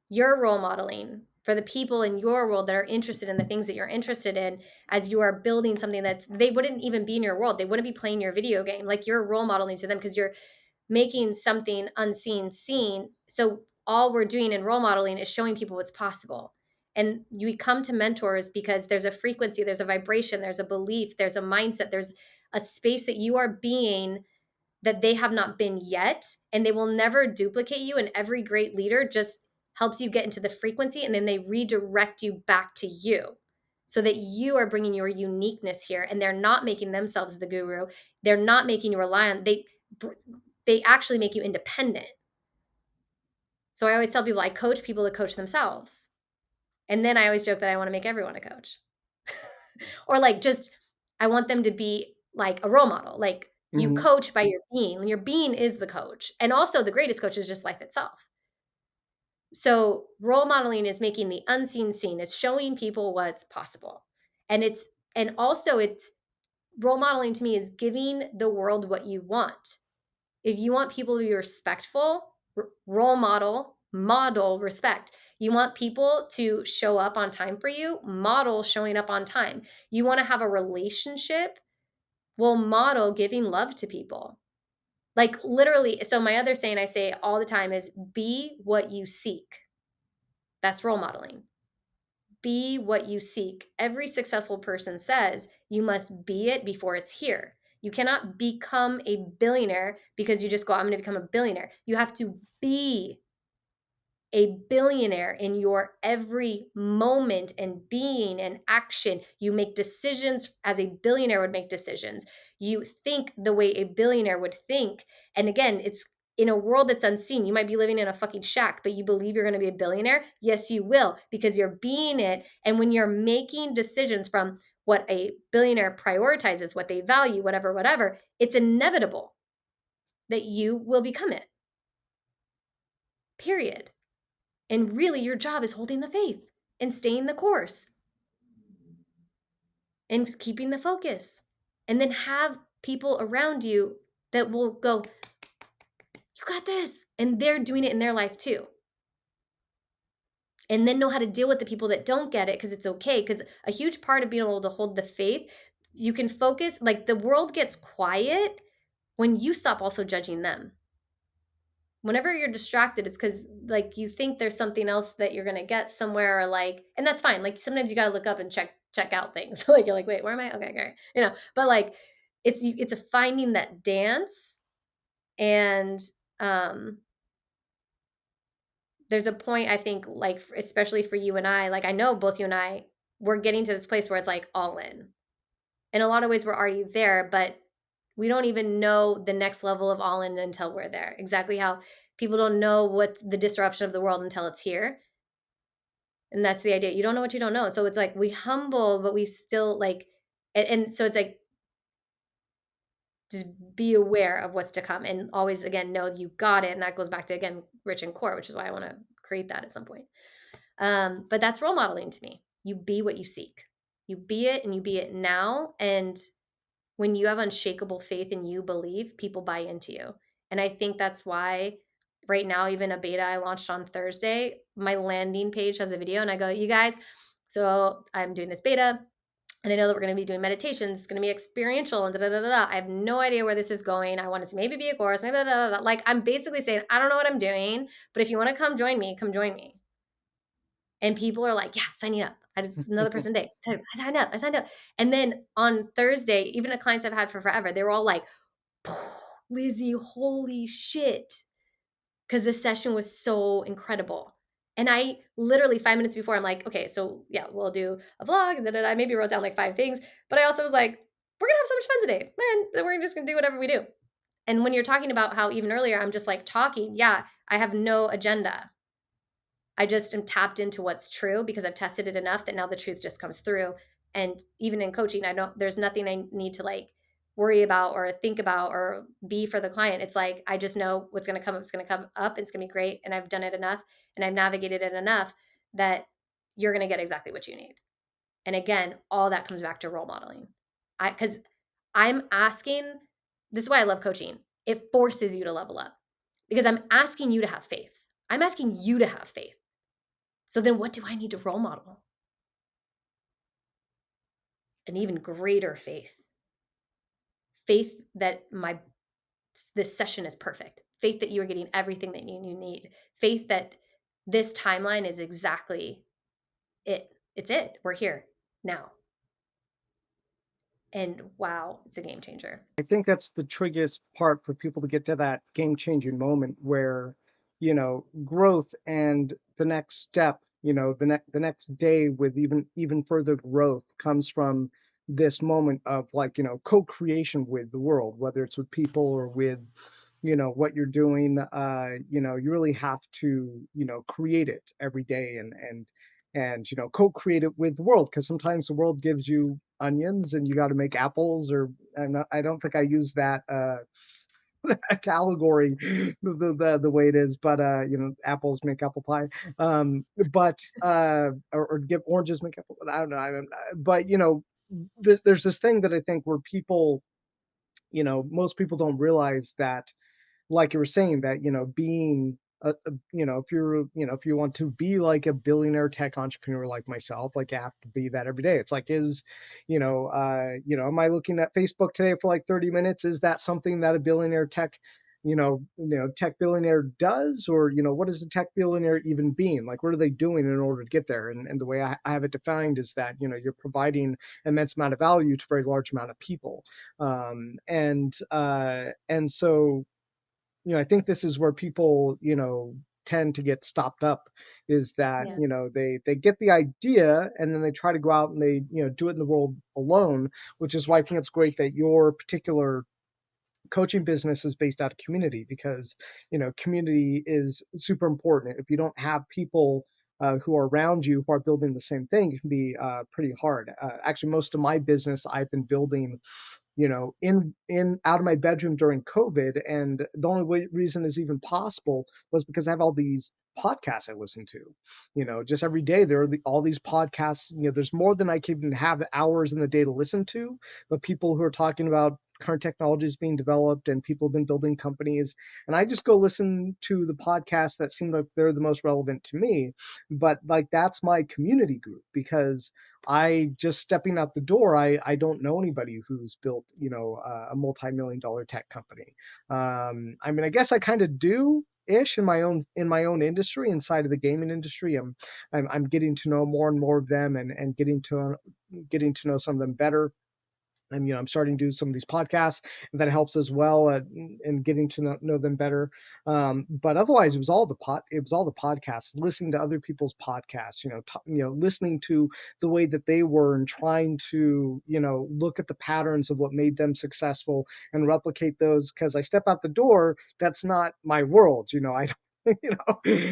You're role modeling for the people in your world that are interested in the things that you're interested in, as you are building something that they wouldn't even be in your world. They wouldn't be playing your video game. Like, you're role modeling to them because you're making something unseen seen. So all we're doing in role modeling is showing people what's possible. And we come to mentors because there's a frequency, there's a vibration, there's a belief, there's a mindset, there's a space that you are being that they have not been yet, and they will never duplicate you. And every great leader just helps you get into the frequency, and then they redirect you back to you so that you are bringing your uniqueness here, and they're not making themselves the guru. They're not making you rely on, they actually make you independent. So I always tell people I coach people to coach themselves. And then I always joke that I want to make everyone a coach. Or like, just I want them to be like a role model. Like, you Hmm. coach by your being. Your being is the coach. And also the greatest coach is just life itself. So role modeling is making the unseen seen. It's showing people what's possible. And it's role modeling to me is giving the world what you want. If you want people to be respectful, role model respect. You want people to show up on time for you, model showing up on time. You want to have a relationship, well, model giving love to people. Like, literally, so my other saying I say all the time is be what you seek. That's role modeling. Be what you seek. Every successful person says you must be it before it's here. You cannot become a billionaire because you just go, I'm going to become a billionaire. You have to be a billionaire in your every moment and being and action. You make decisions as a billionaire would make decisions. You think the way a billionaire would think. And again, it's in a world that's unseen. You might be living in a fucking shack, but you believe you're going to be a billionaire. Yes, you will, because you're being it. And when you're making decisions from what a billionaire prioritizes, what they value, whatever, it's inevitable that you will become it. Period. And really, your job is holding the faith and staying the course and keeping the focus. And then have people around you that will go, you got this. And they're doing it in their life too. And then know how to deal with the people that don't get it, because it's okay. Because a huge part of being able to hold the faith, you can focus, like the world gets quiet when you stop also judging them. Whenever you're distracted, it's because like you think there's something else that you're gonna get somewhere, or like, and that's fine. Like sometimes you gotta look up and check out things. Like you're like, wait, where am I? Okay, okay, But like, it's a finding that dance, and um, there's a point I think, like especially for you and I, like I know both you and I, we're getting to this place where it's like all in. In a lot of ways, we're already there, but we don't even know the next level of all in until we're there. Exactly how people don't know what the disruption of the world until it's here. And that's the idea. You don't know what you don't know. So it's like we humble, but we still like, and so it's like just be aware of what's to come and always again know you got it. And that goes back to again rich and core, which is why I want to create that at some point. But that's role modeling to me. You be what you seek. You be it and you be it now. And when you have unshakable faith and you believe, people buy into you. And I think that's why right now, even a beta I launched on Thursday, my landing page has a video and I go, you guys, so I'm doing this beta and I know that we're going to be doing meditations. It's going to be experiential and da, da, da, da, da. I have no idea where this is going. I want it to maybe be a course, maybe da, da, da, da. Like I'm basically saying, I don't know what I'm doing, but if you want to come join me, come join me. And people are like, yeah, signing up. I just another person today. So I signed up. I signed up. And then on Thursday, even the clients I've had for forever, they were all like, Lizzy, holy shit. Because this session was so incredible. And I literally 5 minutes before, I'm like, okay, so yeah, we'll do a vlog. And then I maybe wrote down like 5 things. But I also was like, we're going to have so much fun today. Man, then we're just going to do whatever we do. And when you're talking about how even earlier, I'm just like talking, yeah, I have no agenda. I just am tapped into what's true because I've tested it enough that now the truth just comes through. And even in coaching, there's nothing I need to like worry about or think about or be for the client. It's like, I just know what's going to come up. It's going to come up. It's going to be great. And I've done it enough and I've navigated it enough that you're going to get exactly what you need. And again, all that comes back to role modeling. Cause I'm asking, this is why I love coaching. It forces you to level up because I'm asking you to have faith. I'm asking you to have faith. So then what do I need to role model? An even greater faith. Faith that this session is perfect. Faith that you're getting everything that you need. Faith that this timeline is exactly it. It's it. We're here now. And wow, it's a game changer. I think that's the trickiest part for people to get to that game-changing moment where, growth and the next step, the next day with even further growth comes from this moment of like, co-creation with the world, whether it's with people or with, what you're doing. You really have to, create it every day and co-create it with the world, because sometimes the world gives you onions and you got to make apples, or I don't think I use that allegory the way it is, but apples make apple pie, but or give oranges make apple, I don't know, but there's this thing that I think where people, most people don't realize that, like you were saying, that being if you want to be like a billionaire tech entrepreneur like myself, like you have to be that every day. It's like, am I looking at Facebook today for like 30 minutes? Is that something that a billionaire tech tech billionaire does? Or what is a tech billionaire even being like? What are they doing in order to get there? And the way I have it defined is that you're providing immense amount of value to a very large amount of people, and so I think this is where people, tend to get stopped up, is that, Yeah. they get the idea and then they try to go out and they, do it in the world alone, which is why I think it's great that your particular coaching business is based out of community, because, community is super important. If you don't have people who are around you who are building the same thing, it can be pretty hard. Actually, most of my business I've been building in out of my bedroom during COVID. And the only reason is even possible was because I have all these podcasts I listen to. Just every day there are all these podcasts. There's more than I can even have hours in the day to listen to, but people who are talking about current technology is being developed and people have been building companies. And I just go listen to the podcasts that seem like they're the most relevant to me. But like that's my community group because I just stepping out the door, I don't know anybody who's built, a multi-million dollar tech company. I mean, I guess I kind of do ish in my own industry inside of the gaming industry. I'm getting to know more and more of them and getting to know some of them better. And I'm starting to do some of these podcasts, and that helps as well in getting to know them better. But otherwise, it was all the podcasts, listening to other people's podcasts, listening to the way that they were and trying to look at the patterns of what made them successful and replicate those. Because I step out the door, that's not my world. I don't.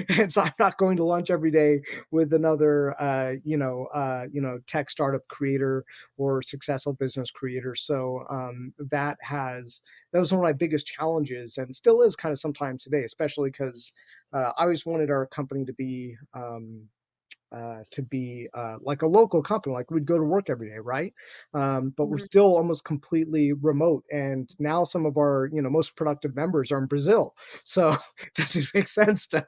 And so I'm not going to lunch every day with another, tech startup creator or successful business creators. So that was one of my biggest challenges, and still is kind of sometimes today, especially because I always wanted our company to be like a local company, like we'd go to work every day, right? But we're Mhm. still almost completely remote, and now some of our most productive members are in Brazil. So does it make sense to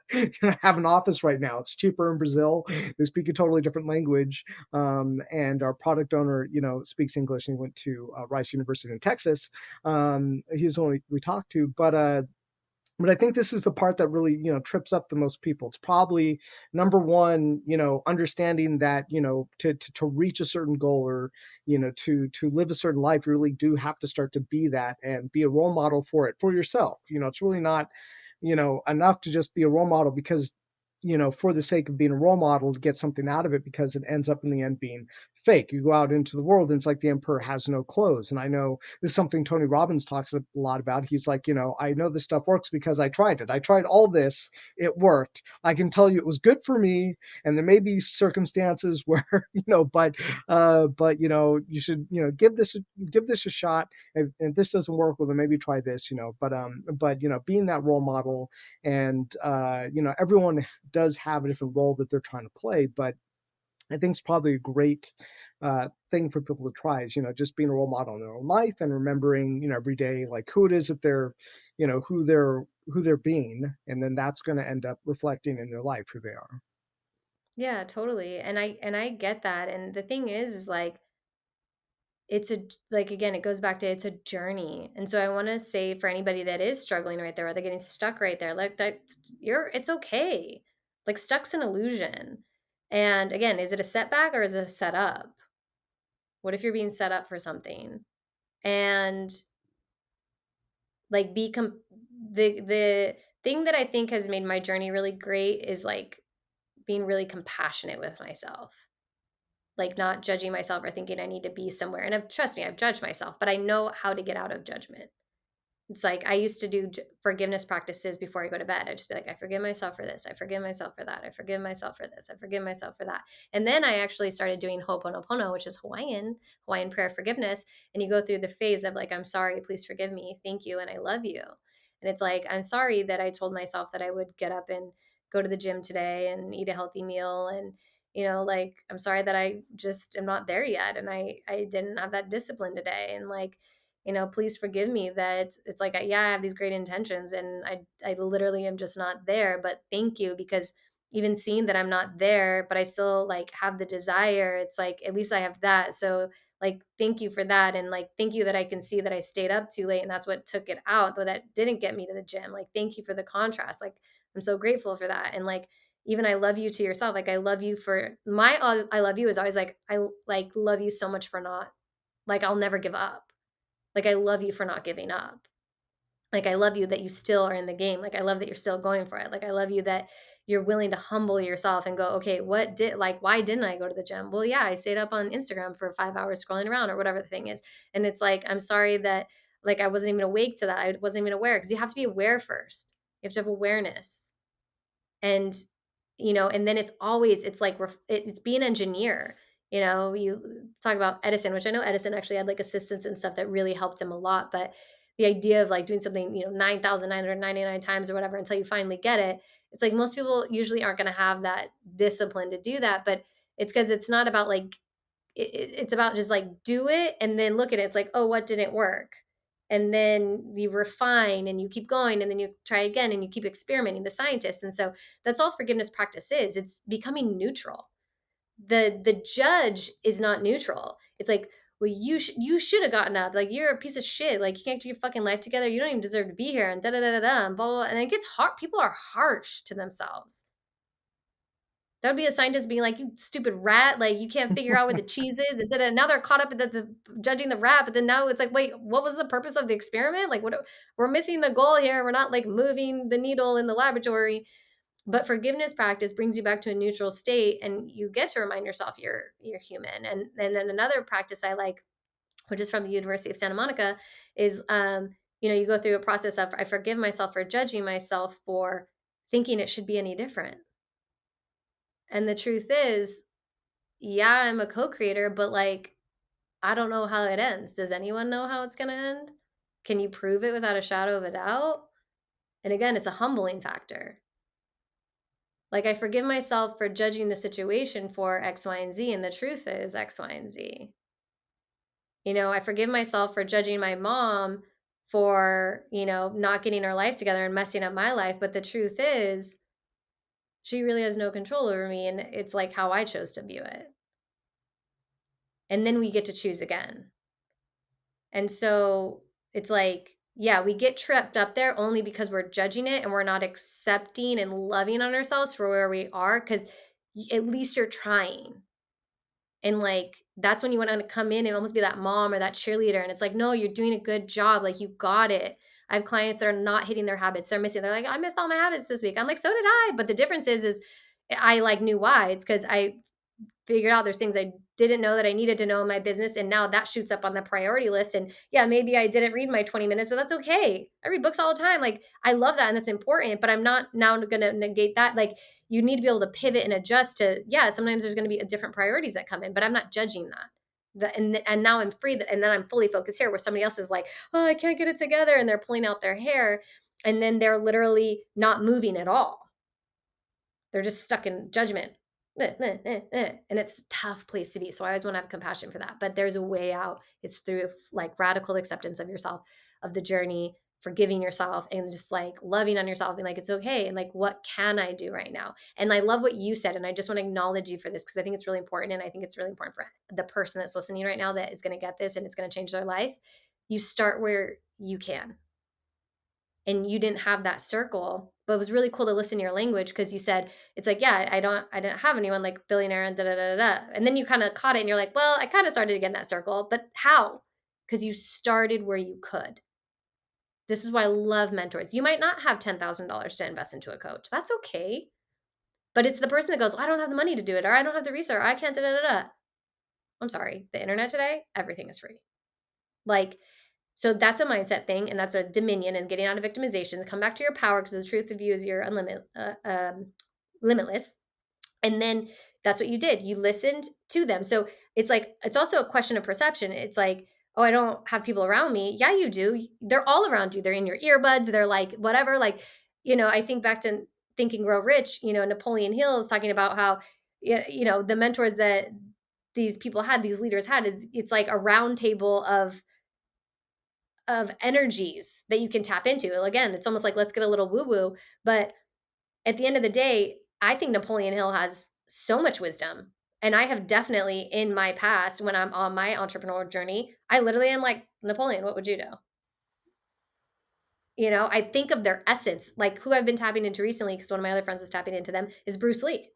have an office right now? It's cheaper in Brazil. They speak a totally different language, and our product owner speaks English, and he went to Rice University in Texas. He's the one we talked to, but I think this is the part that really, trips up the most people. It's probably number one, understanding that, to reach a certain goal or, to live a certain life, you really do have to start to be that and be a role model for it for yourself. It's really not, enough to just be a role model because, for the sake of being a role model to get something out of it, because it ends up in the end being fake. You go out into the world and it's like the emperor has no clothes. And I know this is something Tony Robbins talks a lot about. He's like, I know this stuff works because I tried it. I tried all this. It worked. I can tell you it was good for me. And there may be circumstances where, but you should, give this a shot. If this doesn't work, well, then maybe try this, but being that role model, and everyone does have a different role that they're trying to play, but I think it's probably a great thing for people to try is, just being a role model in their own life and remembering, every day, like who it is that they're, who they're being, and then that's going to end up reflecting in their life who they are. Yeah, totally. And I get that. And the thing is like it's a like again, it goes back to it's a journey. And so I want to say for anybody that is struggling right there or they're getting stuck right there, like that it's okay. Like stuck's an illusion. And again, is it a setback or is it a setup? What if you're being set up for something? And like the thing that I think has made my journey really great is like being really compassionate with myself. Like not judging myself or thinking I need to be somewhere. And trust me, I've judged myself, but I know how to get out of judgment. It's like I used to do forgiveness practices before I go to bed. I just be like, I forgive myself for this. I forgive myself for that. I forgive myself for this. I forgive myself for that. And then I actually started doing Ho'oponopono, which is Hawaiian prayer forgiveness. And you go through the phase of like, I'm sorry, please forgive me, thank you, and I love you. And it's like, I'm sorry that I told myself that I would get up and go to the gym today and eat a healthy meal. And like I'm sorry that I just am not there yet, and I didn't have that discipline today. And like please forgive me that it's like, yeah, I have these great intentions and I literally am just not there. But thank you, because even seeing that I'm not there, but I still like have the desire, it's like, at least I have that. So like, thank you for that. And like, thank you that I can see that I stayed up too late and that's what took it out, though that didn't get me to the gym. Like, thank you for the contrast. Like, I'm so grateful for that. And like, even I love you to yourself. Like, I love you for my, I love you is always like, I like love you so much for not, like, I'll never give up. Like, I love you for not giving up. Like, I love you that you still are in the game. Like, I love that you're still going for it. Like, I love you that you're willing to humble yourself and go, okay, why didn't I go to the gym? Well, yeah, I stayed up on Instagram for 5 hours scrolling around or whatever the thing is. And it's like, I'm sorry that like I wasn't even awake to that. I wasn't even aware, because you have to be aware first. You have to have awareness. And and then it's like it's being an engineer. You talk about Edison, which I know Edison actually had like assistants and stuff that really helped him a lot. But the idea of like doing something 9,999 times or whatever until you finally get it, it's like most people usually aren't going to have that discipline to do that. But it's because it's not about like it's about just like do it and then look at it. It's like, oh, what didn't work? and then you refine and you keep going and then you try again and you keep experimenting, the scientist. And so that's all forgiveness practice is. It's becoming neutral. The judge is not neutral. It's like, well, you should have gotten up. Like, you're a piece of shit. Like, you can't do your fucking life together. You don't even deserve to be here. And da da da da da. And blah, blah, blah. And it gets hard. People are harsh to themselves. That would be a scientist being like, "You stupid rat, like, you can't figure out where the cheese is," and then now they're caught up in the judging the rat, but then now it's like, "Wait, what was the purpose of the experiment? Like, what we're missing the goal here, we're not, like, moving the needle in the laboratory." But forgiveness practice brings you back to a neutral state, and you get to remind yourself you're human. And then another practice I like, which is from the University of Santa Monica, is, you go through a process of, I forgive myself for judging myself for thinking it should be any different. And the truth is, yeah, I'm a co-creator, but, like, I don't know how it ends. Does anyone know how it's gonna end? Can you prove it without a shadow of a doubt? And again, it's a humbling factor. Like, I forgive myself for judging the situation for X, Y, and Z, and the truth is X, Y, and Z. I forgive myself for judging my mom for, not getting her life together and messing up my life, but the truth is she really has no control over me, and it's, like, how I chose to view it. And then we get to choose again. And so it's like, yeah, we get tripped up there only because we're judging it and we're not accepting and loving on ourselves for where we are, because at least you're trying. And, like, that's when you want to come in and almost be that mom or that cheerleader. And it's like, no, you're doing a good job. Like, you got it. I have clients that are not hitting their habits. They're missing. They're like, I missed all my habits this week. I'm like, so did I. But the difference is I, like, knew why. It's because I figured out there's things I didn't know that I needed to know in my business, and now that shoots up on the priority list. And yeah, maybe I didn't read my 20 minutes, but that's okay. I read books all the time. Like, I love that and that's important, but I'm not now going to negate that. Like, you need to be able to pivot and adjust to, yeah, sometimes there's going to be different priorities that come in, but I'm not judging that. And now I'm free, and then I'm fully focused here, where somebody else is like, oh, I can't get it together, and they're pulling out their hair, and then they're literally not moving at all. They're just stuck in judgment. And it's a tough place to be. So I always want to have compassion for that. But there's a way out. It's through, like, radical acceptance of yourself, of the journey, forgiving yourself, and just, like, loving on yourself, and, like, it's okay. And, like, what can I do right now? And I love what you said. And I just want to acknowledge you for this, because I think it's really important. And I think it's really important for the person that's listening right now that is going to get this and it's going to change their life. You start where you can, and you didn't have that circle. But it was really cool to listen to your language, because you said, it's like, yeah, I didn't have anyone like billionaire and da da da da. And then you kind of caught it and you're like, well, I kind of started to get in that circle, but how? Because you started where you could. This is why I love mentors. You might not have $10,000 to invest into a coach. That's okay. But it's the person that goes, I don't have the money to do it, or I don't have the research, or I can't da da da da. I'm sorry. The internet today, everything is free. Like, so that's a mindset thing, and that's a dominion and getting out of victimization. Come back to your power, because the truth of you is you're limitless. And then that's what you did. You listened to them. So it's like, it's also a question of perception. It's like, oh, I don't have people around me. Yeah, you do. They're all around you. They're in your earbuds. They're like, whatever. Like, I think back to Think and Grow Rich, Napoleon Hill is talking about how, the mentors that these people had, these leaders had, is it's like a round table of energies that you can tap into. Well, again, it's almost like, let's get a little woo woo, but at the end of the day, I think Napoleon Hill has so much wisdom. And I have definitely, in my past, when I'm on my entrepreneurial journey, I literally am like, Napoleon, what would you do? I think of their essence, like who I've been tapping into recently, because one of my other friends was tapping into them, is Bruce Lee.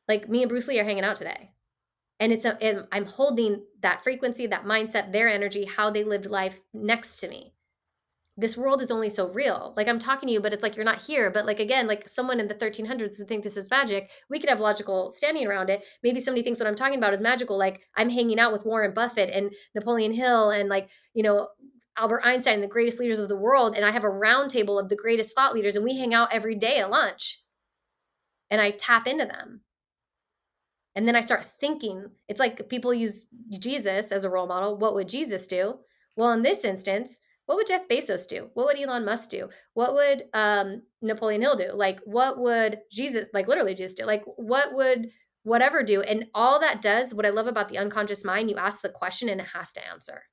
Like, me and Bruce Lee are hanging out today. And and I'm holding that frequency, that mindset, their energy, how they lived life next to me. This world is only so real. Like, I'm talking to you, but it's like you're not here. But, like, again, like someone in the 1300s would think this is magic. We could have logical standing around it. Maybe somebody thinks what I'm talking about is magical. Like, I'm hanging out with Warren Buffett and Napoleon Hill and, like, Albert Einstein, the greatest leaders of the world. And I have a round table of the greatest thought leaders, and we hang out every day at lunch. And I tap into them. And then I start thinking, it's like people use Jesus as a role model. What would Jesus do? Well, in this instance, what would Jeff Bezos do? What would Elon Musk do? What would Napoleon Hill do? Like, what would Jesus, like literally Jesus do? Like, what would whatever do? And all that does, what I love about the unconscious mind, you ask the question and it has to answer.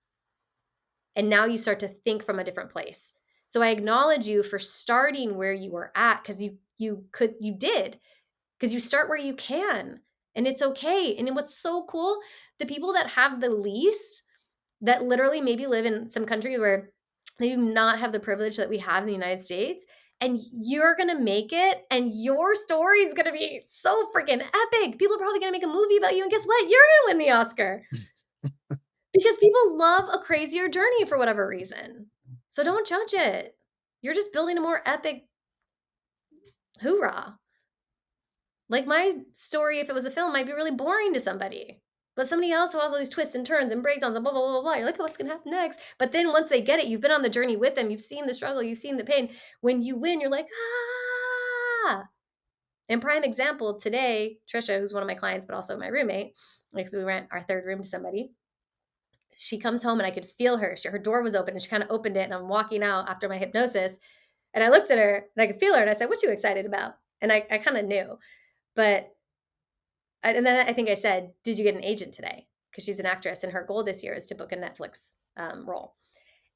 And now you start to think from a different place. So I acknowledge you for starting where you were at, because you did, because you start where you can, and it's okay. And what's so cool, the people that have the least, that literally maybe live in some country where they do not have the privilege that we have in the United States, and you're gonna make it, and your story is gonna be so freaking epic. People are probably gonna make a movie about you, and guess what? You're gonna win the Oscar because people love a crazier journey for whatever reason. So don't judge it. You're just building a more epic hoorah. Like my story, if it was a film, might be really boring to somebody. But somebody else who has all these twists and turns and breakdowns and blah, blah, blah, blah. You're like, oh, what's going to happen next? But then once they get it, you've been on the journey with them. You've seen the struggle. You've seen the pain. When you win, you're like, ah. And prime example today, Trisha, who's one of my clients, but also my roommate, because we rent our third room to somebody. She comes home and I could feel her. Her door was open and she kind of opened it. And I'm walking out after my hypnosis. And I looked at her and I could feel her. And I said, what you excited about? And I kind of knew. But and then I think I said, "Did you get an agent today?" Because she's an actress, and her goal this year is to book a Netflix role.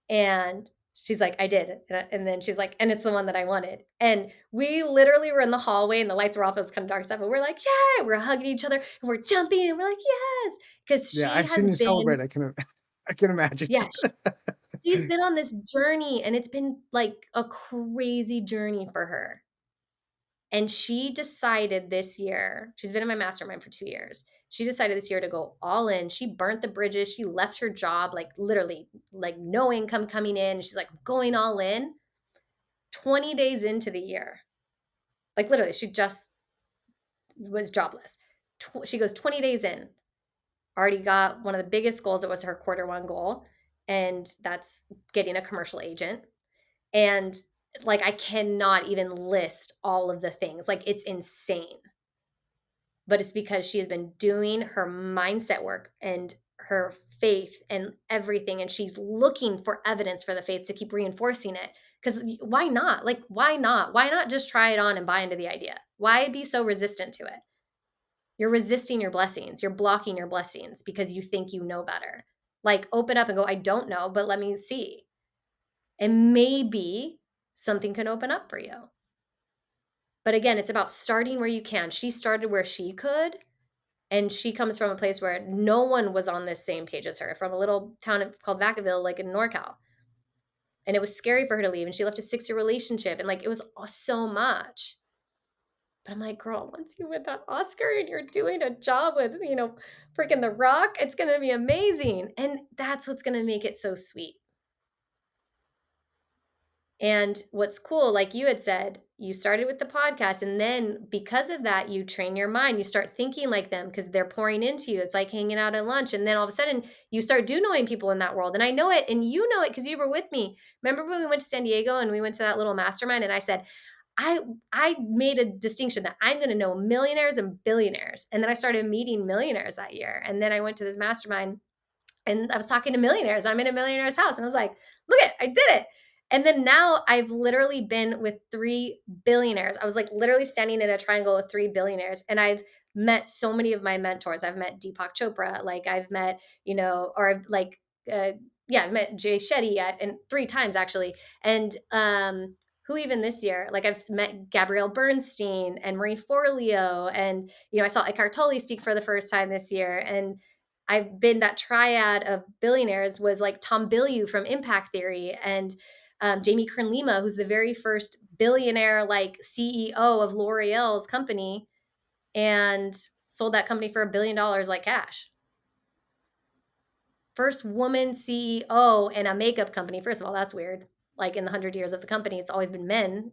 And she's like, "I did," and then she's like, "And it's the one that I wanted." And we literally were in the hallway, and the lights were off. It was kind of dark stuff, and we're like, "Yeah!" We're hugging each other, and we're jumping, and we're like, "Yes!" Because Yeah, she I've seen has you been, celebrate. I can imagine. yeah, she's been on this journey, and it's been like a crazy journey for her. And she decided this year, she's been in my mastermind for 2 years. She decided this year to go all in. She burnt the bridges. She left her job, like literally, like no income coming in. She's like going all in. 20 days into the year, like literally, she just was jobless. She goes 20 days in, already got one of the biggest goals. It was her quarter one goal. And that's getting a commercial agent. And like, I cannot even list all of the things. Like, it's insane. But it's because she has been doing her mindset work and her faith and everything, and she's looking for evidence for the faith to keep reinforcing it. Because why not? Like, why not? Why not just try it on and buy into the idea? Why be so resistant to it? You're resisting your blessings. You're blocking your blessings because you think you know better. Like, open up and go, I don't know, but let me see. And maybe something can open up for you. But again, it's about starting where you can. She started where she could. And she comes from a place where no one was on this same page as her, from a little town called Vacaville, like in NorCal. And it was scary for her to leave. And she left a 6-year relationship. And like, it was so much. But I'm like, girl, once you win that Oscar and you're doing a job with, freaking The Rock, it's going to be amazing. And that's what's going to make it so sweet. And what's cool, like you had said, you started with the podcast, and then because of that, you train your mind. You start thinking like them because they're pouring into you. It's like hanging out at lunch. And then all of a sudden, you start knowing people in that world. And I know it, and you know it because you were with me. Remember when we went to San Diego and we went to that little mastermind, and I said, I made a distinction that I'm going to know millionaires and billionaires. And then I started meeting millionaires that year. And then I went to this mastermind and I was talking to millionaires. I'm in a millionaire's house. And I was like, look I did it. And then now I've literally been with 3 billionaires. I was like literally standing in a triangle with 3 billionaires. And I've met so many of my mentors. I've met Deepak Chopra. Like I've met, or I've like, yeah, I've met Jay Shetty and 3 times actually. And who even this year? Like I've met Gabrielle Bernstein and Marie Forleo. And, I saw Eckhart Tolle speak for the first time this year. And I've been that triad of billionaires was like Tom Bilyeu from Impact Theory and Jamie Kern Lima, who's the very first billionaire like CEO of L'Oreal's company and sold that company for $1 billion like cash. First woman CEO in a makeup company. First of all, that's weird. Like in the 100 years of the company, it's always been men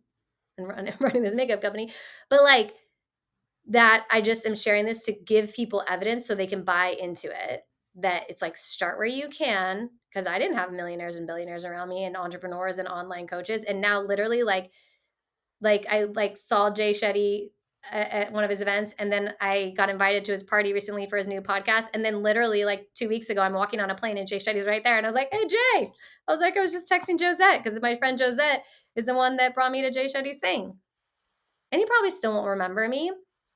and running this makeup company. But like that, I just am sharing this to give people evidence so they can buy into it. That it's like, start where you can, because I didn't have millionaires and billionaires around me and entrepreneurs and online coaches. And now literally like I like saw Jay Shetty at one of his events, and then I got invited to his party recently for his new podcast. And then literally like 2 weeks ago, I'm walking on a plane and Jay Shetty's right there. And I was like, hey, Jay. I was like, I was just texting Josette because my friend Josette is the one that brought me to Jay Shetty's thing. And he probably still won't remember me.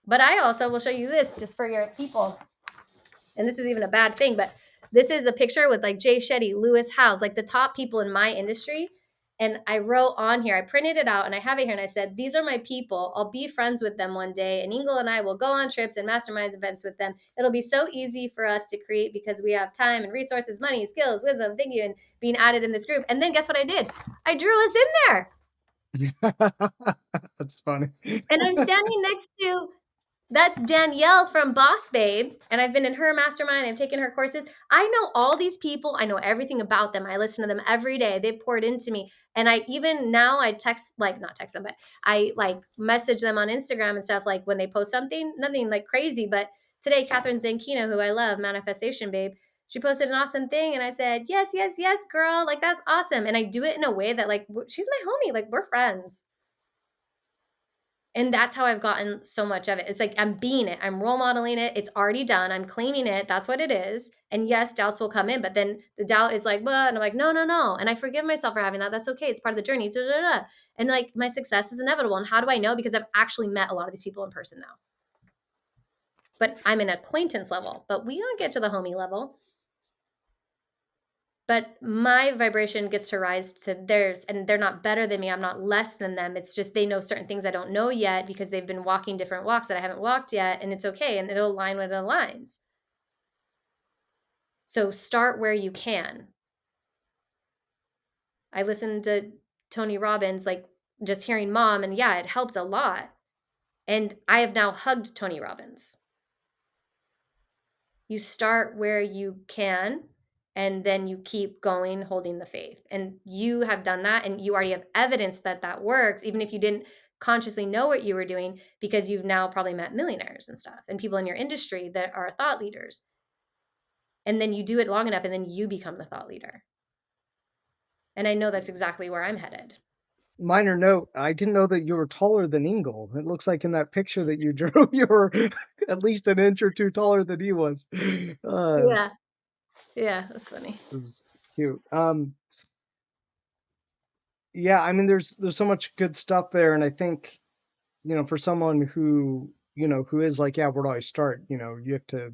But I also will show you this just for your people. And this is even a bad thing, but This is a picture with like Jay Shetty, Lewis Howes, like the top people in my industry. And I wrote on here, I printed it out and I have it here. And I said, these are my people. I'll be friends with them one day. And Ingle and I will go on trips and mastermind events with them. It'll be so easy for us to create because we have time and resources, money, skills, wisdom, thank you, and being added in this group. And then guess what I did? I drew us in there. That's funny. And I'm standing next to that's Danielle from Boss Babe, and I've been in her mastermind. I've taken her courses. I know all these people. I know everything about them. I listen to them every day. They've poured into me. And I even now I text, like not text them, but I like message them on Instagram and stuff like when they post something, nothing like crazy. But today, Catherine Zankino, who I love, Manifestation Babe, she posted an awesome thing. And I said, yes, yes, yes, girl. Like that's awesome. And I do it in a way that like she's my homie. Like we're friends. And that's how I've gotten so much of it. It's like I'm being it. I'm role modeling it. It's already done. I'm claiming it. That's what it is. And yes, doubts will come in, but then the doubt is like, well, and I'm like, no, no, no. And I forgive myself for having that. That's okay. It's part of the journey. Da, da, da. And like my success is inevitable. And how do I know? Because I've actually met a lot of these people in person now. But I'm an acquaintance level, but we don't get to the homie level. But my vibration gets to rise to theirs, and they're not better than me. I'm not less than them. It's just they know certain things I don't know yet because they've been walking different walks that I haven't walked yet, and it's okay, and it'll align when it aligns. So start where you can. I listened to Tony Robbins, like just hearing mom, and yeah, it helped a lot. And I have now hugged Tony Robbins. You start where you can and then you keep going holding the faith, and you have done that and you already have evidence that that works, even if you didn't consciously know what you were doing, because you've now probably met millionaires and stuff and people in your industry that are thought leaders, and then you do it long enough and then you become the thought leader. And I know that's exactly where I'm headed. Minor note, I didn't know that you were taller than Ingle. It looks like in that picture that you drew, you were at least an inch or two taller than he was. Yeah, yeah, that's funny. It was cute. Yeah, I mean, there's so much good stuff there, and I think, for someone who, who is like, yeah, where do I start? You have to.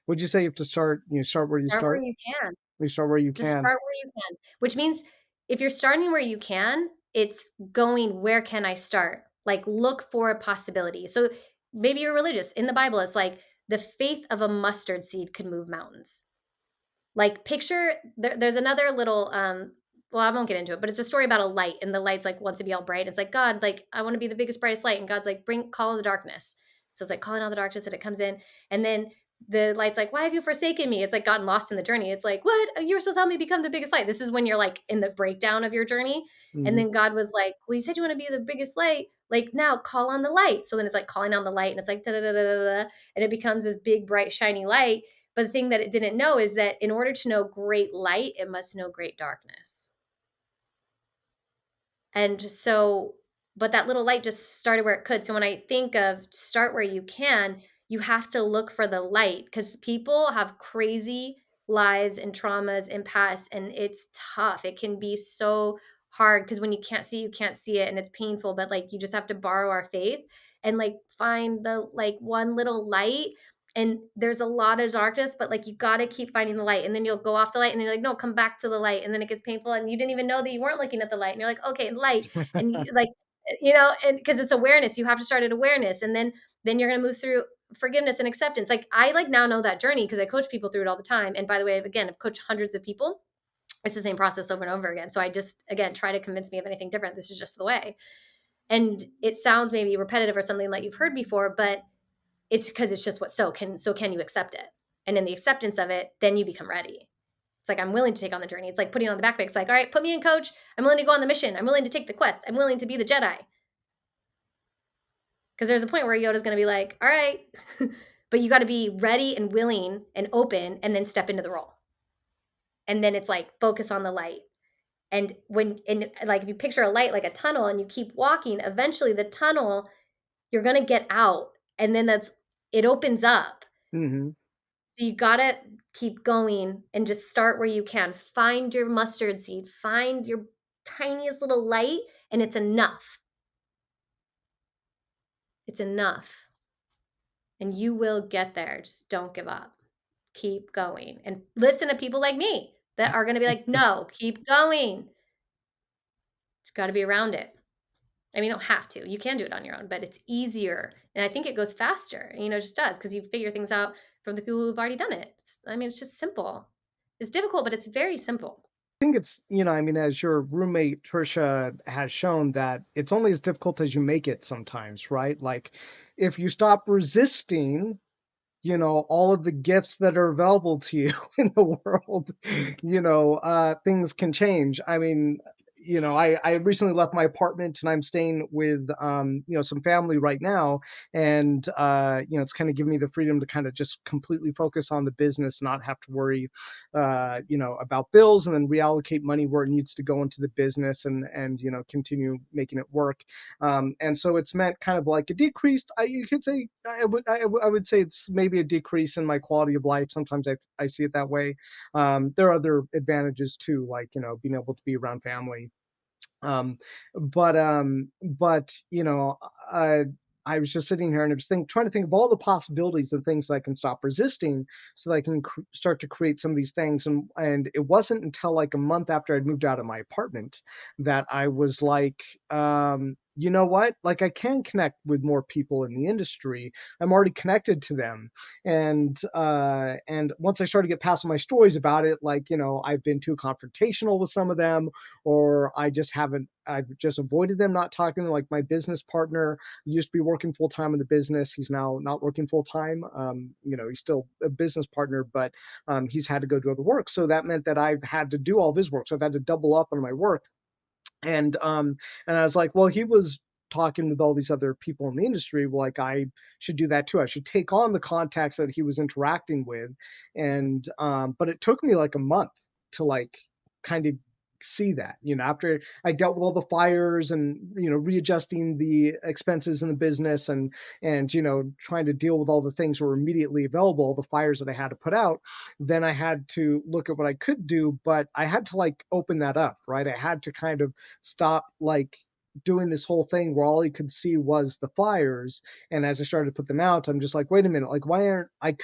Would you say you have to start? Start where you Start where start. you can. You start where you Just can. start where you can, which means if you're starting where you can, it's going, where can I start? Like, look for a possibility. So maybe you're religious. In the Bible, it's like the faith of a mustard seed could move mountains. Like, picture there's another little, well, I won't get into it, but it's a story about a light, and the light's like wants to be all bright. It's like, God, like, I want to be the biggest, brightest light. And God's like, call in the darkness. So it's like calling out the darkness, and it comes in. And then the light's like, why have you forsaken me? It's like gotten lost in the journey. It's like, what? You're supposed to help me become the biggest light. This is when you're like in the breakdown of your journey. And Mhm. then God was like, well, you said you want to be the biggest light. Like, now call on the light. So then it's like calling on the light, and it's like, da da da da da. And it becomes this big, bright, shiny light. But the thing that it didn't know is that in order to know great light, it must know great darkness. And so, but that little light just started where it could. So when I think of start where you can, you have to look for the light, because people have crazy lives and traumas and past, and it's tough. It can be so hard because when you can't see, you can't see it, and it's painful, but like you just have to borrow our faith and like find the like one little light. And there's a lot of darkness, but like you got to keep finding the light, and then you'll go off the light, and then you're like, no, come back to the light. And then it gets painful, and you didn't even know that you weren't looking at the light, and you're like, okay, light. And you, like, and because it's awareness, you have to start at awareness, and then you're going to move through forgiveness and acceptance. Like I like now know that journey because I coach people through it all the time. And by the way, again, I've coached hundreds of people. It's the same process over and over again. So I just, again, try to convince me of anything different. This is just the way. And it sounds maybe repetitive or something that you've heard before, but it's because it's just what can you accept it? And in the acceptance of it, then you become ready. It's like I'm willing to take on the journey. It's like putting on the backpack. It's like, all right, put me in, coach. I'm willing to go on the mission. I'm willing to take the quest. I'm willing to be the Jedi. Because there's a point where Yoda's going to be like, all right, but you got to be ready and willing and open, and then step into the role. And then it's like focus on the light. And like if you picture a light like a tunnel and you keep walking, eventually the tunnel, you're going to get out, and then it opens up. Mhm. So you gotta keep going and just start where you can. Find your mustard seed, find your tiniest little light, and it's enough. It's enough. And you will get there. Just don't give up. keep going and listen to people like me that are gonna be like, "No, keep going." It's gotta be around it. I mean, you don't have to. You can do it on your own, but it's easier, and I think it goes faster, it just does because you figure things out from the people who've already done it. I mean, it's just simple. It's difficult, but it's very simple. think it's, I mean, as your roommate Trisha has shown, that it's only as difficult as you make it sometimes, right? Like, if you stop resisting, all of the gifts that are available to you in the world, things can change. I mean, I recently left my apartment and I'm staying with, some family right now. And, it's kind of giving me the freedom to kind of just completely focus on the business, not have to worry, about bills, and then reallocate money where it needs to go into the business, and, continue making it work. And so it's meant kind of like a decreased, you could say, I would say it's maybe a decrease in my quality of life. Sometimes I see it that way. There are other advantages too, like, being able to be around family. um, but I was just sitting here and I was trying to think of all the possibilities and things that I can stop resisting, so that I can start to create some of these things. And it wasn't until like a month after I'd moved out of my apartment that I was like, you know what? Like, I can connect with more people in the industry. I'm already connected to them. And once I started to get past my stories about it, like, I've been too confrontational with some of them, or I've just avoided them, not talking to them. Like, my business partner used to be working full time in the business. He's now not working full time. He's still a business partner, but he's had to go do other work. So that meant that I've had to do all of his work. So I've had to double up on my work. And I was like, well, he was talking with all these other people in the industry. Well, like, I should do that too. I should take on the contacts that he was interacting with. And but it took me like a month to like kind of see that, after I dealt with all the fires, and readjusting the expenses in the business, and trying to deal with all the things that were immediately available, all the fires that I had to put out. Then I had to look at what I could do, but I had to like open that up, right? I had to kind of stop like doing this whole thing where all he could see was the fires. And as I started to put them out, I'm just like, wait a minute, like, why aren't I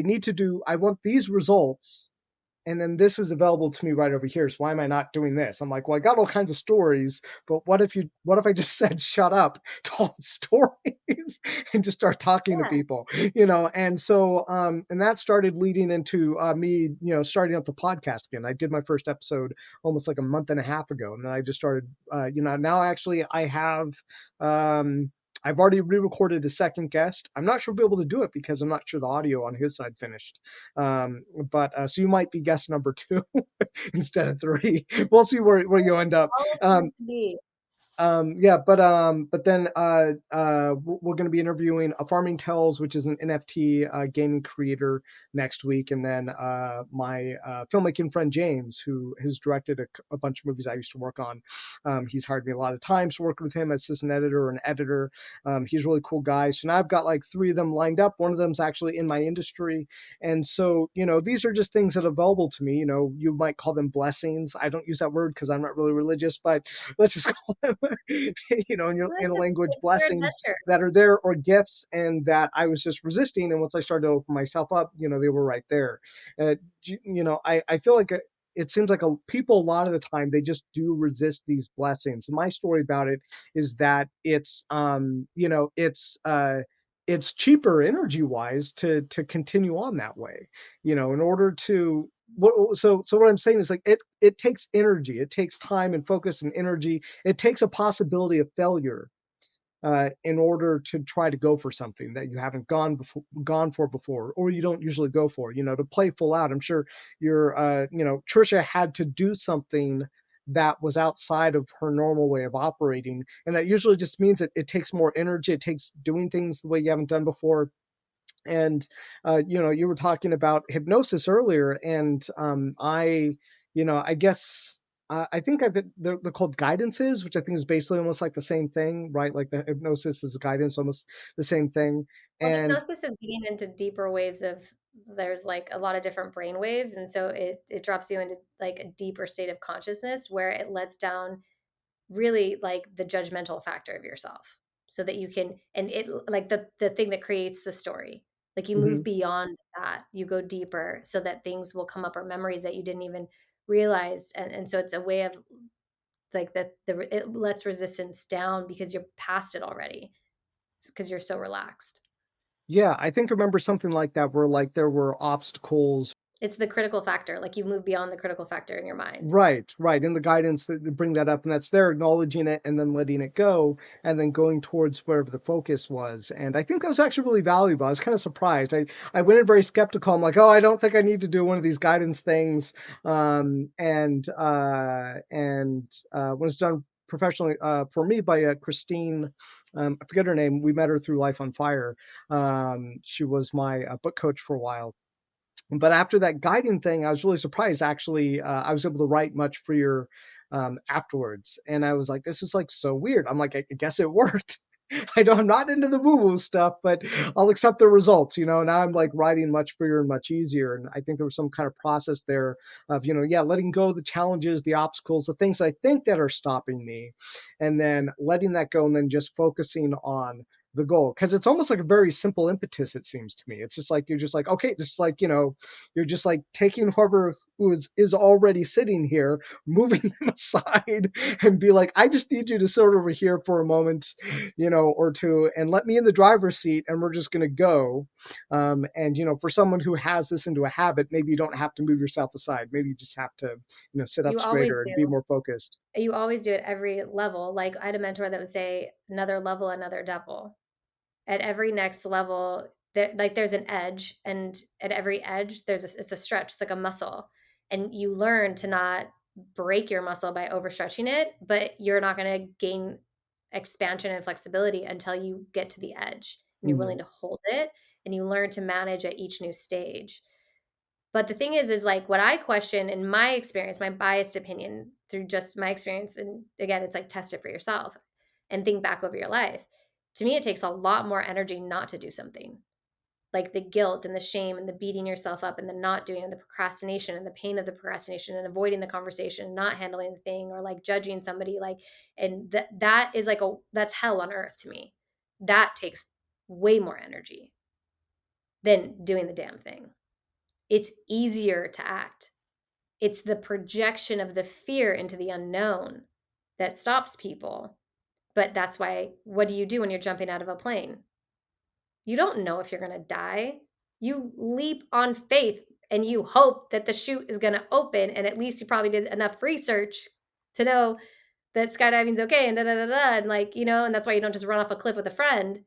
need to do, I want these results, and then this is available to me right over here. So why am I not doing this? I'm like, well, I got all kinds of stories, but what if I just said shut up to all the stories and just start talking to Yeah, people, And so and that started leading into me, starting up the podcast again. I did my first episode almost like a month and a half ago, and then I just started, now actually I have, I've already re-recorded a second guest. I'm not sure we'll be able to do it because I'm not sure the audio on his side finished. But so you might be guest number two instead of three. We'll see where you end up. all it's meant to be. Yeah, but then we're going to be interviewing a Farming Tells, which is an NFT gaming creator, next week, and then my filmmaking friend James, who has directed a bunch of movies I used to work on. He's hired me a lot of times to work with him as assistant editor and editor. He's a really cool guy. So now I've got like three of them lined up. One of them's actually in my industry, and so these are just things that are available to me. You might call them blessings. I don't use that word because I'm not really religious, but let's just call them, Well, in it's a just language, it's your blessings adventure. that are there, or gifts, and that I was just resisting. And once I started to open myself up, they were right there. I feel like it seems like people a lot of the time, they just do resist these blessings. My story about it is that it's cheaper energy wise to continue on that way, in order to so what I'm saying is, like, it takes energy, it takes time and focus and energy, it takes a possibility of failure in order to try to go for something that you haven't gone for before, or you don't usually go for, to play full out. I'm sure Trisha had to do something that was outside of her normal way of operating, and that usually just means that it takes more energy, it takes doing things the way you haven't done before. And you were talking about hypnosis earlier, and I guess I think they're called guidances, which I think is basically almost like the same thing, right? Like, the hypnosis is guidance, almost the same thing. Well, And hypnosis is getting into deeper waves of there's like a lot of different brain waves, and so it drops you into like a deeper state of consciousness where it lets down really like the judgmental factor of yourself so that you can, and it like the thing that creates the story. Like you move Mhm. beyond that, you go deeper so that things will come up or memories that you didn't even realize. And so it's a way of like it lets resistance down because you're past it already because you're so relaxed. Yeah, I think I remember something like that where, like, there were obstacles. It's the critical factor. Like you move beyond the critical factor in your mind. Right, right, in the guidance that they bring that up, and that's there acknowledging it and then letting it go, and then going towards wherever the focus was, and I think that was actually really valuable. I was kinda surprised. I went in very skeptical. I'm like, "Oh, I don't think I need to do one of these guidance things," when it's done professionally, for me by, Christine, I forget her name, we met her through Life on Fire. She was my, book coach for a while. But after that guiding thing, I was really surprised. Actually, I was able to write much freer afterwards, and I was like, "This is like so weird." I'm like, "I guess it worked." I know I'm not into the woo-woo stuff, but I'll accept the results. Now I'm like writing much freer and much easier, and I think there was some kind of process there of yeah, letting go of the challenges, the obstacles, the things I think that are stopping me, and then letting that go, and then just focusing on the goal because it's almost like a very simple impetus. It seems to me it's just like you're just like, okay, just like you're just like taking whoever who is already sitting here, moving them aside, and be like, I just need you to sit over here for a moment, or two, and let me in the driver's seat, and we're just going to go. And for someone who has this into a habit, maybe you don't have to move yourself aside. Maybe you just have to sit up You always straighter and be do. more focused. You always do at every level. Like I had a mentor that would say, another level, another devil. At every next level, there's an edge, and at every edge, it's a stretch. It's like a muscle, and you learn to not break your muscle by overstretching it, but you're not going to gain expansion and flexibility until you get to the edge and you're Hmm. willing to hold it, and you learn to manage at each new stage. But the thing is like what I question in my experience, my biased opinion through just my experience, and again, it's like test it for yourself and think back over your life. To me, it takes a lot more energy not to do something. Like the guilt and the shame and the beating yourself up and the not doing and the procrastination and the pain of the procrastination and avoiding the conversation, and not handling the thing, or like judging somebody, like, and that is like that's hell on earth to me. That takes way more energy than doing the damn thing. It's easier to act. It's the projection of the fear into the unknown that stops people. But that's why, what do you do when you're jumping out of a plane? You don't know if you're going to die. You leap on faith and you hope that the chute is going to open. And at least you probably did enough research to know that skydiving's okay and da da da da. And like, and that's why you don't just run off a cliff with a friend,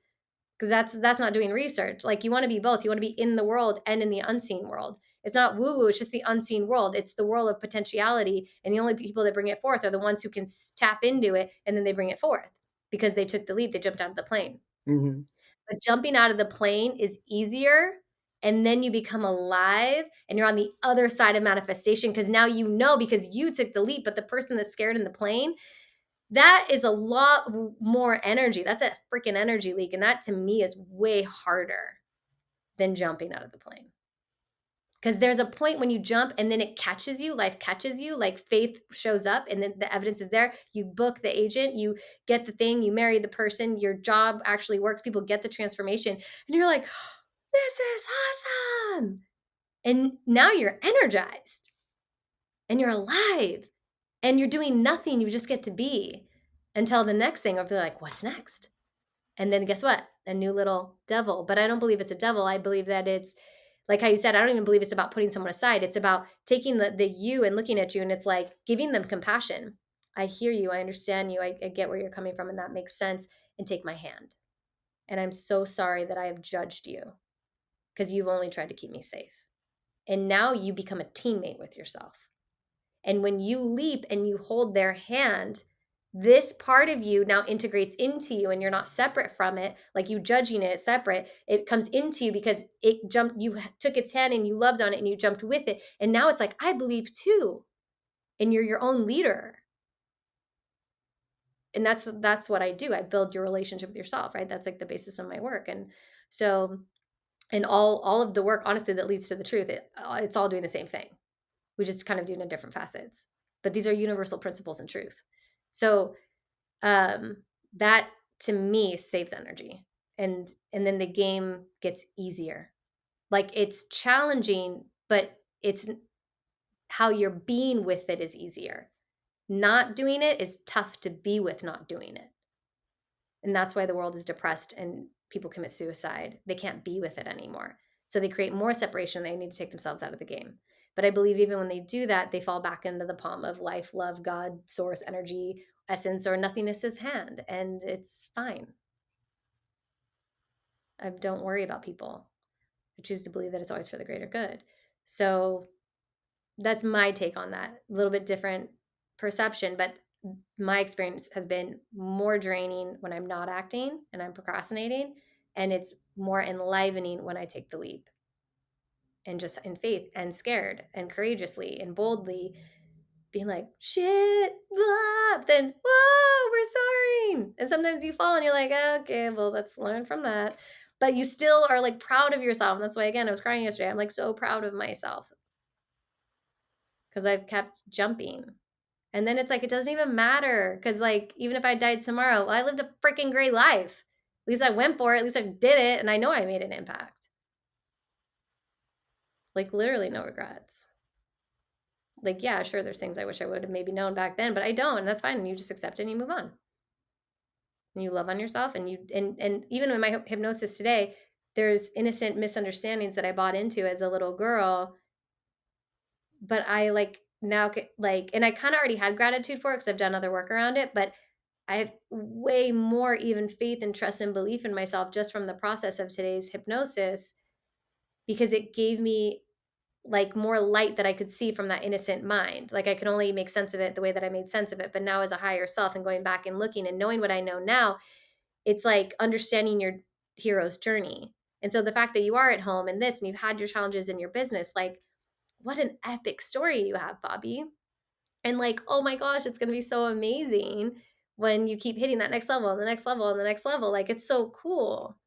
because that's not doing research. Like you want to be both. You want to be in the world and in the unseen world. It's not woo woo. It's just the unseen world. It's the world of potentiality, and the only people that bring it forth are the ones who can tap into it, and then they bring it forth because they took the leap. They jumped out of the plane. Hmm. But jumping out of the plane is easier. And then you become alive and you're on the other side of manifestation because now you know because you took the leap. But the person that's scared in the plane, that is a lot more energy. That's a freaking energy leak. And that to me is way harder than jumping out of the plane. Because there's a point when you jump and then it catches you, life catches you, like faith shows up and then the evidence is there. You book the agent, you get the thing, you marry the person, your job actually works, people get the transformation, and you're like, this is awesome. And now you're energized and you're alive and you're doing nothing. You just get to be until the next thing will be like, what's next? And then guess what? A new little devil. But I don't believe it's a devil. I believe that it's like how you said, I don't even believe it's about putting someone aside. It's about taking the you and looking at you, and it's like giving them compassion. I hear you. I understand you. I get where you're coming from, and that makes sense. And take my hand. And I'm so sorry that I have judged you because you've only tried to keep me safe. And now you become a teammate with yourself. And when you leap and you hold their hand, this part of you now integrates into you and you're not separate from it. Like you judging it separate, it comes into you because it jumped, you took its hand and you loved on it and you jumped with it. And now it's like, I believe too. And you're your own leader. And that's what I do. I build your relationship with yourself, right? That's like the basis of my work. And so, and all of the work, honestly, that leads to the truth, it's all doing the same thing. We just kind of do it in different facets. But these are universal principles and truth. So that to me saves energy. And then the game gets easier Like it's challenging, but it's how you're being with it is easier. Not doing it is tough to be with not doing it. And that's why the world is depressed and people commit suicide. They can't be with it anymore. So they create more separation. They need to take themselves out of the game. But I believe even when they do that, they fall back into the palm of life, love, God, source, energy, essence, or nothingness's hand. And it's fine. I don't worry about people. I choose to believe that it's always for the greater good. So that's my take on that. A little bit different perception, but my experience has been more draining when I'm not acting and I'm procrastinating, and it's more enlivening when I take the leap and just in faith and scared and courageously and boldly being like, shit, blah, then, whoa, we're soaring. And sometimes you fall and you're like, okay, well, let's learn from that. But you still are like proud of yourself. And that's why, again, I was crying yesterday. I'm like so proud of myself because I've kept jumping. And then it's like, it doesn't even matter. Because, like, even if I died tomorrow, well, I lived a freaking great life. At least I went for it. At least I did it. And I know I made an impact. Like, literally, no regrets. Like, yeah, sure, there's things I wish I would have maybe known back then, but I don't. And that's fine. And you just accept it and you move on. And you love on yourself. And even in my hypnosis today, there's innocent misunderstandings that I bought into as a little girl. But I like now, like, and I kind of already had gratitude for it because I've done other work around it. But I have way more even faith and trust and belief in myself just from the process of today's hypnosis because it gave me like more light that I could see from that innocent mind. Like I could only make sense of it the way that I made sense of it. But now as a higher self and going back and looking and knowing what I know now, it's like understanding your hero's journey. And so the fact that you are at home and this and you've had your challenges in your business, like what an epic story you have, Bobby. And like, oh my gosh, it's going to be so amazing when you keep hitting that next level and the next level and the next level. Like, it's so cool.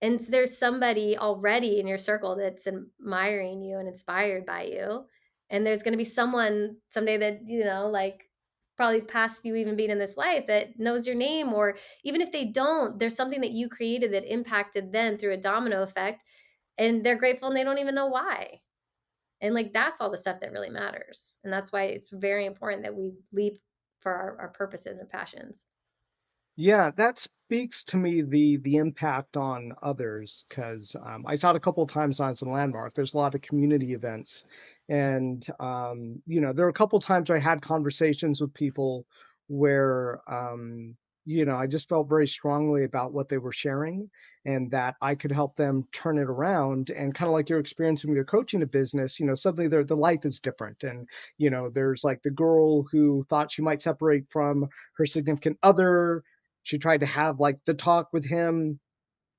And there's somebody already in your circle that's admiring you and inspired by you. And there's going to be someone someday that, like probably past you even being in this life that knows your name. Or even if they don't, there's something that you created that impacted them through a domino effect. And they're grateful and they don't even know why. And like that's all the stuff that really matters. And that's why it's very important that we leap for our purposes and passions. Yeah, that speaks to me the impact on others because I saw it a couple of times when I was in Landmark. There's a lot of community events, and there are a couple of times I had conversations with people where I just felt very strongly about what they were sharing, and that I could help them turn it around. And kind of like your experience with your coaching a business, suddenly their the life is different, and there's like the girl who thought she might separate from her significant other. She tried to have like the talk with him.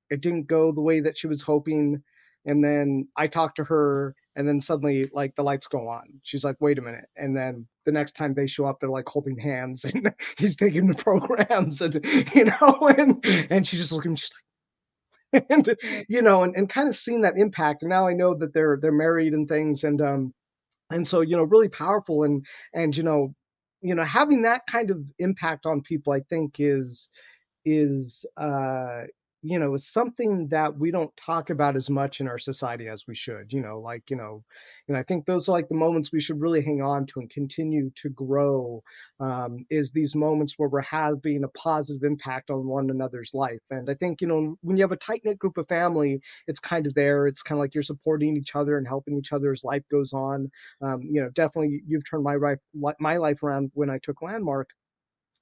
It didn't go the way that she was hoping. And then I talked to her, and then suddenly like the lights go on. She's like, wait a minute. And then the next time they show up, they're like holding hands and he's taking the programs and and she's just looking just like and Yeah. and kind of seeing that impact. And now I know that they're married and things, and so really powerful. And having that kind of impact on people, I think is something that we don't talk about as much in our society as we should. And I think those are like the moments we should really hang on to and continue to grow, is these moments where we're having a positive impact on one another's life. And I think when you have a tight knit group of family, it's kind of there. It's kind of like you're supporting each other and helping each other as life goes on. Definitely you've turned my life around when I took Landmark.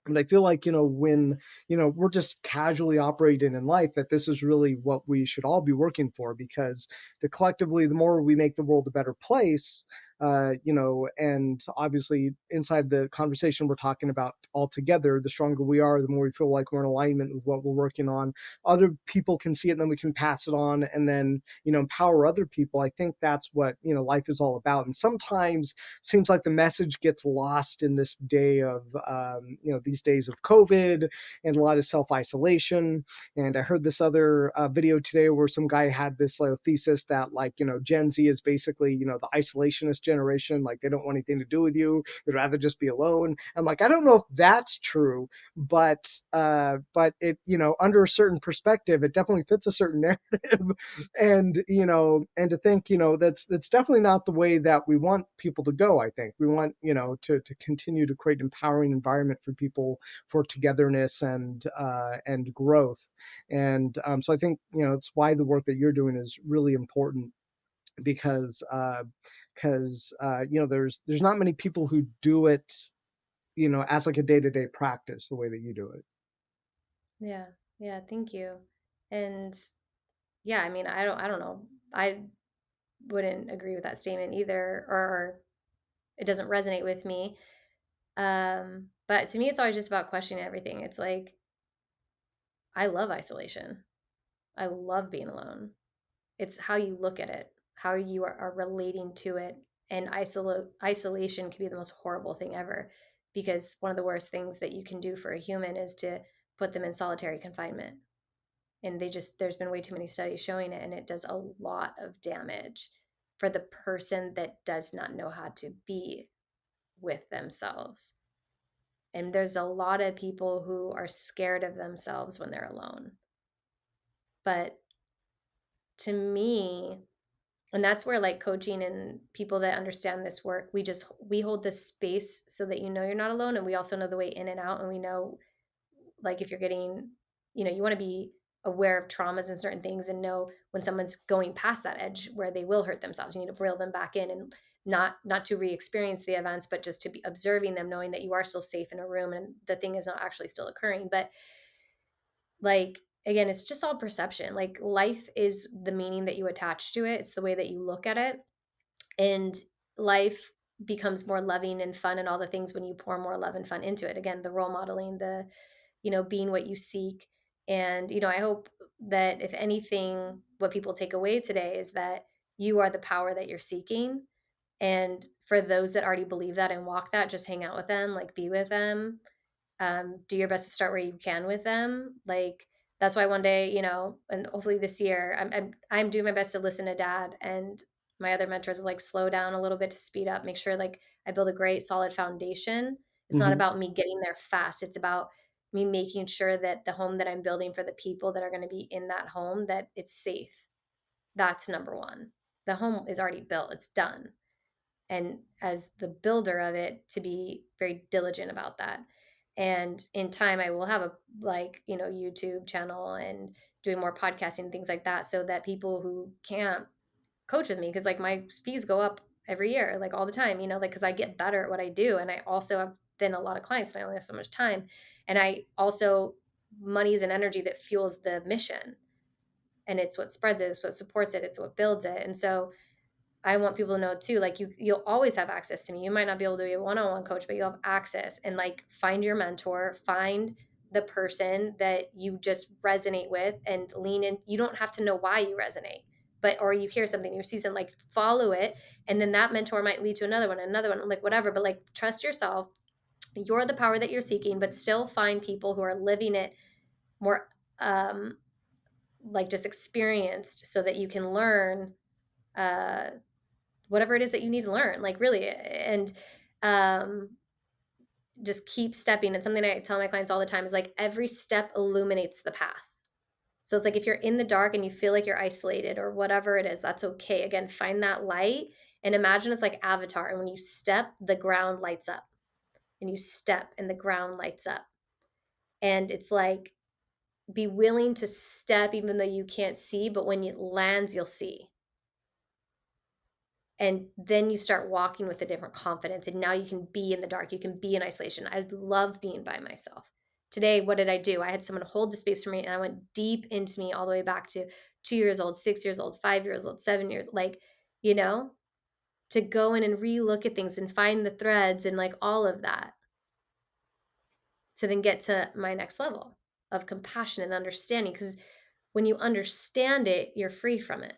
And I feel like, when, we're just casually operating in life, that this is really what we should all be working for, because collectively, the more we make the world a better place, and obviously inside the conversation we're talking about all together, the stronger we are, the more we feel like we're in alignment with what we're working on. Other people can see it, and then we can pass it on, and then, empower other people. I think that's what, life is all about. And sometimes seems like the message gets lost in this day of, these days of COVID and a lot of self-isolation. And I heard this other video today where some guy had this thesis that, like, Gen Z is basically, the isolationist generation, like they don't want anything to do with you. They'd rather just be alone. I'm like, I don't know if that's true, but it, under a certain perspective, it definitely fits a certain narrative. And and to think, that's definitely not the way that we want people to go. I think we want, to continue to create an empowering environment for people, for togetherness and growth. And so I think, it's why the work that you're doing is really important, because there's not many people who do it, as like a day-to-day practice the way that you do it. Yeah. Yeah, thank you. And yeah, I mean, I don't know. I wouldn't agree with that statement either, or it doesn't resonate with me. But to me, it's always just about questioning everything. It's like, I love isolation. I love being alone. It's how you look at it, how you are relating to it. And isolation can be the most horrible thing ever, because one of the worst things that you can do for a human is to put them in solitary confinement. And there's been way too many studies showing it, and it does a lot of damage for the person that does not know how to be with themselves. And there's a lot of people who are scared of themselves when they're alone. But to me, and that's where like coaching and people that understand this work, we hold this space so that you're not alone, and we also know the way in and out, and we know, like, if you're getting, you want to be aware of traumas and certain things, and know when someone's going past that edge where they will hurt themselves. You need to reel them back in, and not to re-experience the events, but just to be observing them, knowing that you are still safe in a room and the thing is not actually still occurring. But like, again, it's just all perception. Like, life is the meaning that you attach to it. It's the way that you look at it. And life becomes more loving and fun and all the things when you pour more love and fun into it. Again, the role modeling, the being what you seek. And I hope that, if anything, what people take away today is that you are the power that you're seeking. And for those that already believe that and walk that, just hang out with them, like, be with them. Do your best to start where you can with them. Like, that's why one day, and hopefully this year, I'm doing my best to listen to Dad and my other mentors, like, slow down a little bit to speed up, make sure, like, I build a great solid foundation. It's not Hmm. about me getting there fast. It's about me making sure that the home that I'm building for the people that are going to be in that home, that it's safe. That's number one. The home is already built. It's done. And as the builder of it, to be very diligent about that. And in time, I will have a, like, YouTube channel and doing more podcasting and things like that, so that people who can't coach with me, because like my fees go up every year, like all the time, like, because I get better at what I do, and I also have then a lot of clients, and I only have so much time. And I also, money is an energy that fuels the mission, and it's what spreads it, it's what supports it, it's what builds it. And so I want people to know too, like, you'll always have access to me. You might not be able to be a one-on-one coach, but you'll have access. And like, find your mentor, find the person that you just resonate with, and lean in. You don't have to know why you resonate, but, or you hear something, you see something, like, follow it. And then that mentor might lead to another one, like, whatever. But like, trust yourself. You're the power that you're seeking, but still find people who are living it more, um, like, just experienced, so that you can learn, uh, whatever it is that you need to learn, like, really. And um just keep stepping. And something I tell my clients all the time is, like, every step illuminates the path. So it's like, if you're in the dark and you feel like you're isolated or whatever it is, that's okay. Again, find that light, and imagine it's like Avatar, and when you step, the ground lights up, and you step and the ground lights up. And it's like, be willing to step even though you can't see, but when it lands, you'll see. And then you start walking with a different confidence, and now you can be in the dark, you can be in isolation. I love being by myself. Today, what did I do? I had someone hold the space for me, and I went deep into me, all the way back to 2 years old, 6 years old, 5 years old, 7 years, like, you know to go in and re-look at things and find the threads and, like, all of that, to then get to my next level of compassion and understanding. Because when you understand it, you're free from it.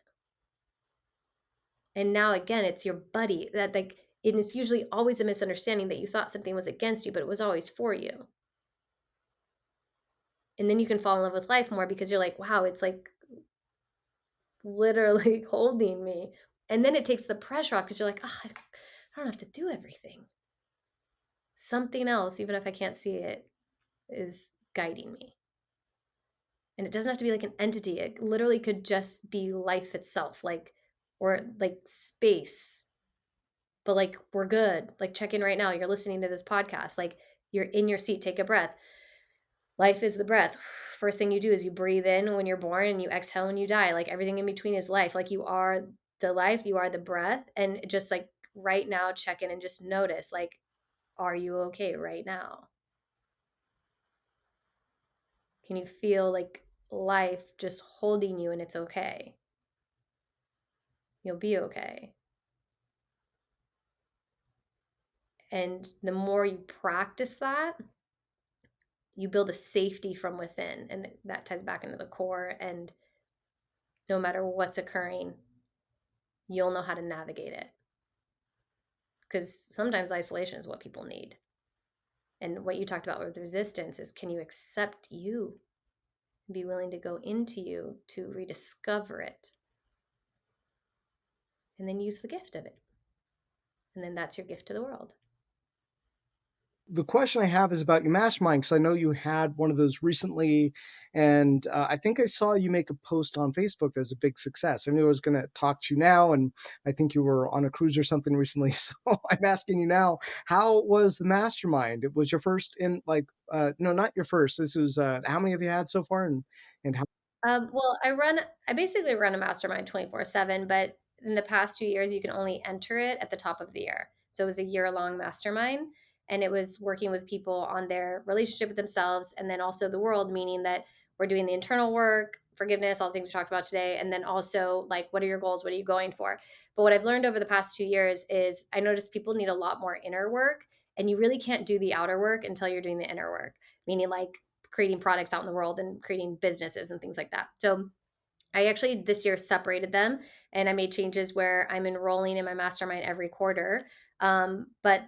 And now, again, it's your buddy that, like, and it's usually always a misunderstanding that you thought something was against you, but it was always for you. And then you can fall in love with life more, because you're like, wow, it's like literally holding me. And then it takes the pressure off because you're like, oh, I don't have to do everything. Something else, even if I can't see it, is guiding me. And it doesn't have to be like an entity. It literally could just be life itself, like, or like space. But like, we're good. Like, check in right now. You're listening to this podcast. Like, you're in your seat. Take a breath. Life is the breath. First thing you do is you breathe in when you're born and you exhale when you die. Like, everything in between is life. Like, you are the life, you are the breath. And just like right now, check in and just notice, like, are you okay right now? Can you feel like life just holding you and it's okay? You'll be okay. And the more you practice that, you build a safety from within. And that ties back into the core. And no matter what's occurring, you'll know how to navigate it. Because sometimes isolation is what people need. And what you talked about with resistance is, can you accept you? Be willing to go into you to rediscover it. And then use the gift of it. And then that's your gift to the world. The question I have is about your mastermind, because I know you had one of those recently, and I think I saw you make a post on Facebook that was a big success. I knew I was going to talk to you now, and I think you were on a cruise or something recently. So I'm asking you now, how was the mastermind? It was your first in like, no, not your first. This was how many have you had so far, and how? Well, I basically run a mastermind 24/7, but in the past 2 years, you can only enter it at the top of the year. So it was a year-long mastermind, and it was working with people on their relationship with themselves and then also the world, meaning that we're doing the internal work, forgiveness, all the things we talked about today, and then also like, what are your goals? What are you going for? But what I've learned over the past 2 years is I noticed people need a lot more inner work, and you really can't do the outer work until you're doing the inner work, meaning like creating products out in the world and creating businesses and things like that. So I actually this year separated them and I made changes where I'm enrolling in my mastermind every quarter. But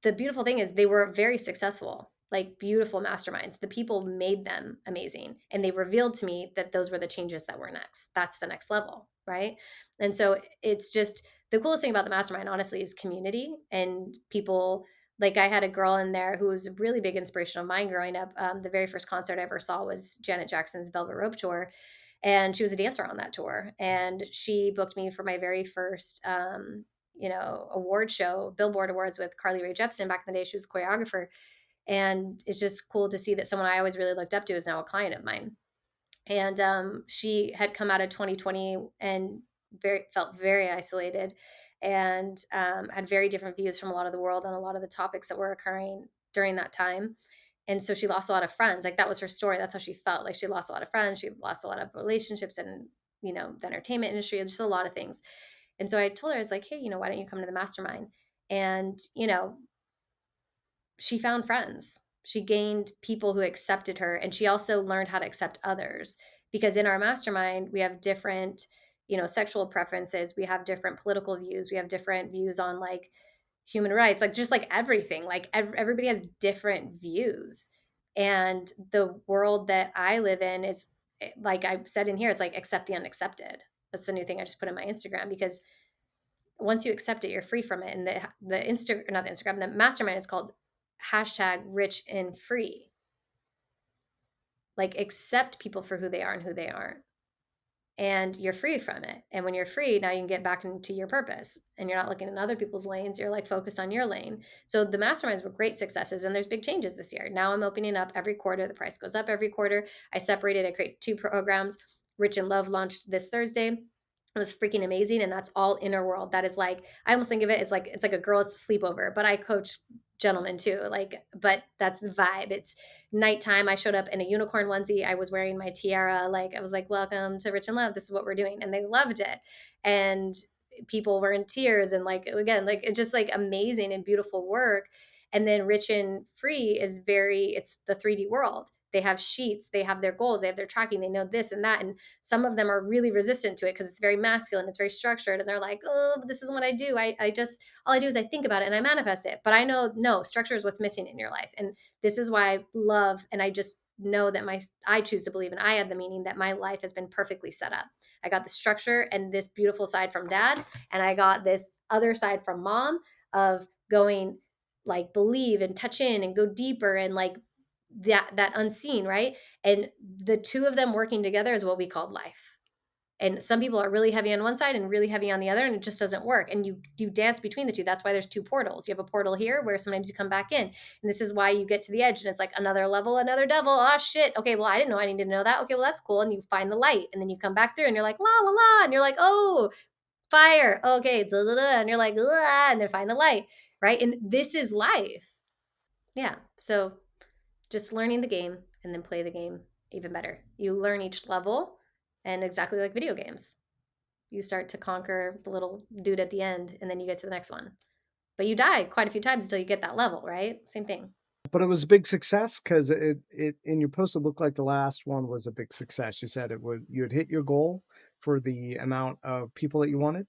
the beautiful thing is they were very successful, like beautiful masterminds. The people made them amazing. And they revealed to me that those were the changes that were next. That's the next level. Right. And so it's just the coolest thing about the mastermind, honestly, is community and people. Like I had a girl in there who was a really big inspiration of mine growing up. The very first concert I ever saw was Janet Jackson's Velvet Rope tour. And she was a dancer on that tour. And she booked me for my very first award show, Billboard Awards with Carly Rae Jepsen. Back in the day, she was a choreographer. And it's just cool to see that someone I always really looked up to is now a client of mine. And she had come out of 2020 and felt very isolated and had very different views from a lot of the world on a lot of the topics that were occurring during that time. And so she lost a lot of friends. Like that was her story. That's how she felt. Like she lost a lot of friends. She lost a lot of relationships and, the entertainment industry, and just a lot of things. And so I told her, I was like, hey, why don't you come to the mastermind? And, she found friends. She gained people who accepted her, and she also learned how to accept others because in our mastermind, we have different, sexual preferences, we have different political views, we have different views on like human rights, like just like everything. Like everybody has different views. And the world that I live in is like I said in here, it's like accept the unaccepted. That's the new thing I just put in my Instagram because once you accept it, you're free from it. And not the Instagram, the mastermind is called #rich and free. Like accept people for who they are and who they aren't. And you're free from it. And when you're free, now you can get back into your purpose and you're not looking in other people's lanes. You're like focused on your lane. So the masterminds were great successes and there's big changes this year. Now I'm opening up every quarter. The price goes up every quarter. I create 2 programs. Rich and Love launched this Thursday. It was freaking amazing. And that's all inner world. That is like, I almost think of it as like, it's like a girl's sleepover, but I coach gentlemen too. Like, but that's the vibe. It's nighttime. I showed up in a unicorn onesie. I was wearing my tiara. Like I was like, welcome to Rich and Love. This is what we're doing. And they loved it. And people were in tears. And like, again, like it's just like amazing and beautiful work. And then Rich and Free is it's the 3D world. They have sheets, they have their goals, they have their tracking, they know this and that. And some of them are really resistant to it because it's very masculine, it's very structured. And they're like, oh, this is what I do. I just, all I do is I think about it and I manifest it. But I know, no, structure is what's missing in your life. And this is why I love, and I just know that I choose to believe, and I had the meaning that my life has been perfectly set up. I got the structure and this beautiful side from dad, and I got this other side from mom of going like believe and touch in and go deeper and like that unseen, right? And the two of them working together is what we call life. And some people are really heavy on one side and really heavy on the other, and it just doesn't work. And you dance between the two. That's why there's two portals. You have a portal here where sometimes you come back in, and this is why you get to the edge, and it's like another level, another devil. Oh shit. Okay, well I didn't know I needed to know that. Okay, well that's cool. And you find the light, and then you come back through, and you're like la la la, and you're like oh fire. Okay, da, da, da, and you're like and then find the light, right? And this is life. Yeah. So just learning the game and then play the game even better. You learn each level, and exactly like video games, you start to conquer the little dude at the end, and then you get to the next one. But you die quite a few times until you get that level, right? Same thing. But it was a big success because it in your post, it looked like the last one was a big success. You said it would you had hit your goal for the amount of people that you wanted.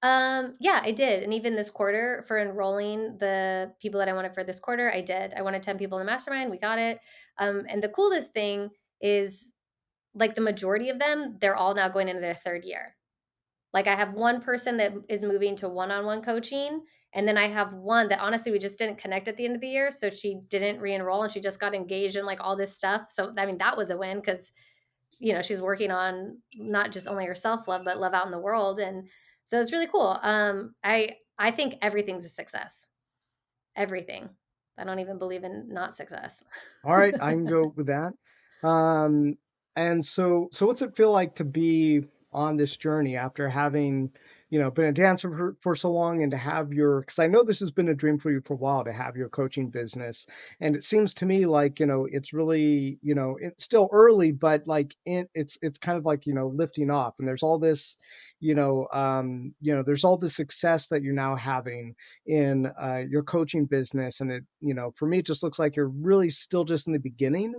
Yeah, I did. And even this quarter for enrolling the people that I wanted for this quarter, I did. I wanted 10 people in the mastermind. We got it. And the coolest thing is like the majority of them, they're all now going into their third year. Like I have one person that is moving to one-on-one coaching, and then I have one that honestly we just didn't connect at the end of the year, so she didn't re-enroll and she just got engaged in like all this stuff. So I mean that was a win because she's working on not just only her self-love but love out in the world, and so it's really cool. I think everything's a success. Everything. I don't even believe in not success. All right, I can go with that. Um, and so what's it feel like to be on this journey after having, been a dancer for so long and to have your, because I know this has been a dream for you for a while to have your coaching business. And it seems to me like, it's really, it's still early, but like it's kind of like, lifting off. And there's all this, there's all this success that you're now having in your coaching business. And for me, it just looks like you're really still just in the beginning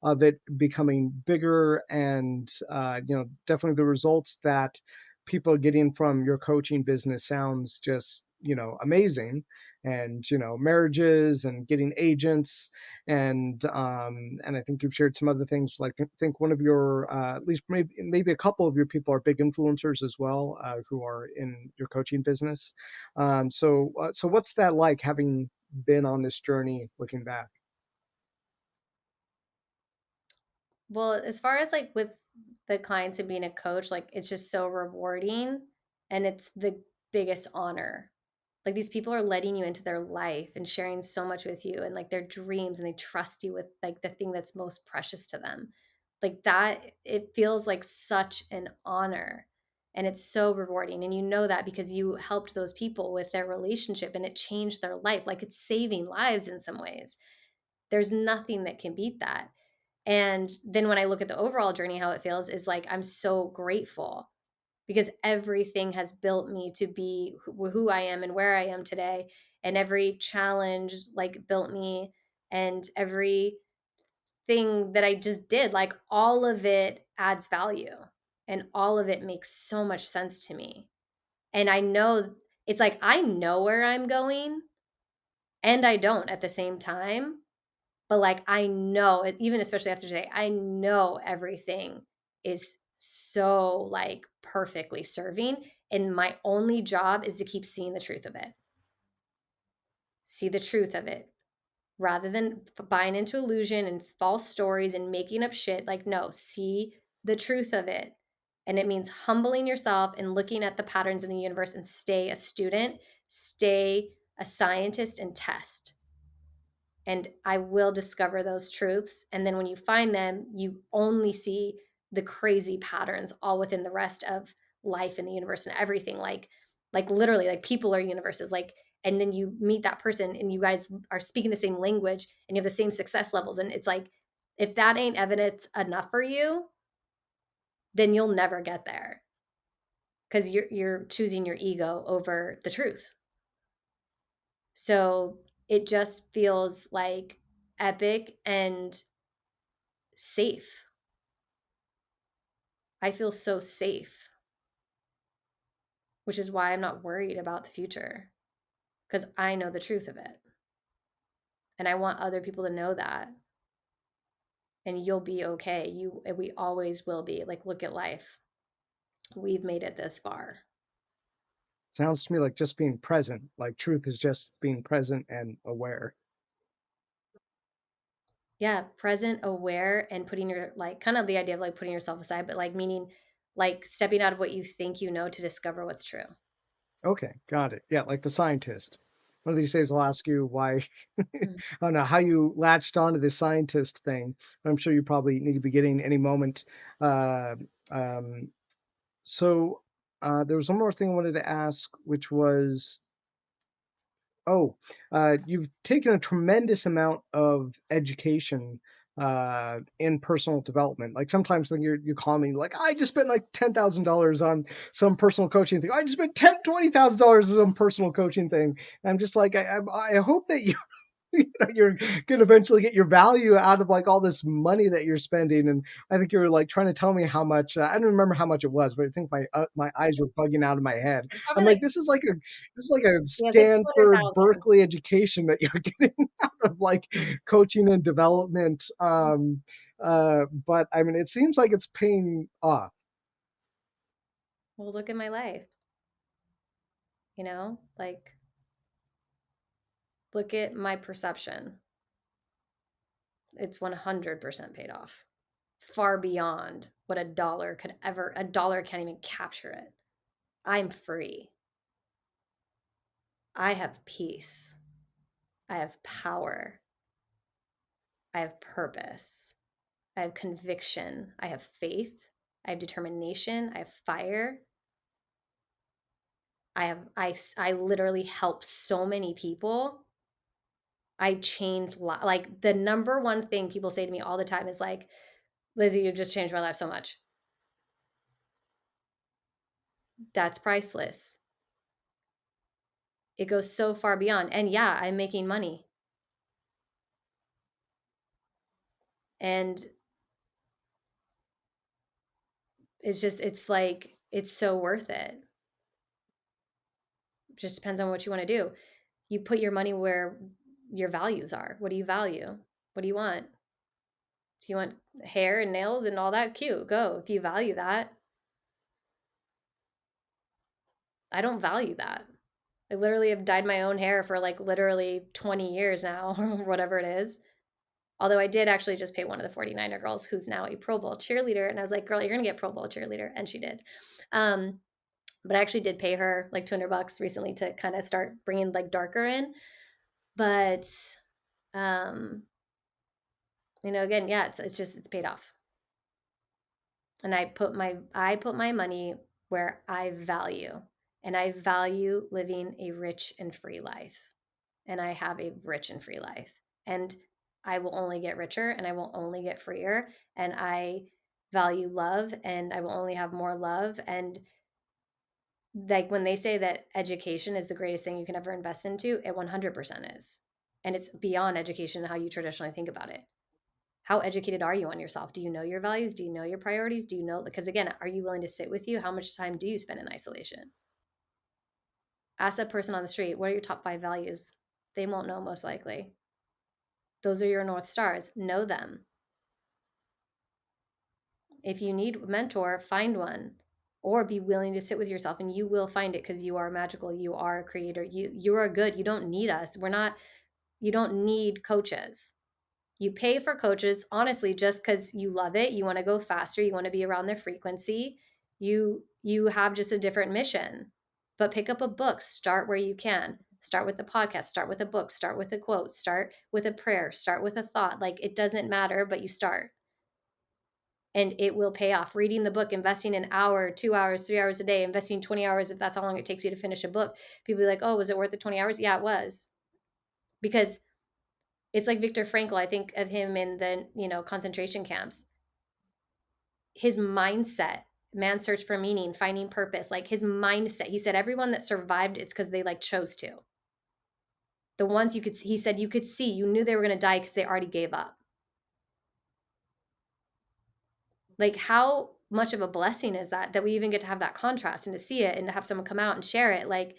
of it becoming bigger. And, definitely the results that people are getting from your coaching business sounds just, amazing. And, marriages and getting agents. And I think you've shared some other things. Like I think one of your, at least maybe a couple of your people are big influencers as well, who are in your coaching business. So what's that like having been on this journey looking back? Well, as far as like with the clients and being a coach, like it's just so rewarding and it's the biggest honor. Like these people are letting you into their life and sharing so much with you and like their dreams, and they trust you with like the thing that's most precious to them. Like that, it feels like such an honor, and it's so rewarding. And you know that because you helped those people with their relationship and it changed their life. Like it's saving lives in some ways. There's nothing that can beat that. And then when I look at the overall journey, how it feels is like I'm so grateful because everything has built me to be who I am and where I am today. And every challenge like built me, and everything that I just did, like all of it adds value and all of it makes so much sense to me. And I know it's like I know where I'm going and I don't at the same time. But, like, I know, even especially after today, I know everything is so, like, perfectly serving, and my only job is to keep seeing the truth of it. See the truth of it rather than buying into illusion and false stories and making up shit. Like, no, see the truth of it. And it means humbling yourself and looking at the patterns in the universe and stay a student, stay a scientist, and test. And I will discover those truths. And then when you find them, you only see the crazy patterns all within the rest of life and the universe and everything. Like literally, like people are universes. Like, and then you meet that person and you guys are speaking the same language and you have the same success levels. And it's like, if that ain't evidence enough for you, then you'll never get there because you're choosing your ego over the truth. So it just feels like epic and safe. I feel so safe, which is why I'm not worried about the future because I know the truth of it. And I want other people to know that. And you'll be okay. We always will be. Like, look at life. We've made it this far. Sounds to me like just being present. Like truth is just being present and aware. Yeah, present, aware, and putting your like kind of the idea of like putting yourself aside, but like meaning like stepping out of what you think you know to discover what's true. Okay, got it. Yeah, like the scientist. One of these days I'll ask you why, I Mm. don't know how you latched onto this scientist thing. I'm sure you probably need to be getting any moment. Uh, um, so there was one more thing I wanted to ask, which was, oh, you've taken a tremendous amount of education in personal development. Like sometimes when you call me like, I just spent like $10,000 on some personal coaching thing. I just spent $20,000 on some personal coaching thing. And I'm just like, I hope that you you're gonna eventually get your value out of like all this money that you're spending. And I think you're like trying to tell me how much. I don't remember how much it was, but I think my eyes were bugging out of my head. It's I'm probably like, like this is like a yeah, it's like Stanford 200,000. Berkeley education that you're getting out of like coaching and development. But I mean, it seems like it's paying off. Well, look at my life, like look at my perception. It's 100% paid off. Far beyond what a dollar can't even capture it. I'm free. I have peace. I have power. I have purpose. I have conviction. I have faith. I have determination. I have fire. I literally help so many people. I changed like the number one thing people say to me all the time is like, Lizzy, you just changed my life so much. That's priceless. It goes so far beyond. And yeah, I'm making money. And it's like, it's so worth it. Just depends on what you want to do. You put your money where your values are. What do you value? What do you want? Do you want hair and nails and all that? Cute. Go. If you value that. I don't value that. I literally have dyed my own hair for like literally 20 years now, or whatever it is. Although I did actually just pay one of the 49er girls who's now a Pro Bowl cheerleader. And I was like, girl, you're going to get Pro Bowl cheerleader. And she did. Um, but I actually did pay her like $200 recently to kind of start bringing like darker in. But, um, again, yeah, it's paid off. And I put my money where I value. And I value living a rich and free life. And I have a rich and free life. And I will only get richer and I will only get freer. And I value love and I will only have more love. And like when they say that education is the greatest thing you can ever invest into, it 100% is. And it's beyond education how you traditionally think about it. How educated are you on yourself? Do you know your values? Do you know your priorities? Do you know, because again, are you willing to sit with you? How much time do you spend in isolation? Ask that person on the street, what are your top 5 values? They won't know, most likely. Those are your North Stars. Know them. If you need a mentor, find one or be willing to sit with yourself and you will find it because you are magical. You are a creator. You are good. You don't need us. You don't need coaches. You pay for coaches, honestly, just because you love it. You want to go faster. You want to be around their frequency. You have just a different mission. But pick up a book. Start where you can. Start with the podcast. Start with a book. Start with a quote. Start with a prayer. Start with a thought. Like it doesn't matter, but you start. And it will pay off. Reading the book, investing an hour, 2 hours, 3 hours a day, investing 20 hours if that's how long it takes you to finish a book. People be like, oh, was it worth the 20 hours? Yeah, it was. Because it's like Viktor Frankl. I think of him in the, concentration camps. His mindset, man's search for meaning, finding purpose, like his mindset. He said everyone that survived, it's because they like chose to. The ones he said you could see, you knew they were going to die because they already gave up. Like how much of a blessing is that we even get to have that contrast and to see it and to have someone come out and share it. Like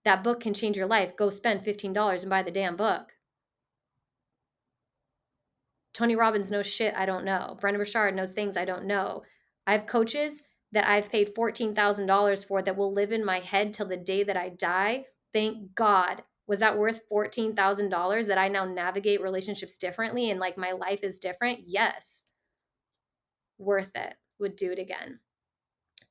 that book can change your life. Go spend $15 and buy the damn book. Tony Robbins knows shit I don't know. Brendon Burchard knows things I don't know. I have coaches that I've paid $14,000 for that will live in my head till the day that I die. Thank God. Was that worth $14,000 that I now navigate relationships differently and like my life is different? Yes. Worth it. Would do it again.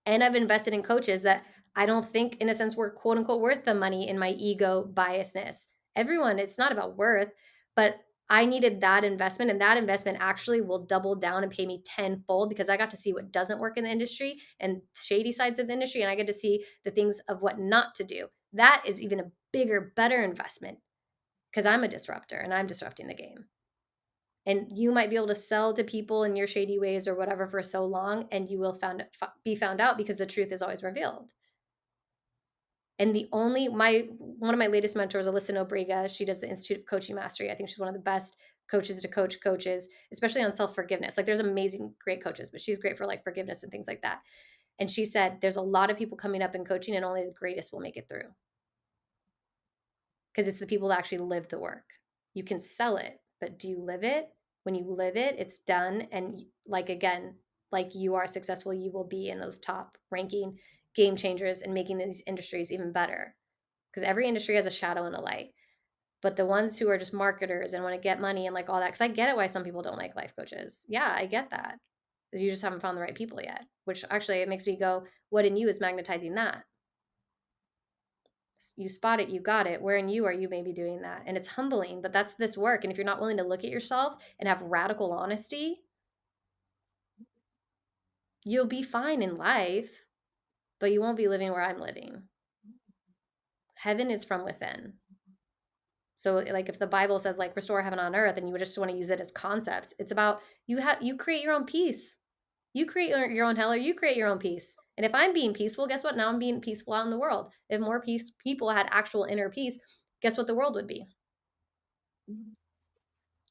And I've invested in coaches that I don't think, in a sense, were quote unquote worth the money in my ego biasness. Everyone, it's not about worth, but I needed that investment, and that investment actually will double down and pay me tenfold because I got to see what doesn't work in the industry and shady sides of the industry, and I get to see the things of what not to do. That is even a bigger, better investment because I'm a disruptor and I'm disrupting the game. And you might be able to sell to people in your shady ways or whatever for so long, and you will be found out because the truth is always revealed. And one of my latest mentors, Alyssa Nobrega, she does the Institute of Coaching Mastery. I think she's one of the best coaches to coach coaches, especially on self-forgiveness. Like there's amazing, great coaches, but she's great for like forgiveness and things like that. And she said, there's a lot of people coming up in coaching and only the greatest will make it through. Because it's the people that actually live the work. You can sell it, but do you live it? When you live it, it's done. And like, again, like you are successful, you will be in those top ranking game changers and making these industries even better. Because every industry has a shadow and a light. But the ones who are just marketers and want to get money and like all that, because I get it why some people don't like life coaches. Yeah, I get that. You just haven't found the right people yet, which actually it makes me go, what in you is magnetizing that? You spot it, you got it. Where in you are you maybe doing that? And it's humbling, but that's this work. And if you're not willing to look at yourself and have radical honesty, you'll be fine in life, but you won't be living where I'm living. Heaven is from within. So like if the Bible says like restore heaven on earth and you just want to use it as concepts, it's about you create your own peace. You create your own hell or you create your own peace. And if I'm being peaceful, guess what? Now I'm being peaceful out in the world. If more people had actual inner peace, guess what the world would be? And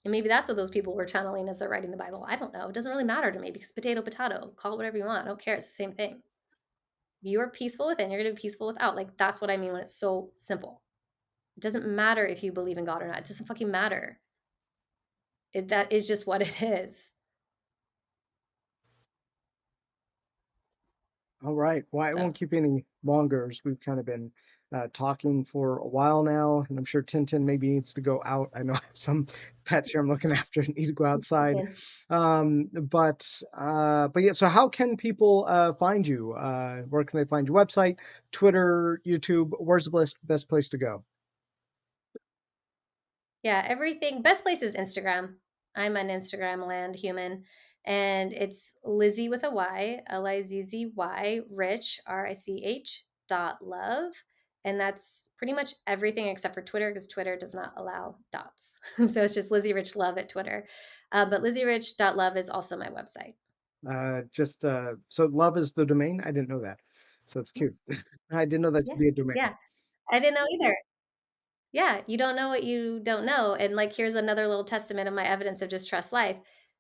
maybe that's what those people were channeling as they're writing the Bible. I don't know. It doesn't really matter to me because potato, potato, call it whatever you want. I don't care. It's the same thing. You are peaceful within, you're going to be peaceful without. Like, that's what I mean when it's so simple. It doesn't matter if you believe in God or not. It doesn't fucking matter. That is just what it is. All right. Well, I So, won't keep any longer as we've kind of been talking for a while now, and I'm sure Tintin maybe needs to go out. I know I have some pets here I'm looking after and need to go outside. But yeah. So how can people find you? Where can they find your website, Twitter, YouTube? Where's the best place to go? yeah, everything. Best place is Instagram. I'm an Instagram land human. And it's Lizzy with a Y, Lizzy, Rich, Rich dot love. And that's pretty much everything except for Twitter because Twitter does not allow dots. So it's just Lizzy Rich Love at Twitter. But lizzyrich.love is also my website. Just so love is the domain. I didn't know that. So it's cute. I didn't know that Yeah. could be a domain. Yeah. I didn't know either. Yeah, you don't know what you don't know. And like, here's another little testament of my evidence of distrust life.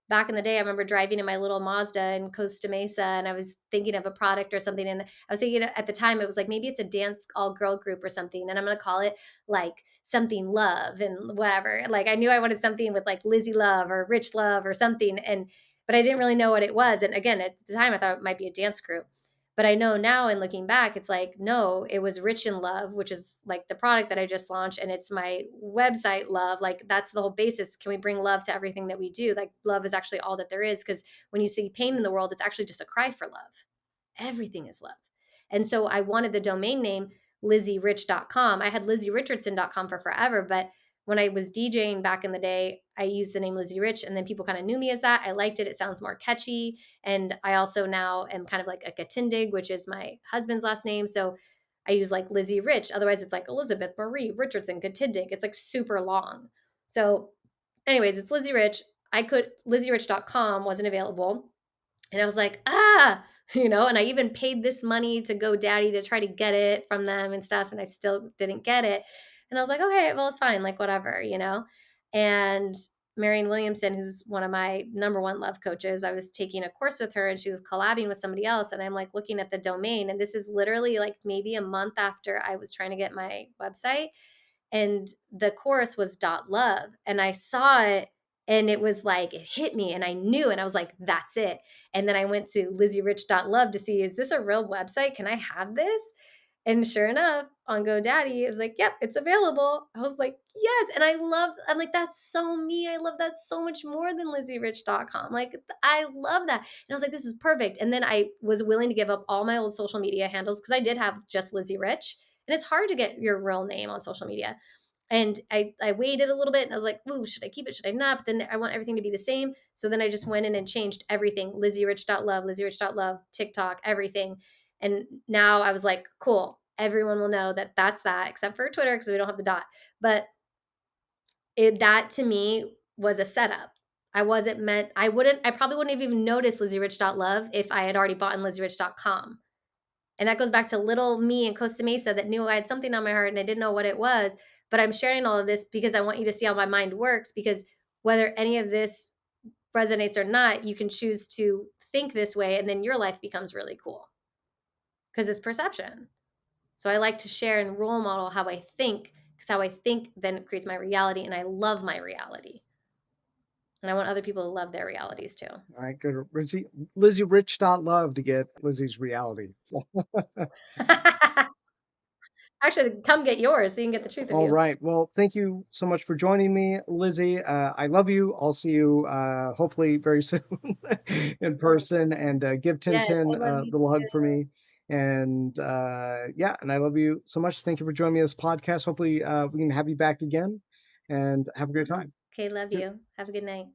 Back in the day, I remember driving in my little Mazda in Costa Mesa and I was thinking of a product or something. And I was thinking at the time, it was like, maybe it's a dance all girl group or something. And I'm going to call it like something love and whatever. Like I knew I wanted something with like Lizzy Love or Rich Love or something. But I didn't really know what it was. And again, at the time, I thought it might be a dance group. But I know now and looking back, it's like, no, it was Rich in Love, which is like the product that I just launched. And it's my website, Love. Like, that's the whole basis. Can we bring love to everything that we do? Like, love is actually all that there is. Because when you see pain in the world, it's actually just a cry for love. Everything is love. And so I wanted the domain name lizzyrich.com. I had lizzyrichardson.com for forever, but when I was DJing back in the day, I used the name Lizzy Rich, and then people kind of knew me as that. I liked it. It sounds more catchy. And I also now am kind of like a Katindig, which is my husband's last name. So I use like Lizzy Rich. Otherwise, it's like Elizabeth Marie Richardson Katindig. It's like super long. So, anyways, it's Lizzy Rich. Lizzyrich.com wasn't available. And I was like, and I even paid this money to GoDaddy to try to get it from them and stuff. And I still didn't get it. And I was like, okay, well, it's fine. Like, whatever. And Marianne Williamson, who's one of my number one love coaches, I was taking a course with her and she was collabing with somebody else. And I'm like looking at the domain. And this is literally like maybe a month after I was trying to get my website. And the course was .love. And I saw it And it was like, it hit me and I knew, and I was like, that's it. And then I went to lizzyrich.love to see, is this a real website? Can I have this? And sure enough, on GoDaddy, it was like, yep, it's available. I was like, yes. And I'm like, that's so me. I love that so much more than lizzyrich.com. Like, I love that. And I was like, this is perfect. And then I was willing to give up all my old social media handles because I did have just Lizzy Rich. And it's hard to get your real name on social media. And I waited a little bit and I was like, ooh, should I keep it? Should I not? But then I want everything to be the same. So then I just went in and changed everything. LizzyRich.love, LizzyRich.love, TikTok, everything. And now I was like, cool. Everyone will know that that's that, except for Twitter because we don't have the dot. But that to me was a setup. I probably wouldn't have even noticed LizzyRich.love if I had already bought in LizzyRich.com. And that goes back to little me in Costa Mesa that knew I had something on my heart and I didn't know what it was. But I'm sharing all of this because I want you to see how my mind works. Because whether any of this resonates or not, you can choose to think this way, and then your life becomes really cool because it's perception. So I like to share and role model how I think, because how I think then creates my reality, and I love my reality. And I want other people to love their realities too. All right, good. LizzyRich.love to get Lizzy's reality. Actually, come get yours so you can get the truth of All you. right. Well, thank you so much for joining me, Lizzy. I love you. I'll see you hopefully very soon in Oh, person, and give yes, Tintin I love a you little hug for too. me. And yeah, and I love you so much. Thank you for joining me on this podcast. Hopefully, we can have you back again and have a great time. Okay, love you. Have a good night.